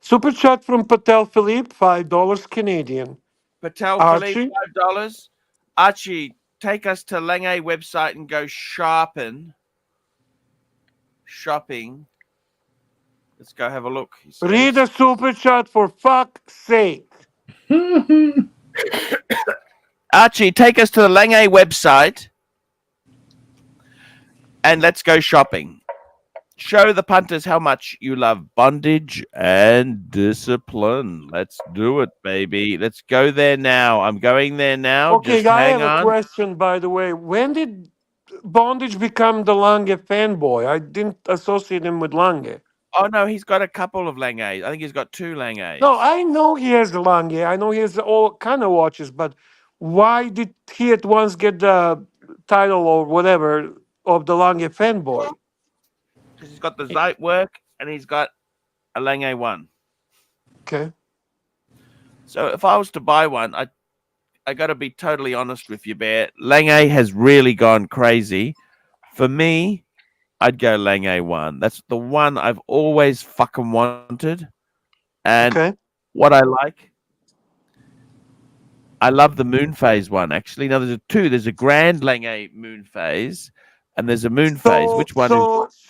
Super chat from Patel Philip, $5 Canadian. Patel Philippe, $5. Archie, take us to Lange website and go shopping. Let's go have a look. Read a super chat for fuck's sake. Archie, take us to the Lange website and let's go shopping. Show the punters how much you love bondage and discipline. Let's do it, baby. Let's go there now. I'm going there now. Okay, just I hang have on. a question, by the way. When did Bondage become the Lange fanboy? I didn't associate him with Lange. Oh, no, he's got a couple of Langes. I think he's got 2 Langes. No, I know he has the Lange. I know he has all kind of watches, but why did he at once get the title or whatever of the Lange fanboy? Because he's got the Zeit work and he's got a Lange 1. Okay. So if I was to buy one, I got to be totally honest with you, Bear. Lange has really gone crazy. For me, I'd go Lange 1. That's the one I've always fucking wanted. And what I like, I love the moon phase one, actually. Now, there's 2. There's a Grand Lange moon phase, and there's a moon phase. Which one is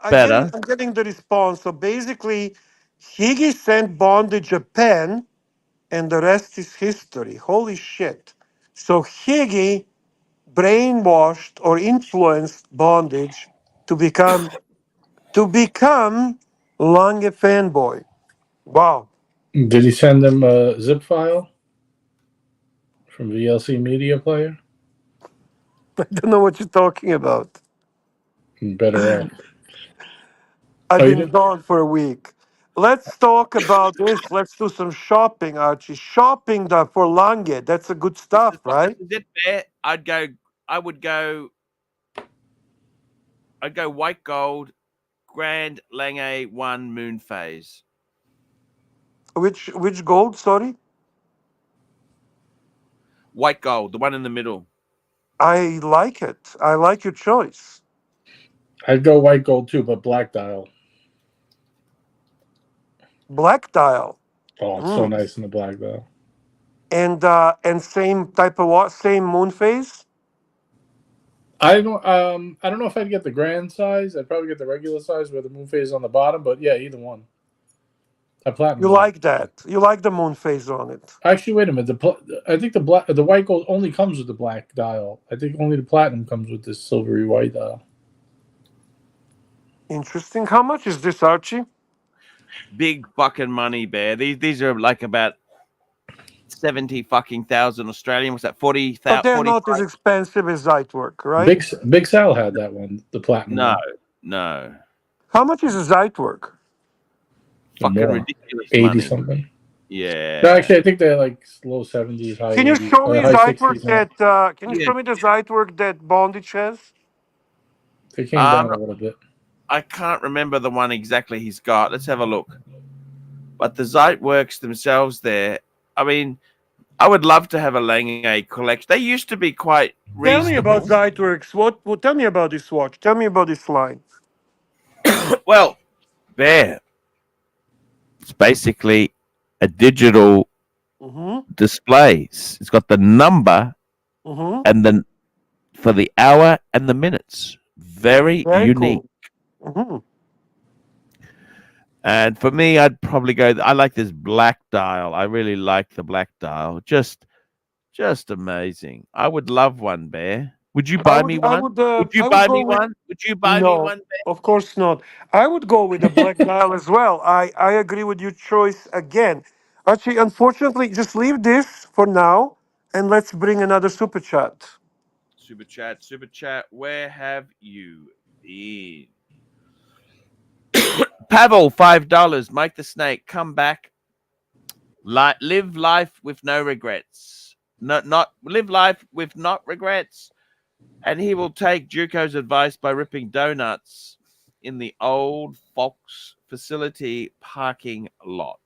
better? I'm getting the response. So basically, Higgy sent Bondage a pen, and the rest is history. Holy shit. So Higgy brainwashed or influenced Bondage to become Lange fanboy. Wow. Did he send them a zip file from VLC Media Player? I don't know what you're talking about. Better off. I've been gone for a week. Let's talk about this. Let's do some shopping, Archie. Shopping for Lange. That's a good stuff, right? Is it there? I'd go white gold, Grand Lange 1 moon phase. Which gold? Sorry, White gold, the one in the middle. I like it. I like your choice. I'd go white gold too, but black dial. Black dial. Oh, it's so nice in the black dial. And same type of watch, same moon phase. I don't know if I'd get the grand size. I'd probably get the regular size where the moon phase is on the bottom. But yeah, either one. A platinum. You like that? You like the moon phase on it? Actually, wait a minute. I think the white gold only comes with the black dial. I think only the platinum comes with this silvery white dial. Interesting. How much is this, Archie? Big fucking money, Bear. These are like about 70 fucking thousand Australian. What's that? 40,000. But they're not as expensive as Zeitwerk, right? Big Sal had that one, the platinum. No. How much is a Zeitwerk? Fucking ridiculous 80 money. something. Yeah. No, actually, I think they're like low 70s, high 80s. Can you show me Zeitwerk 60s, that? Can you show me the Zeitwerk that Bondage has? They came down a little bit. I can't remember the one exactly he's got. Let's have a look. But the Zeitwerks themselves there, I mean, I would love to have a Lange collection. They used to be quite reasonable. Tell me about Zeitwerks. What? Tell me about this watch. Tell me about this line. Well, Bear, it's basically a digital display. It's got the number and then for the hour and the minutes. Very unique. Cool. And for me, I'd probably go. I like this black dial. I really like the black dial. Just amazing. I would love one, Bear. Would you buy me one? Would you buy me one? Would you buy me one, Bear? Of course not. I would go with the black dial as well. I agree with your choice again. Archie, unfortunately, just leave this for now and let's bring another super chat. Super chat. Where have you been? Pavel, $5. Mike the Snake, come back. Live life with no regrets. Not live life with not regrets. And he will take Juco's advice by ripping donuts in the old Fox facility parking lot.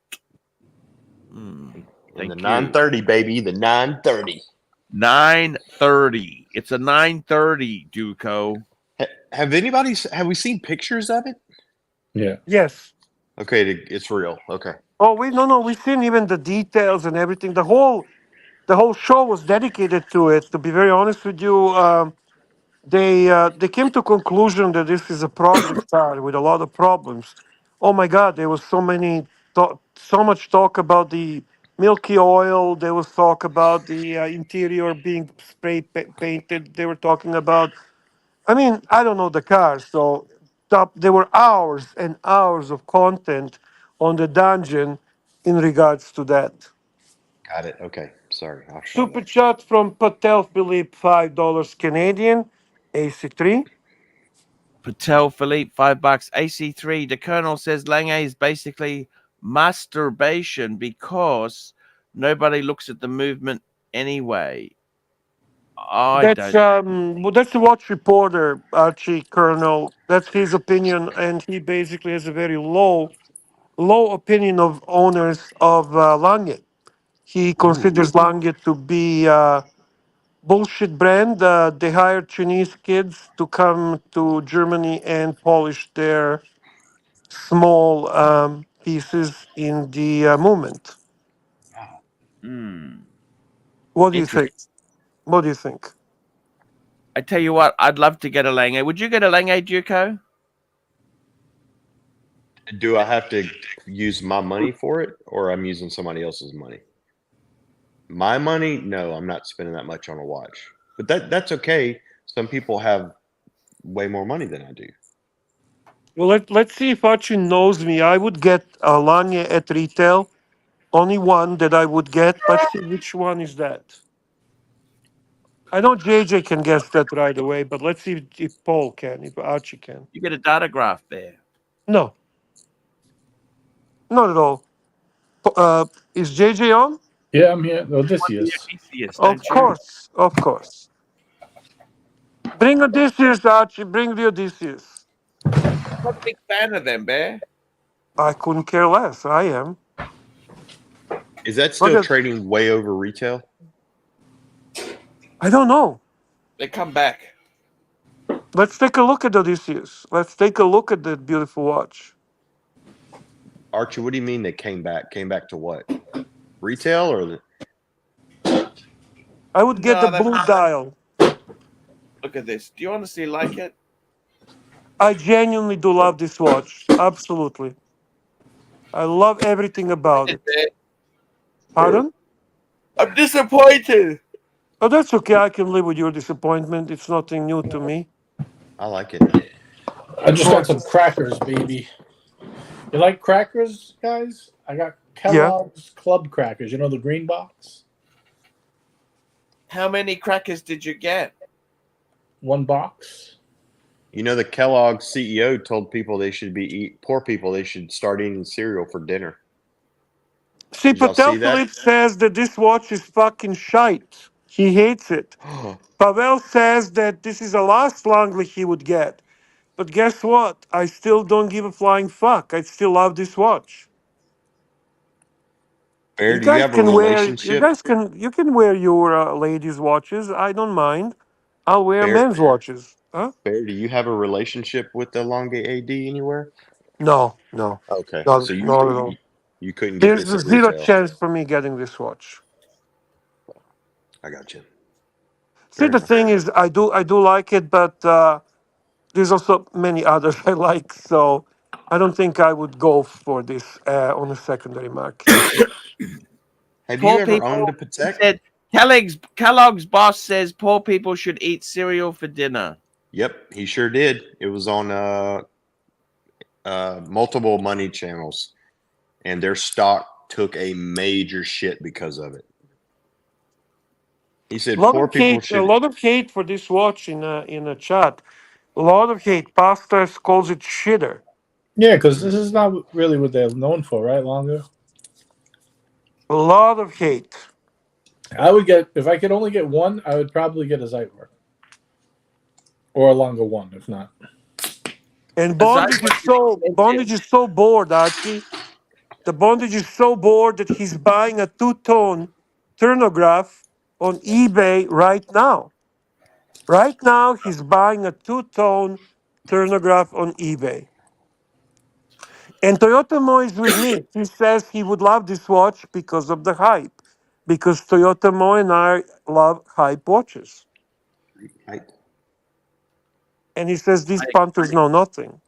In the 930, baby. The 930. 930. It's a 930, Juco. Have we seen pictures of it? Yeah. Yes. Okay, it's real. Okay. Oh, we've seen even the details and everything. The whole show was dedicated to it. To be very honest with you, they came to conclusion that this is a project car with a lot of problems. Oh my God, there was so much talk about the milky oil. There was talk about the interior being painted. They were talking about. I mean, I don't know the car, so there were hours and hours of content on the dungeon in regards to that. Got it. Okay. Sorry. Super chat from Patel Philip, $5 Canadian, AC3. Patel Philippe, $5. AC3. The Colonel says Lange is basically masturbation because nobody looks at the movement anyway. That's the watch reporter, Archie Colonel. That's his opinion, and he basically has a very low opinion of owners of Lange. He considers Lange to be a bullshit brand. They hired Chinese kids to come to Germany and polish their small pieces in the movement. What do you think? What do you think? I tell you what, I'd love to get a Lange. Would you get a Lange, Juco? Do I have to use my money for it, or I'm using somebody else's money? My money? No, I'm not spending that much on a watch. But that's okay. Some people have way more money than I do. Well, let's see if Archie knows me. I would get a Lange at retail. Only one that I would get. Let's see which one is that. I know JJ can guess that right away, but let's see if Paul can, if Archie can. You get a datagraph there. No. Not at all. Is JJ on? Yeah, I'm here. Odysseus. Of course. Bring Odysseus, Archie. Bring the Odysseus. I'm not a big fan of them, Bear. I couldn't care less. I am. Is that Look still at, trading way over retail? I don't know. They come back. Let's take a look at Odysseus. Let's take a look at that beautiful watch. Archie, what do you mean they came back? Came back to what? Retail or I would get No, the blue dial. Look at this. Do you honestly like it? I genuinely do love this watch. Absolutely. I love everything about it. Pardon? I'm disappointed. Oh, that's okay. I can live with your disappointment. It's nothing new to me. I like it. I just got some crackers, baby. You like crackers, guys? I got Kellogg's Club crackers. You know the green box? How many crackers did you get? 1 box. You know, the Kellogg CEO told people they should poor people, they should start eating cereal for dinner. See, Did y'all Patel see that? Philip says that this watch is fucking shite. He hates it. Pavel says that this is the last Lange he would get. But guess what? I still don't give a flying fuck. I still love this watch. Bear, You do you guys have a can wear relationship? you can wear your ladies' watches. I don't mind. I'll wear Bear, men's watches. Huh? Bear, do you have a relationship with the Lange AD anywhere? No. Okay, Not, so not at all. you couldn't get There's this at zero retail. chance for me getting this watch. I got you. See, Fair the enough. thing is, I do like it, but there's also many others I like, so I don't think I would go for this on a secondary market. Have Poor you ever people. owned a He Patek? said Kellogg's boss says poor people should eat cereal for dinner. Yep, he sure did. It was on multiple money channels, and their stock took a major shit because of it. He said poor people A should. lot of hate for this watch in a chat. A lot of hate. Pastas calls it shitter. Yeah, because this is not really what they're known for, right, Lange? A lot of hate. I would get, if I could only get one, I would probably get a Zeitwerk. Or a Lange 1, if not. And bondage is so bored, Archie. The bondage is so bored that he's buying a two-tone turnograph on eBay right now. Right now, he's buying a two-tone turnograph on eBay. And Toyota Mo is with me. He says he would love this watch because of the hype. Because Toyota Mo and I love hype watches. And he says these punters know nothing.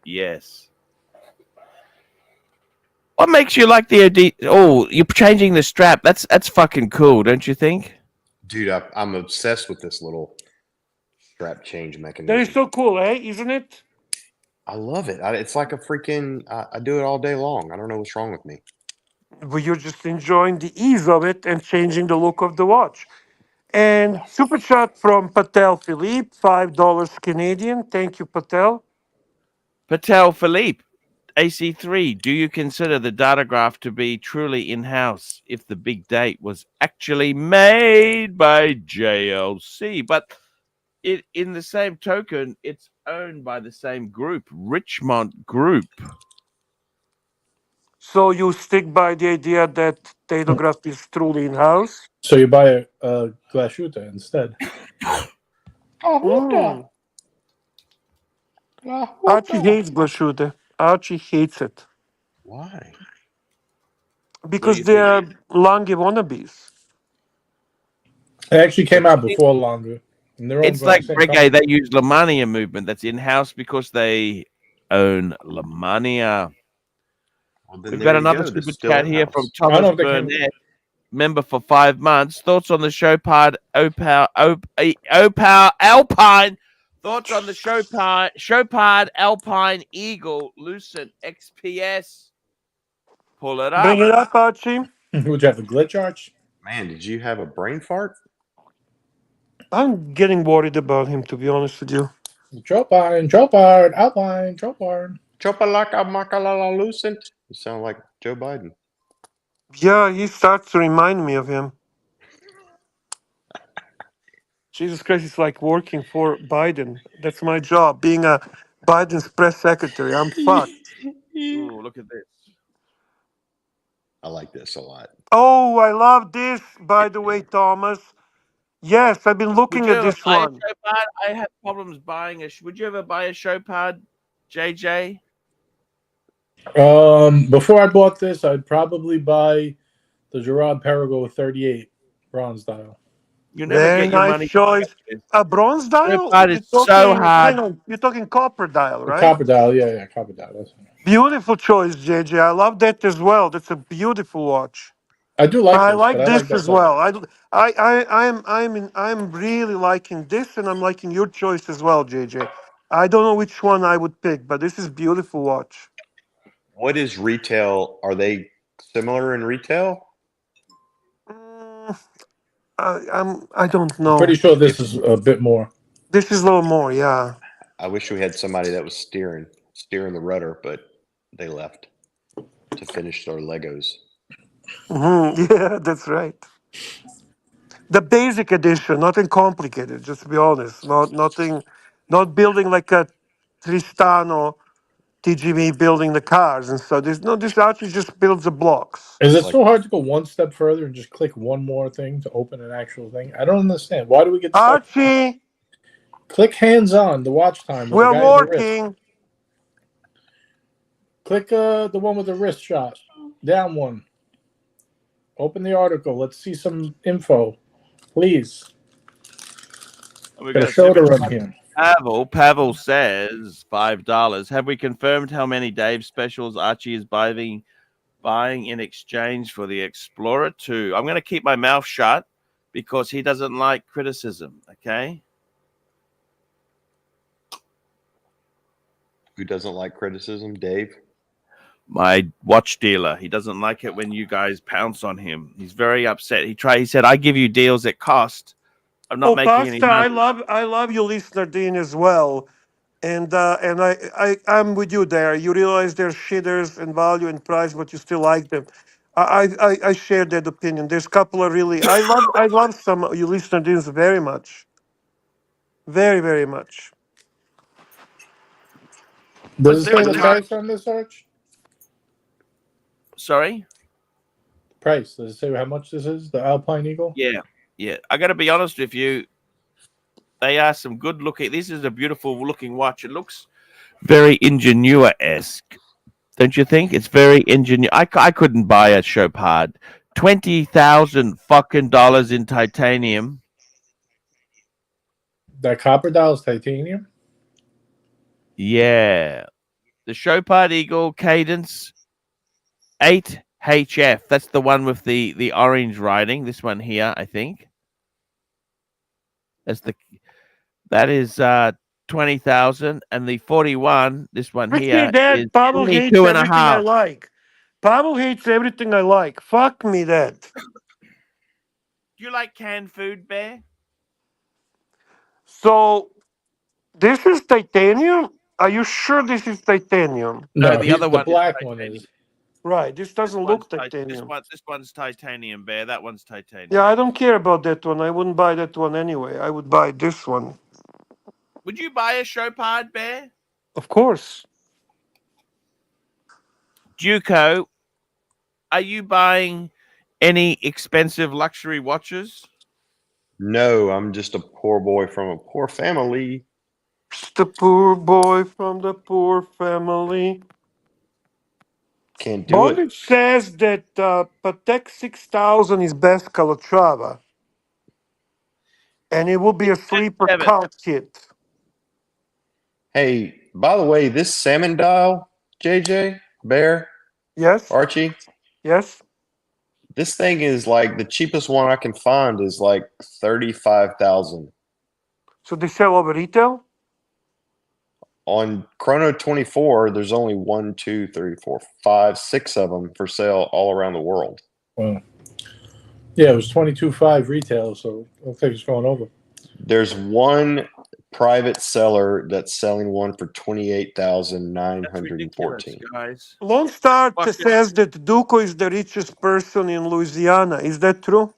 Yes. What makes you like the OD? Oh, you're changing the strap. That's fucking cool, don't you think? Dude, I'm obsessed with this little strap change mechanism. That is so cool, eh? Isn't it? I love it. It's like a freaking. I do it all day long. I don't know what's wrong with me. But you're just enjoying the ease of it and changing the look of the watch. And super chat from Patel Philippe, $5 Canadian. Thank you, Patel. Patel Philippe, AC3. Do you consider the Datograph to be truly in-house if the big date was actually made by JLC? But in the same token, it's owned by the same group, Richmond Group. So you stick by the idea that Datograph is truly in-house? So you buy a Glashuta instead. Mm. Archie hates Blashuta. Archie hates it. Why? Because they are Lange wannabes. It actually came out before Lange. It's like Breguet. They use Lemania movement. That's in-house because they own Lemania. Well, We've got another super chat here from Thomas Burnett, member for 5 months. Thoughts on the Chopard Opal Alpine. Thoughts on the Chopard Alpine Eagle Lucent XPS. Pull it up. Bring it up, Archie. Would you have a glitch, Arch? Man, did you have a brain fart? I'm getting worried about him, to be honest with you. Chopard, Alpine, Chopard. Chopalaka Makalala Lucent. You sound like Joe Biden. Yeah, he starts to remind me of him. Jesus Christ, it's like working for Biden. That's my job, being a Biden's press secretary. I'm fucked. Ooh, look at this. I like this a lot. Oh, I love this, by the way, Thomas. Yes, I've been Would looking you at ever this buy a one. show pad? I have problems buying a. Would you ever buy a show pad, JJ? Before I bought this, I'd probably buy the Gerard Perigo 38 bronze dial. You never Very get your nice money choice. back. A bronze Show dial? pad is so hard. You're talking copper dial, The right? copper dial, yeah, copper dial. That's Beautiful choice, JJ. I love that as well. That's a beautiful watch. I do like I this, but like I like this that as better. well. I'm really liking this, and I'm liking your choice as well, JJ. I don't know which one I would pick, but this is beautiful watch. What is retail? Are they similar in retail? Mm, I don't I'm know. pretty sure this If is a bit more. This is a little more, yeah. I wish we had somebody that was steering the rudder, but they left to finish their Legos. Yeah, that's right. The basic edition, nothing complicated. Just to be honest, not building like a Tristano TGV building the cars and so. This actually just builds the blocks. Is it Like so hard to go one step further and just click one more thing to open an actual thing? I don't understand. Why do we get stuck? Archie, Click hands on the watch time with the we're guy at the wrist. working. Click the one with the wrist shot. Down one. Open the article. Let's see some info, please. We Got a got show to super run here. Pavel says $5. Have we confirmed how many Dave specials Archie is buying in exchange for the Explorer 2? I'm going to keep my mouth shut because he doesn't like criticism. Okay. who doesn't like criticism? Dave. My watch dealer. He doesn't like it when you guys pounce on him. He's very upset. He said, I give you deals at cost. I'm not making any Pasta, money. I love you, listener Dean, as well. And I'm with you there. You realize they're shitters in value and price, but you still like them. I share that opinion. There's a couple of really I love some of you listener Deans very much. Very, very much. Does it There say are the times. price on this, Arch? Sorry? Price. Does it say how much this is? The Alpine Eagle? Yeah. I got to be honest with you. They are some good looking. This is a beautiful looking watch. It looks very ingenieur-esque. Don't you think? It's very ingenious. I couldn't buy a Chopard. $20,000 in titanium. That copper dial is titanium? Yeah. The Chopard Eagle Cadence 8HF. That's the one with the orange writing. This one here, I think. That is 20,000, and the 41, this one here, is Pavel hates 22 and a everything I half. like. Pavel hates everything I like. Fuck me that. Do you like canned food, Bear? So this is titanium? Are you sure this is titanium? No, the other the one black is one titanium. is. Right. This doesn't look This titanium. one's titanium, Bear. That one's titanium. Yeah, I don't care about that one. I wouldn't buy that one anyway. I would buy this one. Would you buy a Chopard, Bear? Of course. Duco, are you buying any expensive luxury watches? No, I'm just a poor boy from a poor family. Just a poor boy from the poor family. Can't do it. Bondage says that Patek 6000 is best Calatrava. And it will be a sleeper 7. count kit. Hey, by the way, this salmon dial, JJ, Bear, Yes? Archie, Yes? this thing is like the cheapest one I can find is like 35,000. So they sell over retail? On Chrono 24, there's only 1, 2, 3, 4, 5, 6 of them for sale all around the world. Wow. Yeah, it was 22.5 retail, so I think it's going over. There's one private seller that's selling one for 28,914. Guys. Lone Star says that Duco is the richest person in Louisiana. Is that true?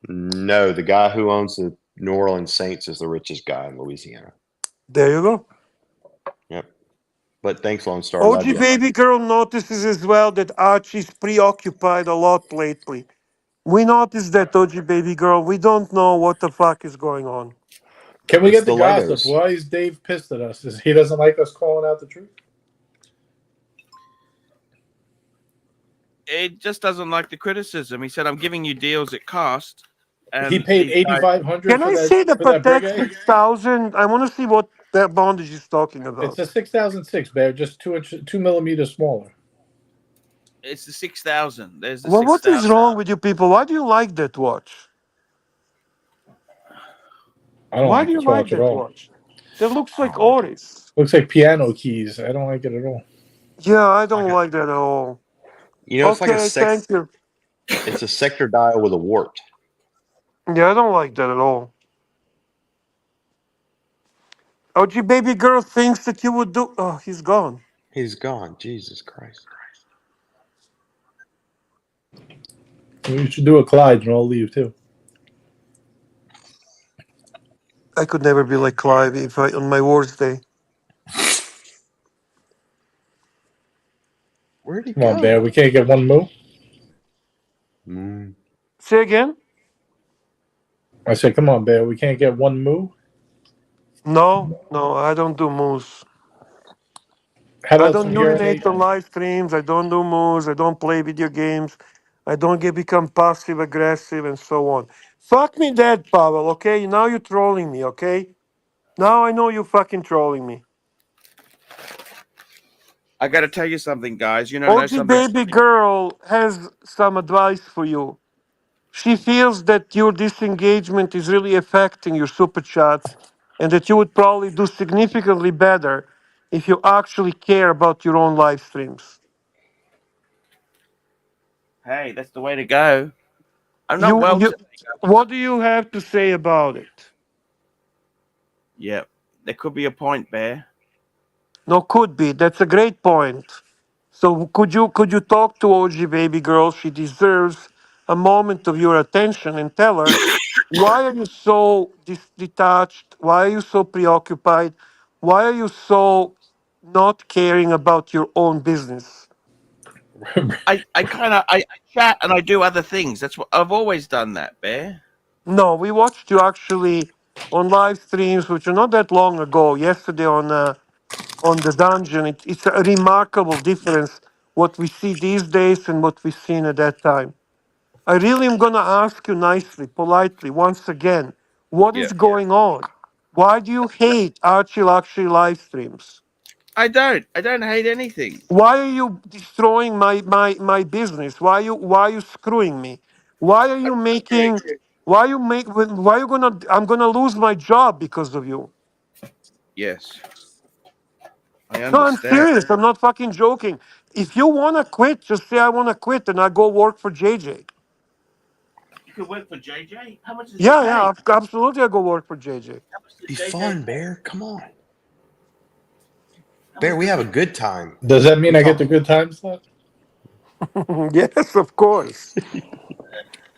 No, the guy who owns the New Orleans Saints is the richest guy in Louisiana. There you go. Yep. But thanks, Lone Star. Love OG you. Baby Girl notices as well that Archie's preoccupied a lot lately. We noticed that, OG Baby Girl. We don't know what the fuck is going on. Can we It's get the the gossip? Legos. Why is Dave pissed at us? Is he doesn't like us calling out the truth? It just doesn't like the criticism. He said, "I'm giving you deals at cost." And He paid these guys- 8,500 Can for I that see the for that Patek Breguet. 6000? I want to see what that bondage is talking about. It's a 6006, Bear, just 2 millimeters smaller. It's the 6000. There's the Well, what is 6000. wrong with you people? Why do you like that watch? I don't Why like do you this like watch at that all. watch? That looks I like don't like it. Oris. Looks like piano keys. I don't like it at all. Yeah, I don't Like a, like that at all. you know, it's like a Okay, thank you. It's a sector dial with a wart. Yeah, I don't like that at all. OG Baby Girl thinks that you would do. Oh, he's gone. He's gone. Jesus Christ. We should do a Clyde and I'll leave too. I could never be like Clive if I on my worst day. Where'd he Come on, Bear. go? We can't get one move. Say again? I said, come on, Bear. We can't get one move. No, I don't do moves. How I about don't some urinate on urination? live streams. I don't do moves. I don't play video games. I don't become passive aggressive and so on. Fuck me dead, Pavel. Okay, now you're trolling me. Okay, now I know you fucking trolling me. I got to tell you something, guys. You know OG something. Baby Girl has some advice for you. She feels that your disengagement is really affecting your super chats and that you would probably do significantly better if you actually care about your own live streams. Hey, that's the way to go. I'm not well. What do you have to say about it? Yeah, there could be a point, Bear. No, could be. That's a great point. So could you talk to OG Baby Girl? She deserves a moment of your attention and tell her why are you so detached? Why are you so preoccupied? Why are you so not caring about your own business? I chat and I do other things. That's what I've always done. That, Bear. No, we watched you actually on live streams, which are not that long ago. Yesterday on the dungeon, it's a remarkable difference what we see these days and what we seen at that time. I really am gonna ask you nicely, politely, once again, what Yeah. is going on? Why do you hate Archieluxury live streams? I don't hate anything. Why are you destroying my business? Why are you screwing me? Why are you making? Why you make? Why you gonna? I'm gonna lose my job because of you. Yes, I No, I'm understand. serious. I'm not fucking joking. If you wanna quit, just say I wanna quit, and I go work for JJ. You could work for JJ. How much does Yeah, he pay? yeah, absolutely. I go work for JJ. Be fun, Bear. Come on. Bear, we have a good time. Does that mean I get the good time slot? Yes, of course.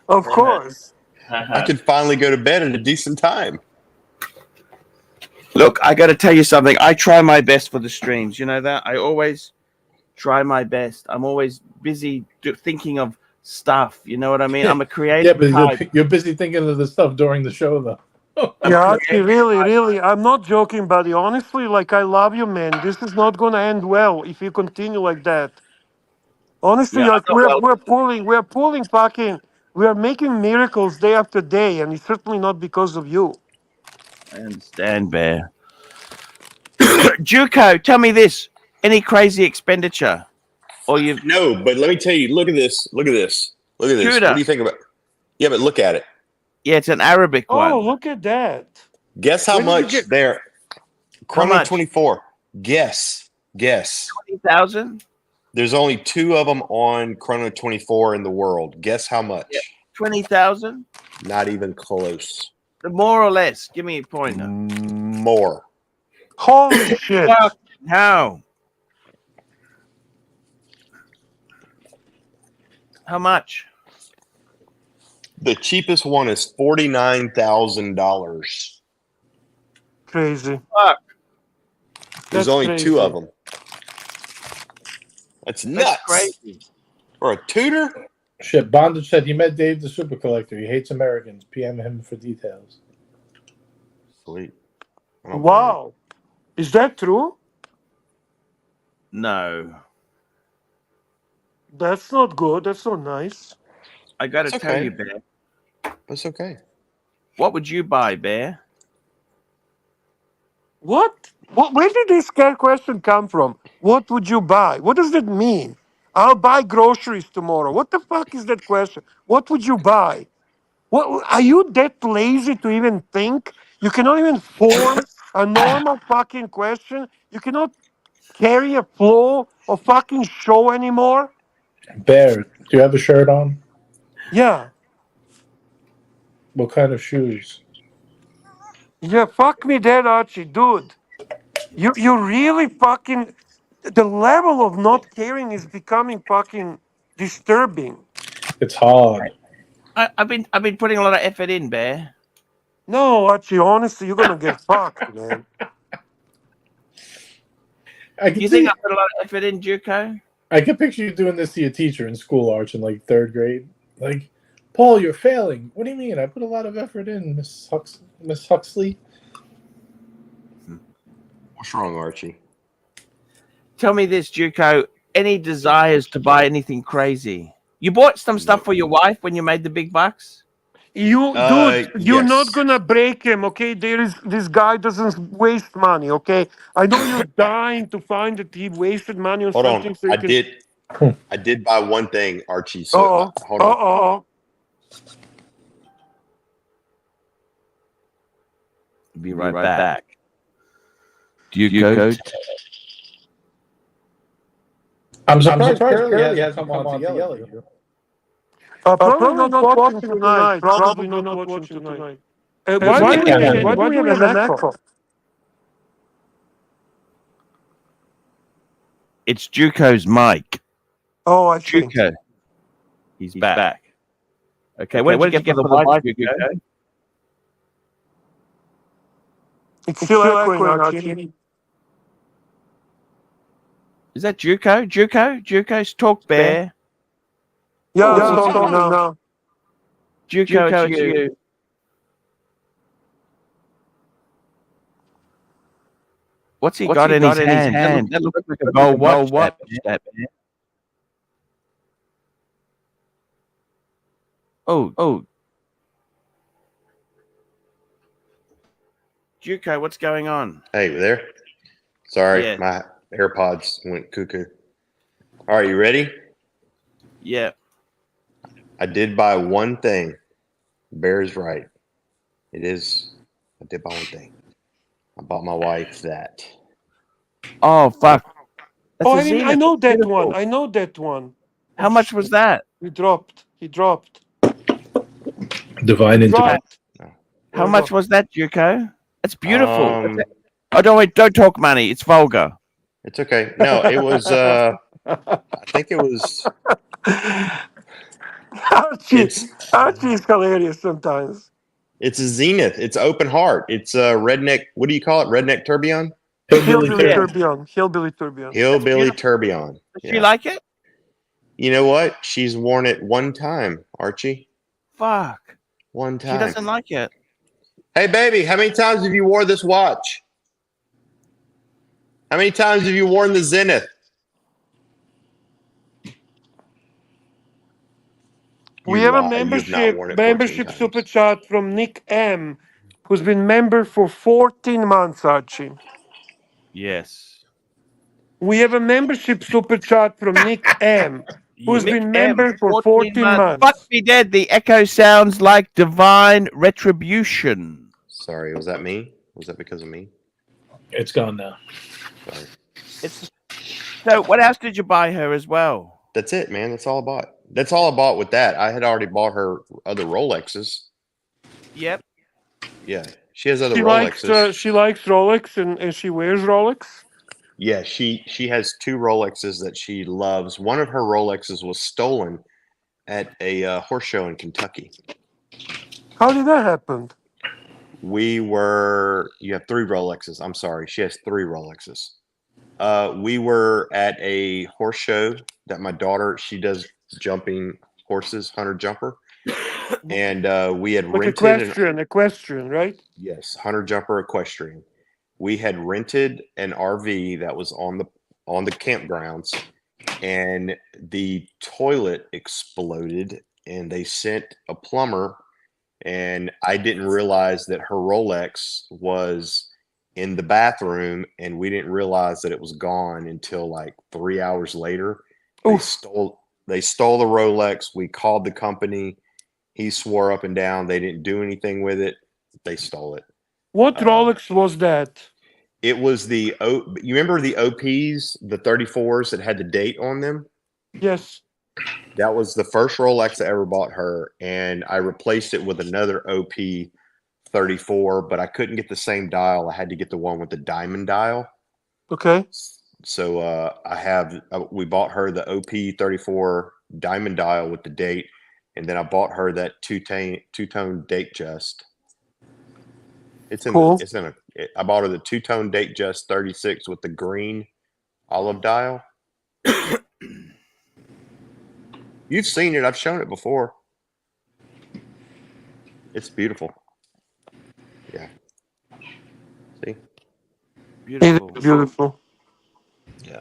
Of course. I can finally go to bed at a decent time. Look, I got to tell you something. I try my best for the streams. You know that? I always try my best. I'm always busy thinking of stuff. You know what I mean? I'm a creative type. You're busy thinking of the stuff during the show, though. Yeah, actually, really, I'm not joking, buddy. Honestly, like, I love you, man. This is not gonna end well if you continue like that. Honestly, Yeah, like, I'm not we're pulling fucking, we are making miracles day after day, and it's certainly not because of you. I understand, Bear. Juco, tell me this: any crazy expenditure, or you? No, but let me tell you. Look at this. Look at this. Look at this. Scooter. What do you think about? Yeah, but look at it. Yeah, it's an Arabic one. Oh, look at that. Guess how Where did you much get- there? How Chrono much? 24. Guess. 20,000. There's only 2 of them on Chrono 24 in the world. Guess how much? Yeah. 20,000. Not even close. More or less. Give me a pointer. More. Holy shit. How? How much? The cheapest one is $49,000. Crazy. Fuck. There's That's only crazy. 2 of them. That's nuts. That's crazy. For a tutor? Shit, Bondage said he met Dave the Super Collector. He hates Americans. PM him for details. Sweet. Wow. Is that true? No. That's not good. That's not nice. I got to It's tell okay. you, Bear. That's okay. What would you buy, Bear? What? Where did this question come from? What would you buy? What does that mean? I'll buy groceries tomorrow. What the fuck is that question? What would you buy? What are you that lazy to even think? You cannot even form a normal fucking question. You cannot carry a flow of fucking show anymore. Bear, do you have a shirt on? Yeah. What kind of shoes? Yeah, fuck me dead, Archie, dude. You really fucking the level of not caring is becoming fucking disturbing. It's hard. I've been putting a lot of effort in, Bear. No, Archie, honestly, you're gonna get fucked, man. I can You see. think I put a lot of effort in, Juco? I can picture you doing this to your teacher in school, Arch, in like 3rd grade. Like, Paul, you're failing. What do you mean? I put a lot of effort in, Miss Huxley. What's wrong, Archie? Tell me this, Juco. Any desires to buy anything crazy? You bought some stuff for your wife when you made the big bucks? You're not Yes. gonna break him, okay? This guy doesn't waste money, okay? I know you're dying to find that he wasted money on Hold something. on. So you can... I did buy one thing, Archie. So hold on. Uh-oh. Be right back. Do you go? I'm surprised Curly hasn't come on to yell at you. Probably not watching tonight. Probably not watching tonight. Why do we have an echo? It's Juco's mic. Oh, I see. Juco. He's back. Okay, what did you get for the wife, Juco? It's still echoing, Archie. Is that Juco? Juco's talk, Bear. Yeah, it's talking now. Juco, it's you. What's he got in his hand? That looks like a gold watch. That, man. Oh. Juco, what's going on? Hey, you there? Sorry, Yeah. my AirPods went cuckoo. All right, you ready? Yeah. I did buy one thing. Bear's right. It is. I did buy one thing. I bought my wife that. Oh, fuck. That's Oh, a I mean, Zenith. I know that Beautiful. one. I know that one. How much was that? He dropped. Divine intervention. How much was that, Juco? It's beautiful. Oh, Don't talk money. It's vulgar. It's okay. No, it was. I think it was. Archie's hilarious sometimes. It's a Zenith. It's open heart. It's a redneck. What do you call it? Redneck tourbillon. Hillbilly tourbillon. Hillbilly tourbillon. Does she like it? You know what? She's worn it one time, Archie. Fuck. One time. She doesn't like it. Hey, baby, how many times have you wore this watch? How many times have you worn the Zenith? We have a membership super chat from Nick M, who's been member for 14 months, Archie. Yes. We have a membership super chat from Nick M, who's been member for 14 months. Fuck me dead. The echo sounds like divine retribution. Sorry, was that me? Was that because of me? It's gone now. Sorry. So what else did you buy her as well? That's it, man. That's all I bought. That's all I bought with that. I had already bought her other Rolexes. Yep. Yeah, she has other Rolexes. She likes Rolex and she wears Rolex. Yeah, she has 2 Rolexes that she loves. One of her Rolexes was stolen at a horse show in Kentucky. How did that happen? You have 3 Rolexes. I'm sorry. She has 3 Rolexes. We were at a horse show that my daughter, she does jumping horses, hunter jumper, and we had Like rented equestrian, right? yes, hunter jumper equestrian. We had rented an RV that was on the campgrounds, and the toilet exploded, and they sent a plumber, and I didn't realize that her Rolex was in the bathroom, and we didn't realize that it was gone until like 3 hours later. They Oof. stole the Rolex. We called the company. He swore up and down they didn't do anything with it. They stole it. What Rolex was that? It was you remember the OPs, the 34s that had the date on them? Yes. That was the first Rolex I ever bought her, and I replaced it with another OP 34, but I couldn't get the same dial. I had to get the one with the diamond dial. Okay. So we bought her the OP 34 diamond dial with the date, and then I bought her that two-tone date just. Cool. I bought her the two-tone date just 36 with the green olive dial. You've seen it. I've shown it before. It's beautiful. Yeah. See? Beautiful. Beautiful. Yeah.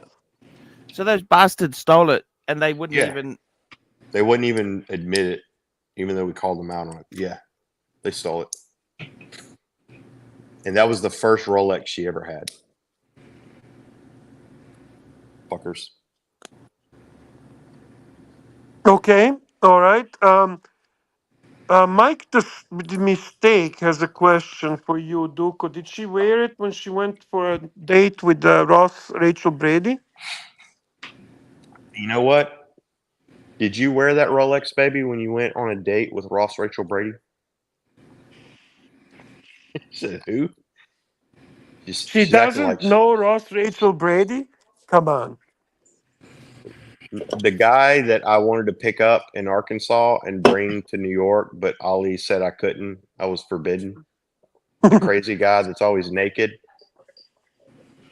So those bastards stole it, and they wouldn't even. They wouldn't even admit it, even though we called them out on it. Yeah, they stole it. And that was the first Rolex she ever had. Fuckers. Okay. All right. Mike the Mistake has a question for you, Duco. Did she wear it when she went for a date with Ross Rachel Brady? You know what? Did you wear that Rolex, baby, when you went on a date with Ross Rachel Brady? Said who? She doesn't know Ross Rachel Brady? Come on. The guy that I wanted to pick up in Arkansas and bring to New York, but Ali said I couldn't. I was forbidden. The crazy guy that's always naked.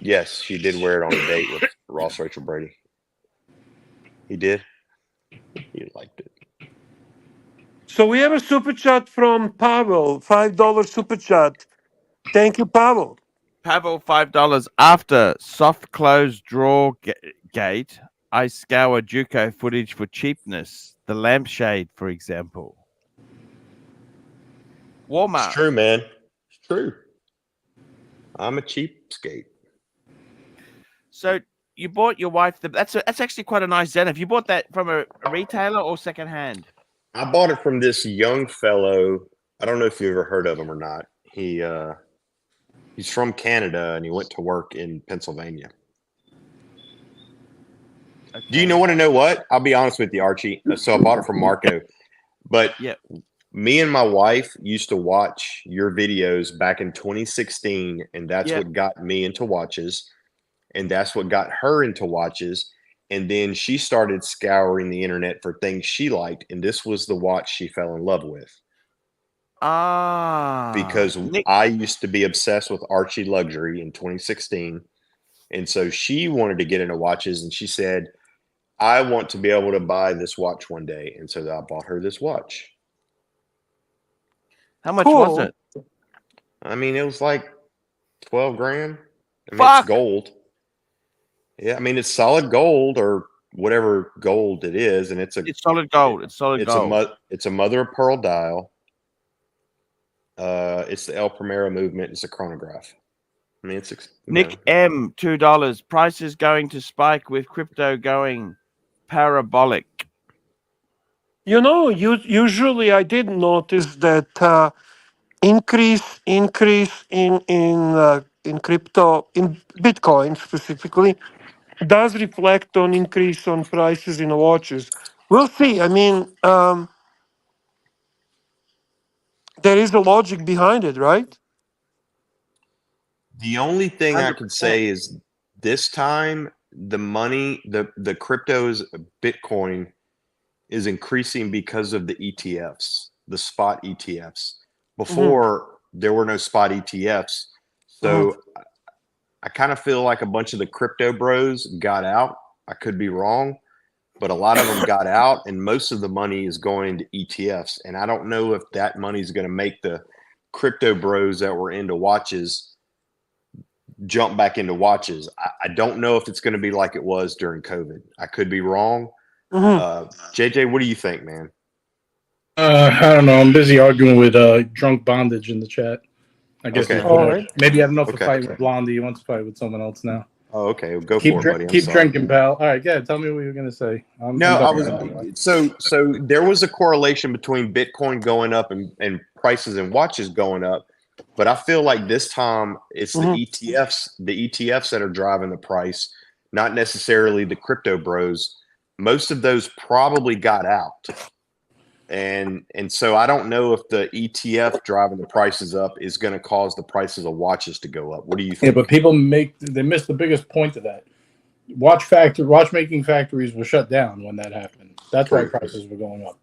Yes, she did wear it on a date with Ross Rachel Brady. He did. He liked it. So we have a super chat from Pavel, $5 super chat. Thank you, Pavel. Pavel, $5 after soft close draw gate. I scour Juco footage for cheapness. The lampshade, for example. Walmart. It's true, man. It's true. I'm a cheapskate. So you bought your wife that's actually quite a nice Zenith. You bought that from a retailer or secondhand? I bought it from this young fellow. I don't know if you ever heard of him or not. He's from Canada and he went to work in Pennsylvania. Okay. Do you want to know what? I'll be honest with you, Archie. So I bought it from Marco. But me and my wife used to watch your videos back in 2016, and that's what got me into watches. And that's what got her into watches. And then she started scouring the internet for things she liked. And this was the watch she fell in love with. Because I used to be obsessed with Archieluxury in 2016. And so she wanted to get into watches. And she said, I want to be able to buy this watch one day. And so I bought her this watch. How much was it? I mean, it was like 12 grand. I mean, Fuck. It's gold. Yeah, I mean, it's solid gold or whatever gold it is, and it's solid gold. It's solid gold. It's a mother of pearl dial. It's the El Primero movement. It's a chronograph. I mean, it's Nick M, $2. Price is going to spike with crypto going parabolic. Usually I did notice that increase in crypto, in Bitcoin specifically, does reflect on increase on prices in watches. We'll see. I mean, there is a logic behind it, right? The only thing 100%. I can say is this time the money, the cryptos, Bitcoin is increasing because of the ETFs, the spot ETFs. Before there were no spot ETFs. So I kind of feel like a bunch of the crypto bros got out. I could be wrong, but a lot of them got out, and most of the money is going to ETFs. And I don't know if that money is going to make the crypto bros that were into watches jump back into watches. I don't know if it's going to be like it was during COVID. I could be wrong. JJ, what do you think, man? I don't know. I'm busy arguing with drunk bondage in the chat. I guess Okay. maybe I had enough to Okay. fight with Blondie. He wants to fight with someone else now. Oh, okay. Well, go Keep for it, buddy. keep drinking, pal. All right, yeah. Tell me what you're gonna say. No, I was so there was a correlation between Bitcoin going up and prices and watches going up, but I feel like this time it's the ETFs that are driving the price, not necessarily the crypto bros. Most of those probably got out. And so I don't know if the ETF driving the prices up is going to cause the prices of watches to go up. What do you think? Yeah, but people miss the biggest point of that. Watchmaking factories were shut down when that happened. That's why prices were going up.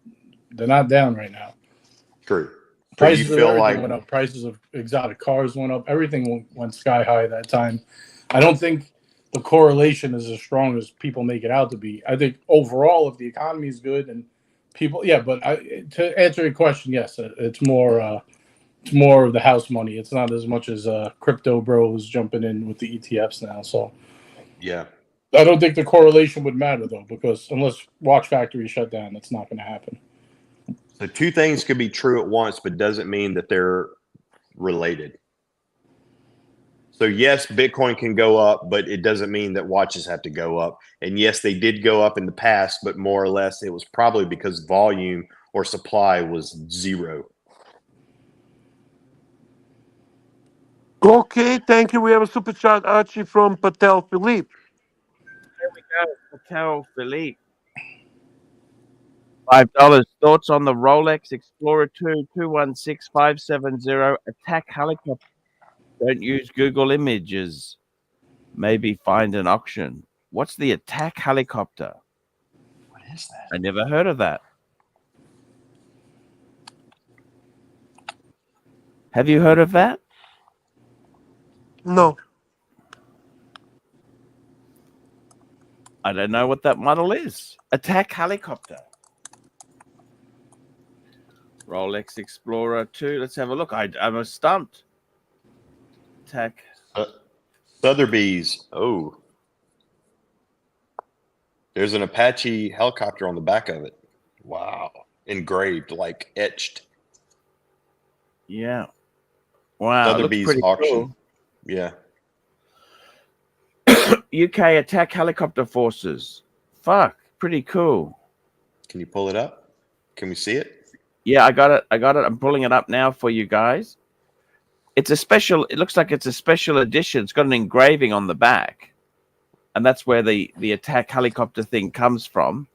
They're not down right now. True. Prices of everything went up. Prices of exotic cars went up. Everything went sky high that time. I don't think the correlation is as strong as people make it out to be. I think overall, if the economy is good and people, but to answer your question, yes, it's more of the house money. It's not as much as crypto bros jumping in with the ETFs now. So yeah, I don't think the correlation would matter though, because unless watch factories shut down, that's not going to happen. So two things could be true at once, but doesn't mean that they're related. So yes, Bitcoin can go up, but it doesn't mean that watches have to go up. And yes, they did go up in the past, but more or less it was probably because volume or supply was zero. Okay, thank you. We have a super chat, Archie, from Patel Philip. There we go. Patel Philippe. $5. Thoughts on the Rolex Explorer 2 216570 attack helicopter? Don't use Google Images. Maybe find an auction. What's the attack helicopter? What is that? I never heard of that. Have you heard of that? No. I don't know what that model is. Attack helicopter. Rolex Explorer 2. Let's have a look. I'm stumped. Attack. Sotheby's. Oh. There's an Apache helicopter on the back of it. Wow. Engraved, like etched. Yeah. Wow. Sotheby's looks pretty auction. Cool. Yeah. UK attack helicopter forces. Fuck. Pretty cool. Can you pull it up? Can we see it? Yeah, I got it. I'm pulling it up now for you guys. It's a special. It looks like it's a special edition. It's got an engraving on the back, and that's where the attack helicopter thing comes from.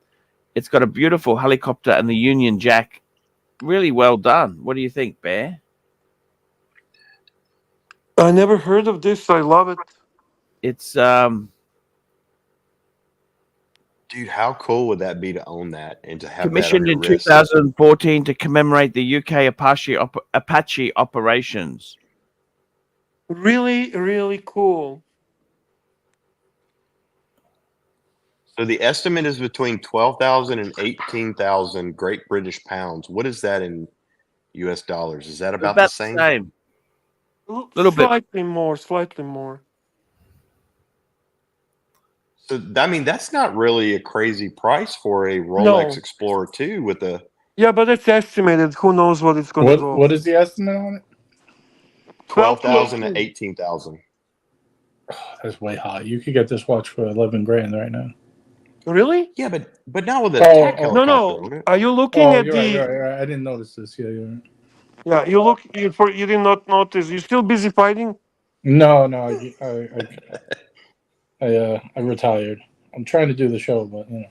It's got a beautiful helicopter and the Union Jack. Really well done. What do you think, Bear? I never heard of this. I love it. It's Dude, how cool would that be to own that and to have commissioned that in on your wrist? 2014 to commemorate the UK Apache operations. Really, really cool. So the estimate is between 12,000 and 18,000 Great British pounds. What is that in US dollars? Is that about the same? Little bit. Slightly more. So, I mean, that's not really a crazy price for a Rolex Explorer 2 with a... Yeah, but it's estimated. Who knows what it's going to go. What is the estimate on it? 12,000 to 18,000. Oh, that's way high. You could get this watch for 11 grand right now. Really? Yeah, but not with a attack helicopter. No. Are you looking at the... Right. I didn't notice this. Yeah, you're right. Yeah, you did not notice. You still busy fighting? No, I retired. I'm trying to do the show, but you know.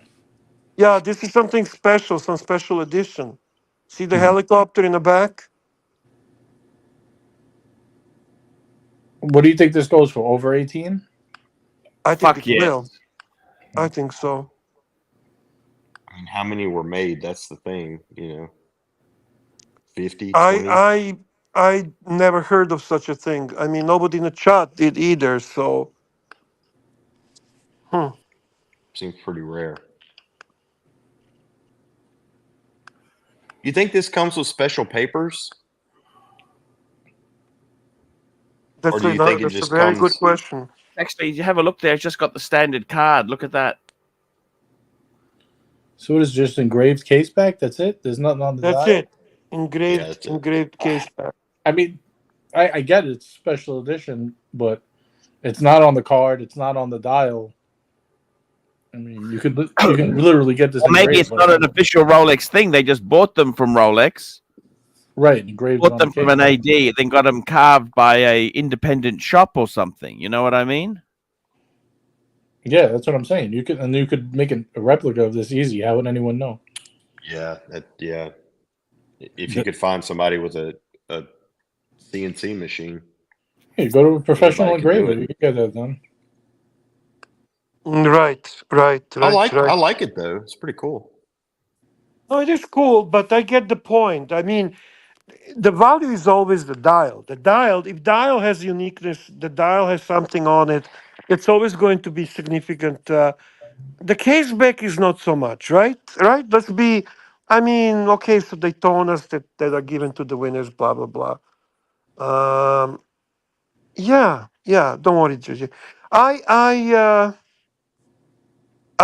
Yeah, this is something special, some special edition. See the helicopter in the back? What do you think this goes for? Over 18? I think it will. I think so. I mean, how many were made? That's the thing, you know. 50, 20? I I never heard of such a thing. I mean, nobody in the chat did either. So, Seems pretty rare. You think this comes with special papers? Or do you think it that's a just very good comes? question. Actually, you have a look there. It's just got the standard card. Look at that. So it is just engraved case back. That's it. There's nothing on the That's dial. it. Engraved, Yeah, that's it. engraved case back. I mean, I get it's special edition, but it's not on the card. It's not on the dial. I mean, you can literally get this. Or maybe engraved it's not an official Rolex thing. They just bought them from Rolex. right. Engraved Bought on them the from case an back. AD, then got them carved by a independent shop or something. You know what I mean? Yeah, that's what I'm saying. You could make a replica of this easy. How would anyone know? Yeah, yeah. If you could find somebody with a CNC machine. Hey, go to a professional Anybody can do engraver. it. You can get that done. Right. I like it though. It's pretty cool. No, it is cool, but I get the point. I mean, the value is always the dial. The dial, if dial has uniqueness, the dial has something on it, it's always going to be significant. The case back is not so much, right? Right? Let's be, I mean, okay, so Daytonas that are given to the winners, blah, blah, blah. Yeah, don't worry, Gigi. I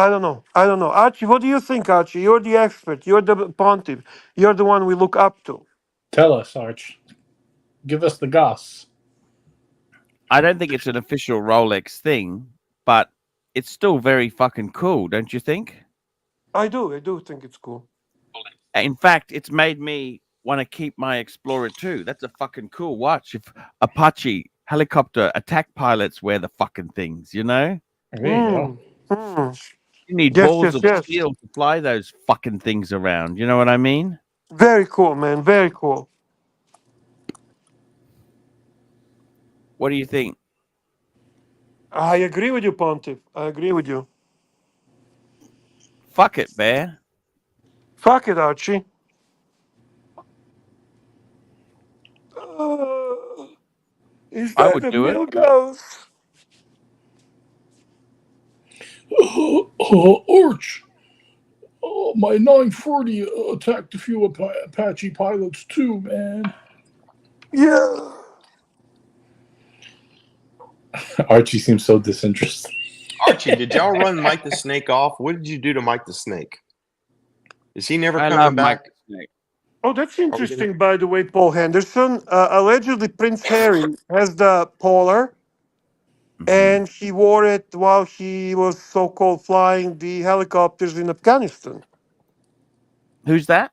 don't know. I don't know. Archie, what do you think, Archie? You're the expert. You're the pontiff. You're the one we look up to. Tell us, Arch. Give us the goss. I don't think it's an official Rolex thing, but it's still very fucking cool, don't you think? I do think it's cool. In fact, it's made me want to keep my Explorer too. That's a fucking cool watch. If Apache helicopter attack pilots wear the fucking things, you know? There you go. You need Yes, balls yes, of yes. steel to fly those fucking things around. You know what I mean? Very cool, man. Very cool. What do you think? I agree with you, Pontiff. I agree with you. Fuck it, Bear. Fuck it, Archie. Is I that would the do it. mill goes? Arch. Oh, my 940 attacked a few Apache pilots too, man. Yeah. Archie seems so disinterested. Archie, did y'all run Mike the Snake off? What did you do to Mike the Snake? Is he never I coming love back? Mike the Snake. Oh, that's interesting, by the way, Paul Henderson. Allegedly, Prince Harry has the Polar, and he wore it while he was so-called flying the helicopters in Afghanistan. Who's that?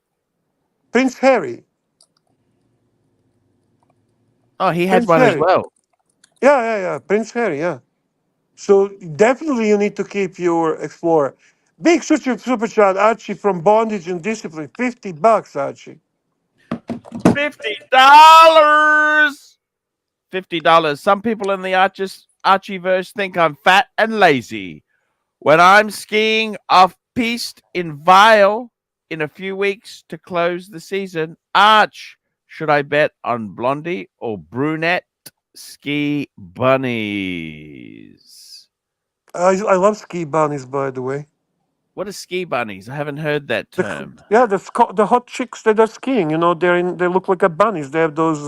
Prince Harry. Oh, he has Prince one as Harry. well. Yeah. Prince Harry, yeah. So definitely you need to keep your Explorer. Big super chat, Archie from Bondage and Discipline. $50, Archie. $50. $50. Some people in the Archieverse think I'm fat and lazy. When I'm skiing off piste in Vile in a few weeks to close the season, Arch, should I bet on blondie or brunette ski bunnies? I love ski bunnies, by the way. What are ski bunnies? I haven't heard that term. The hot chicks that are skiing. You know, they look like a bunnies. They have those.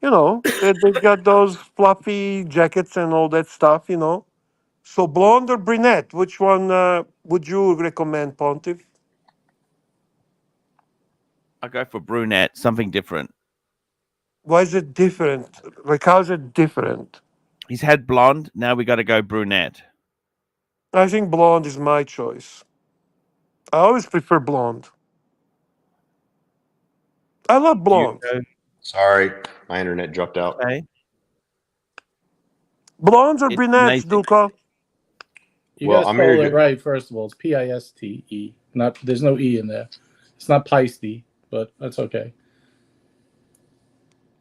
You know, they got those fluffy jackets and all that stuff. You know. So blonde or brunette? Which one would you recommend, Pontiff? I go for brunette, something different. Why is it different? Like, how is it different? He's had blonde. Now we got to go brunette. I think blonde is my choice. I always prefer blonde. I love blonde. Sorry, my internet dropped out. Okay. Blondes or It's brunettes, amazing. Duca? You Well, gotta I'm spell here it to- right, first of all. It's P-I-S-T-E. Not there's no E in there. It's not Peisty, but that's okay.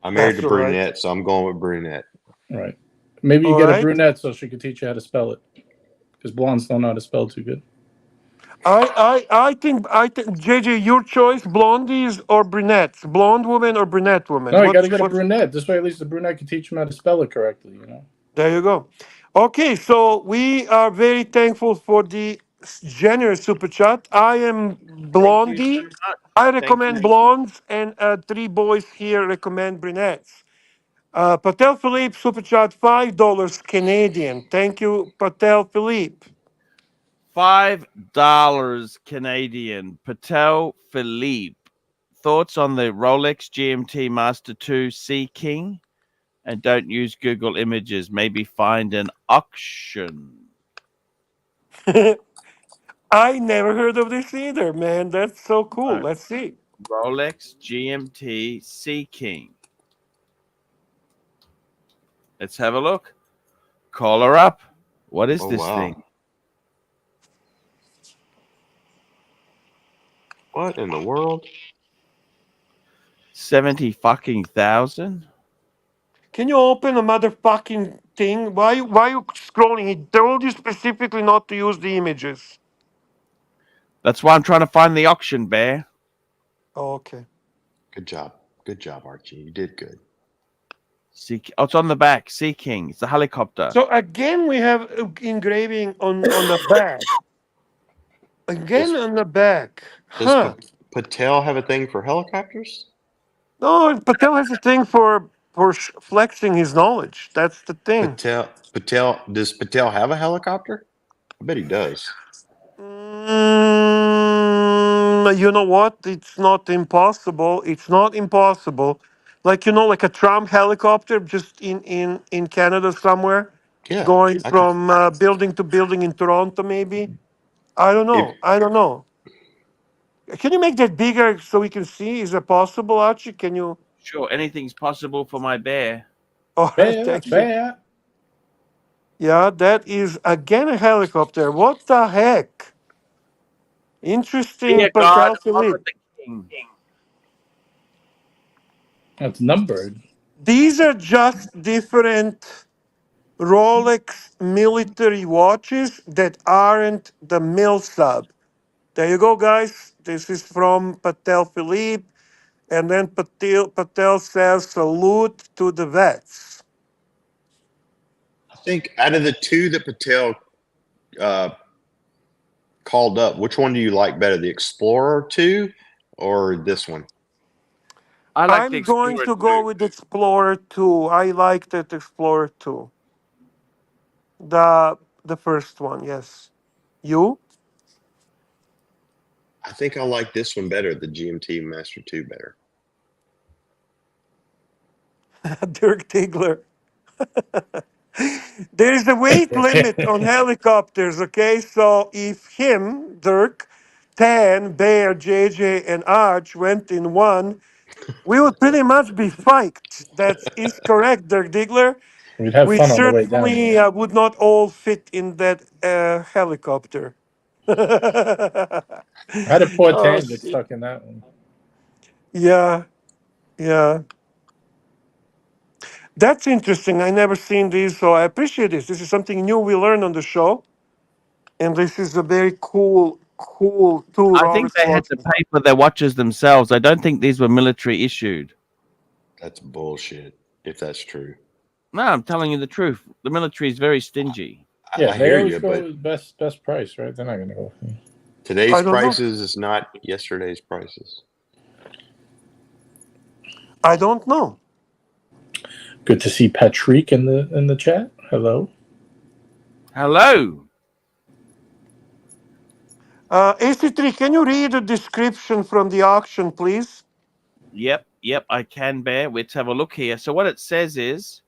I'm married That's to all right. brunette, so I'm going with brunette. All right. Maybe you All get right. a brunette so she can teach you how to spell it. Because blondes don't know how to spell too good. I think JJ, your choice: blondies or brunettes, blonde woman or brunette woman. No, you got to What's get a what's brunette. This way, at least the brunette can teach him how to spell it correctly. You know. There you go. Okay, so we are very thankful for the generous super chat. I am Thank you so blondie. much. I Thank you. recommend blondes, and three boys here recommend brunettes. Patel Philippe super chat $5 Canadian. Thank you, Patel Philippe. $5 Canadian. Patel Philippe. Thoughts on the Rolex GMT Master 2 Sea King? And don't use Google Images. Maybe find an auction. I never heard of this either, man. That's so cool. No. Let's see. Rolex GMT Sea King. Let's have a look. Call her up. What is this thing? What in the world? 70 fucking thousand. Can you open a motherfucking thing? Why are you scrolling? He told you specifically not to use the images. That's why I'm trying to find the auction, Bear. Oh, okay. Good job. Good job, Archie. You did good. Oh, it's on the back. Sea King. It's a helicopter. So again, we have engraving on the back. Again on the back. Huh. Does Patel have a thing for helicopters? No, Patel has a thing for flexing his knowledge. That's the thing. Does Patel have a helicopter? I bet he does. You know what? It's not impossible. It's not impossible. Like, like a Trump helicopter just in Canada somewhere, Yeah. going from building to building in Toronto, maybe. I don't know. I don't know. Can you make that bigger so we can see? Is it possible, Archie? Can you? Sure, anything's possible for my bear. Oh, thank you. Yeah, that is again a helicopter. What the heck? Interesting. Dear Patel God, Philippe. honor the king. That's numbered. These are just different Rolex military watches that aren't the mill sub. There you go, guys. This is from Patel Philippe. And then Patel says salute to the vets. I think out of the two that Patel called up, which one do you like better, the Explorer 2 or this one? I'm going to go with Explorer 2. I like that Explorer 2. The first one, yes. You? I think I like this one better, the GMT Master 2 better. Dirk Tigler. There is a weight limit on helicopters, okay? So if him, Dirk, Tan, Bear, JJ, and Arch went in one, we would pretty much be fiked. That is correct, Dirk Diggler. We'd have We fun on the way down. certainly would not all fit in that helicopter. How did poor Oh, Tan get shit. stuck in that one? Yeah, yeah. That's interesting. I never seen these, so I appreciate this. This is something new we learn on the show, and this is a very cool two I think Rolex they had to watches. pay for their watches themselves. I don't think these were military issued. That's bullshit, if that's true. No, I'm telling you the truth. The military is very stingy. Yeah, I they hear always you, go but with best price, right? They're not going to go. today's I don't know. prices is not yesterday's prices. I don't know. Good to see Patrick in the chat. Hello. Hello. AC3, can you read the description from the auction, please? Yep, I can, Bear. Let's have a look here. So what it says is,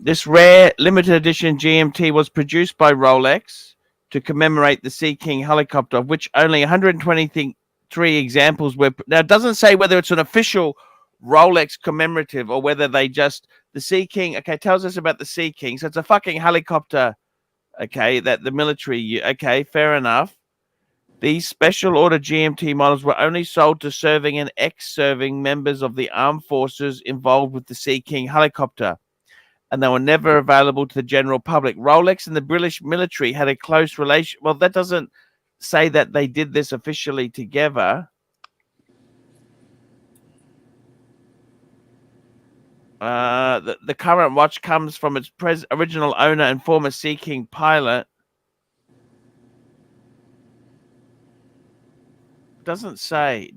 this rare limited edition GMT was produced by Rolex to commemorate the Sea King helicopter, of which only 123 examples were. Now, it doesn't say whether it's an official Rolex commemorative or whether they just, the Sea King, okay, tells us about the Sea King. So it's a fucking helicopter, okay, that the military, okay, fair enough. These special order GMT models were only sold to serving and ex-serving members of the armed forces involved with the Sea King helicopter. and they were never available to the general public. Rolex and the British military had a close relation. Well, that doesn't say that they did this officially together. The current watch comes from its original owner and former Sea King pilot. Doesn't say.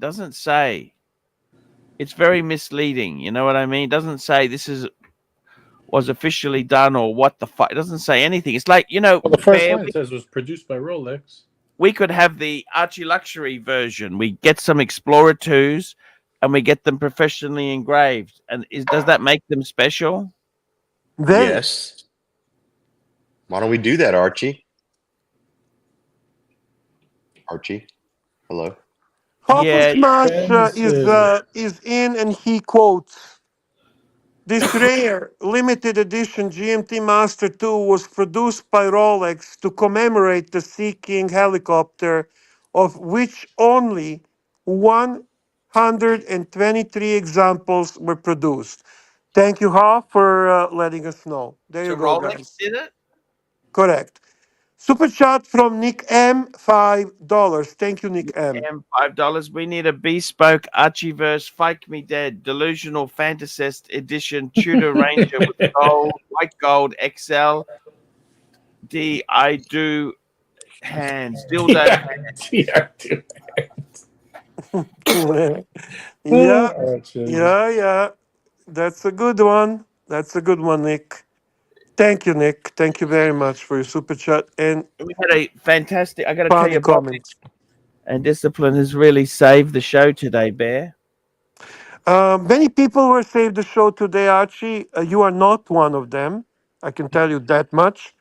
It's very misleading. You know what I mean? It doesn't say this was officially done or what the fuck. It doesn't say anything. It's like, Well, the first Bear, line says was produced by Rolex. we could have the Archieluxury version. We get some Explorer 2s and we get them professionally engraved. And does that make them special? Very. Yes. Why don't we do that, Archie? Archie, hello. Papa Yeah. Smash Expensive. is in, and he quotes, "This rare limited edition GMT Master 2 was produced by Rolex to commemorate the Sea King helicopter, of which only 123 examples were produced." Thank you, Ha, for letting us know. There So you go, Rolex guys. did it? Correct. Super chat from Nick M, $5. Thank you, Nick M. And $5. We need a bespoke Archieverse Fake Me Dead Delusional Fantasist Edition Tudor Ranger with white gold XL I do hands. Dildo hands. Yeah. Yeah, Archie. yeah. That's a good one. That's a good one, Nick. Thank you, Nick. Thank you very much for your super chat and We had a fantastic, I got to tell funny you, Bob, comments. and discipline has really saved the show today, Bear. Many people were saved the show today, Archie. You are not one of them. I can tell you that much.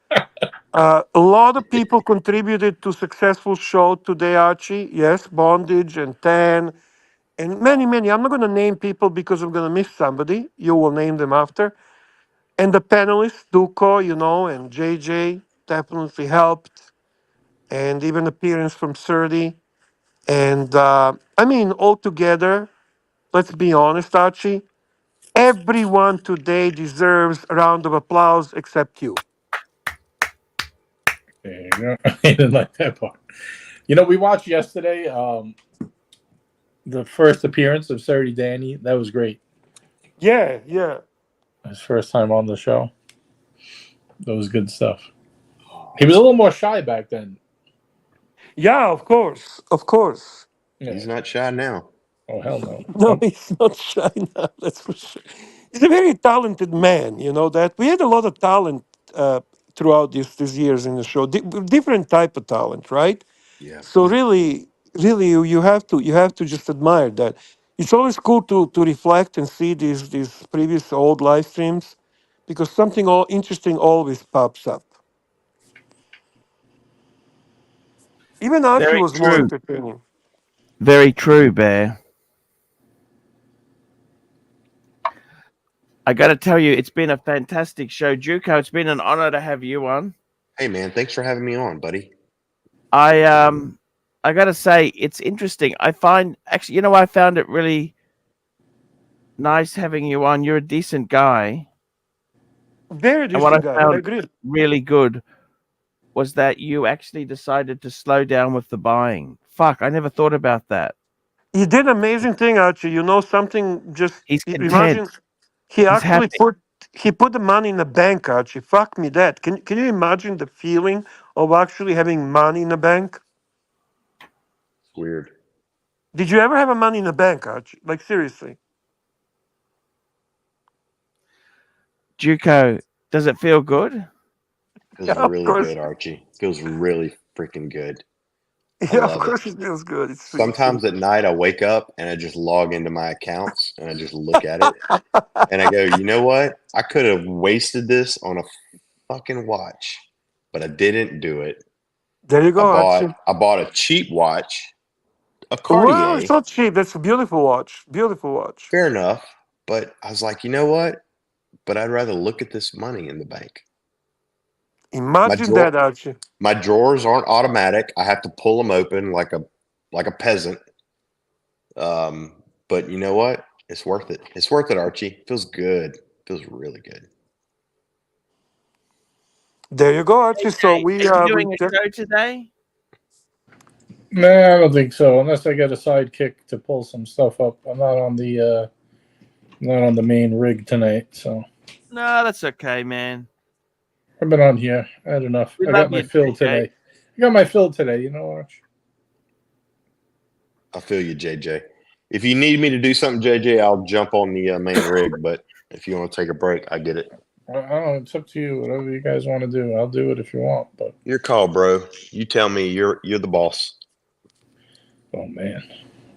A lot of people contributed to successful show today, Archie. Yes, Bondage and Tan and many. I'm not going to name people because I'm going to miss somebody. You will name them after. And the panelists, Duco, and JJ definitely helped. And even appearance from Surdy. And I mean, altogether, let's be honest, Archie, everyone today deserves a round of applause except you. There you go. I didn't like that part. We watched yesterday the first appearance of Surdy Danny. That was great. Yeah. His first time on the show. That was good stuff. He was a little more shy back then. Yeah, of course. Yeah. He's not shy now. Oh, hell no. No, he's not shy now, that's for sure. He's a very talented man, you know that. We had a lot of talent throughout these years in the show, different type of talent, right? Yeah. So really, you have to just admire that. It's always cool to reflect and see these previous old live streams because something all interesting always pops up. Even Archie Very was more true. entertaining. Very true, Bear. I got to tell you, it's been a fantastic show. Juco, it's been an honor to have you on. Hey, man, thanks for having me on, buddy. I got to say, it's interesting. I find, actually, I found it really nice having you on. You're a decent guy. Very And what I decent guy. I found agree. really good was that you actually decided to slow down with the buying. Fuck, I never thought about that. He did an amazing thing, Archie. You know something? Just He's content. imagine he He's actually happy. put the money in the bank, Archie. Fuck me, that. Can you imagine the feeling of actually having money in the bank? It's weird. Did you ever have a money in the bank, Archie? Like seriously? Juco, does it feel good? Feels Yeah, of really course. good, Archie. Feels really freaking good. I Yeah, of love it. course it feels good. It's Sometimes at night I wake up and I just log into my accounts and I just look at it and I go, you know what? I could have wasted this on a fucking watch, but I didn't do it. There you go, Archie. I bought a cheap watch, a Well, Cartier. it's not cheap. That's a beautiful watch. Beautiful watch. Fair enough. But I was like, you know what? But I'd rather look at this money in the bank. Imagine that, Archie. My drawers aren't automatic. I have to pull them open like a peasant. But you know what? It's worth it. It's worth it, Archie. Feels good. Feels really good. There you go, Archie. So Hey, we are you we doing a show today? Nah, I don't think so. Unless I get a sidekick to pull some stuff up. I'm not on the main rig tonight. So No, that's okay, man. I've been on here. I had enough. We I love got my you, fill JJ. today. I got my fill today. You know, Arch. I feel you, JJ. If you need me to do something, JJ, I'll jump on the main rig. But if you want to take a break, I get it. I don't know. It's up to you. Whatever you guys want to do, I'll do it if you want. But Your call, bro. You tell me. You're the boss. oh man,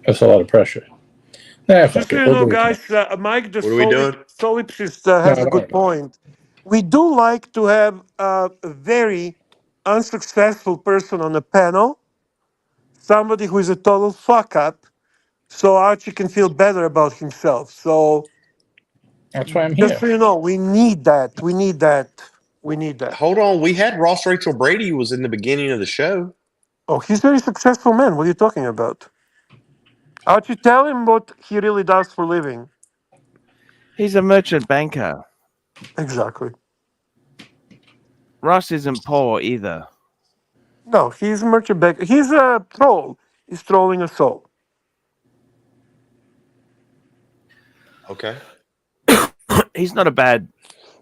that's a lot of pressure. Nah, just fuck so it. you We'll know, do it guys, tonight. Mike the What are we doing? solipsist No, has a don't good worry about it. point. We do like to have a very unsuccessful person on the panel, somebody who is a total fuck up, so Archie can feel better about himself. So That's why I'm just here. so you know, we need that. We need that. We need that. Hold on. We had Ross Rachel Brady was in the beginning of the show. Oh, he's a very successful man. What are you talking about? Archie, tell him what he really does for a living. He's a merchant banker. Exactly. Ross isn't poor either. No, he's a merchant banker. He's a troll. He's trolling a soul. Okay. He's not a bad.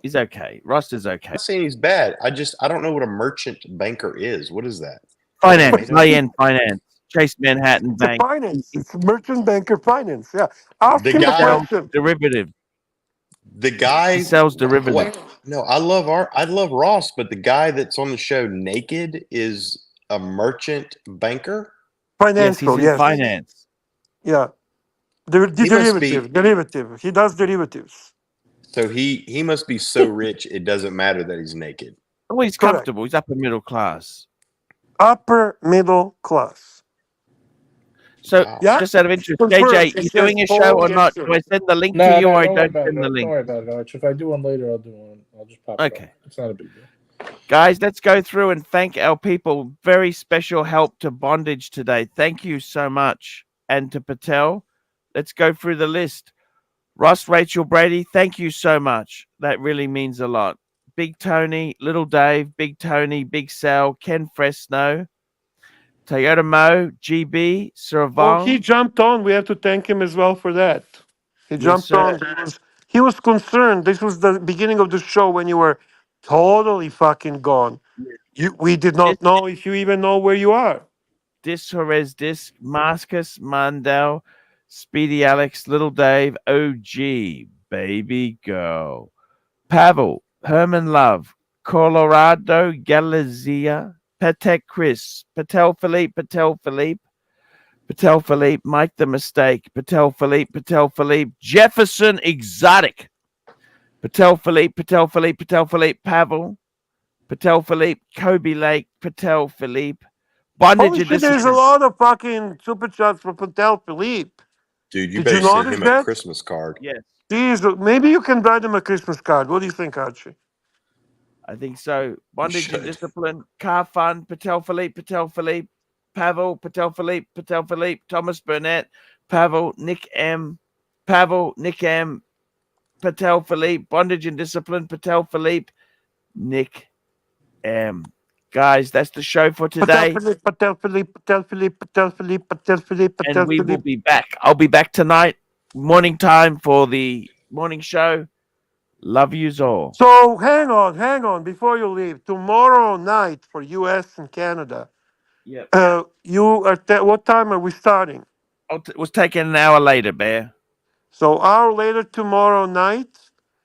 He's okay. Ross is okay. I'm not saying he's bad. I don't know what a merchant banker is. What is that? Finance, high-end finance. Chase Manhattan It's a Bank. finance. It's merchant banker finance. Yeah. Ask The him the guy- question. Derivative. The guy He sells derivatives. Wait, no, I love Ross, but the guy that's on the show naked is a merchant banker. Yes, Financial, he's in yes. finance. Yeah. He must be- Derivative. He does derivatives. So he must be so rich it doesn't matter that he's naked. Oh, he's Correct. comfortable. He's upper middle class. Upper middle class. So, Wow. Yeah. just out of interest, Confirmed. JJ, He you says doing a Paul, show or yes, not? sir. Do I send the link No, to you or I don't worry don't about send it. the Don't link? worry about it, Arch. If I do one later, I'll do one. I'll just pop it Okay. up. It's not a big deal. Guys, let's go through and thank our people. Very special help to Bondage today. Thank you so much. And to Patel, let's go through the list. Ross, Rachel, Brady, thank you so much. That really means a lot. Big Tony, Little Dave, Big Tony, Big Sal, Ken Fresno, Toyota Mo, GB, Oh, he Servang. jumped on. We have to thank him as well for that. He Yes, jumped sir. on. He was concerned. This was the beginning of the show when you were totally fucking gone. We did not know if you even know where you are. Dis Jerez Disc, Marcus Mandel, Speedy Alex, Little Dave, OG, Baby Girl, Pavel, Herman Love, Colorado, Galizia, Patek Chris, Patel Philippe, Mike the Mistake, Patel Philippe, Jefferson Exotic, Patel Philippe, Pavel, Patel Philippe, Kobe Lake, Patel Philippe, Bondage Holy and shit, there's a Discipline. lot of fucking super chats for Patel Philippe. Dude, you Did better you send notice him that? a Christmas card. Yes, Jeez, maybe you can write him a Christmas card. What do you think, Archie? I think so. Bondage and should. Discipline, Car Fun, Patel Philippe, Pavel, Patel Philippe, Thomas Burnett, Pavel, Nick M, Patel Philippe, Bondage and Discipline, Patel Philippe, Nick M. Guys, that's the show for today. Patel Philippe. And we will be back. I'll be back tonight, morning time for the morning show. Love yous all. So hang on before you leave. Tomorrow night for US and Canada. Yep. You are what time are we starting? It was taken an hour later, Bear. So hour later tomorrow night.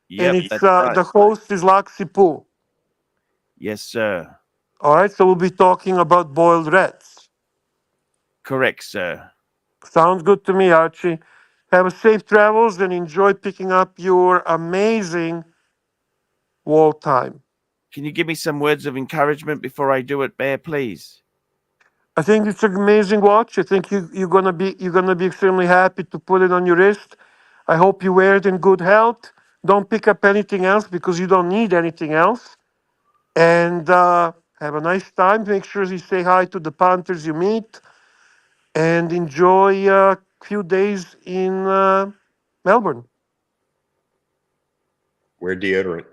Yep, And it's that's right. the host is Laxi Poo. Yes, sir. All right, so we'll be talking about boiled reds. Correct, sir. Sounds good to me, Archie. Have a safe travels and enjoy picking up your amazing wall time. Can you give me some words of encouragement before I do it, Bear, please? I think it's an amazing watch. I think you're gonna be extremely happy to put it on your wrist. I hope you wear it in good health. Don't pick up anything else because you don't need anything else. And have a nice time. Make sure you say hi to the Panthers you meet, and enjoy a few days in Melbourne. Wear deodorant.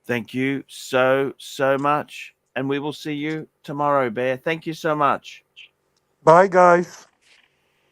Thank you so much. And we will see you tomorrow, Bear. Thank you so much. Bye, guys.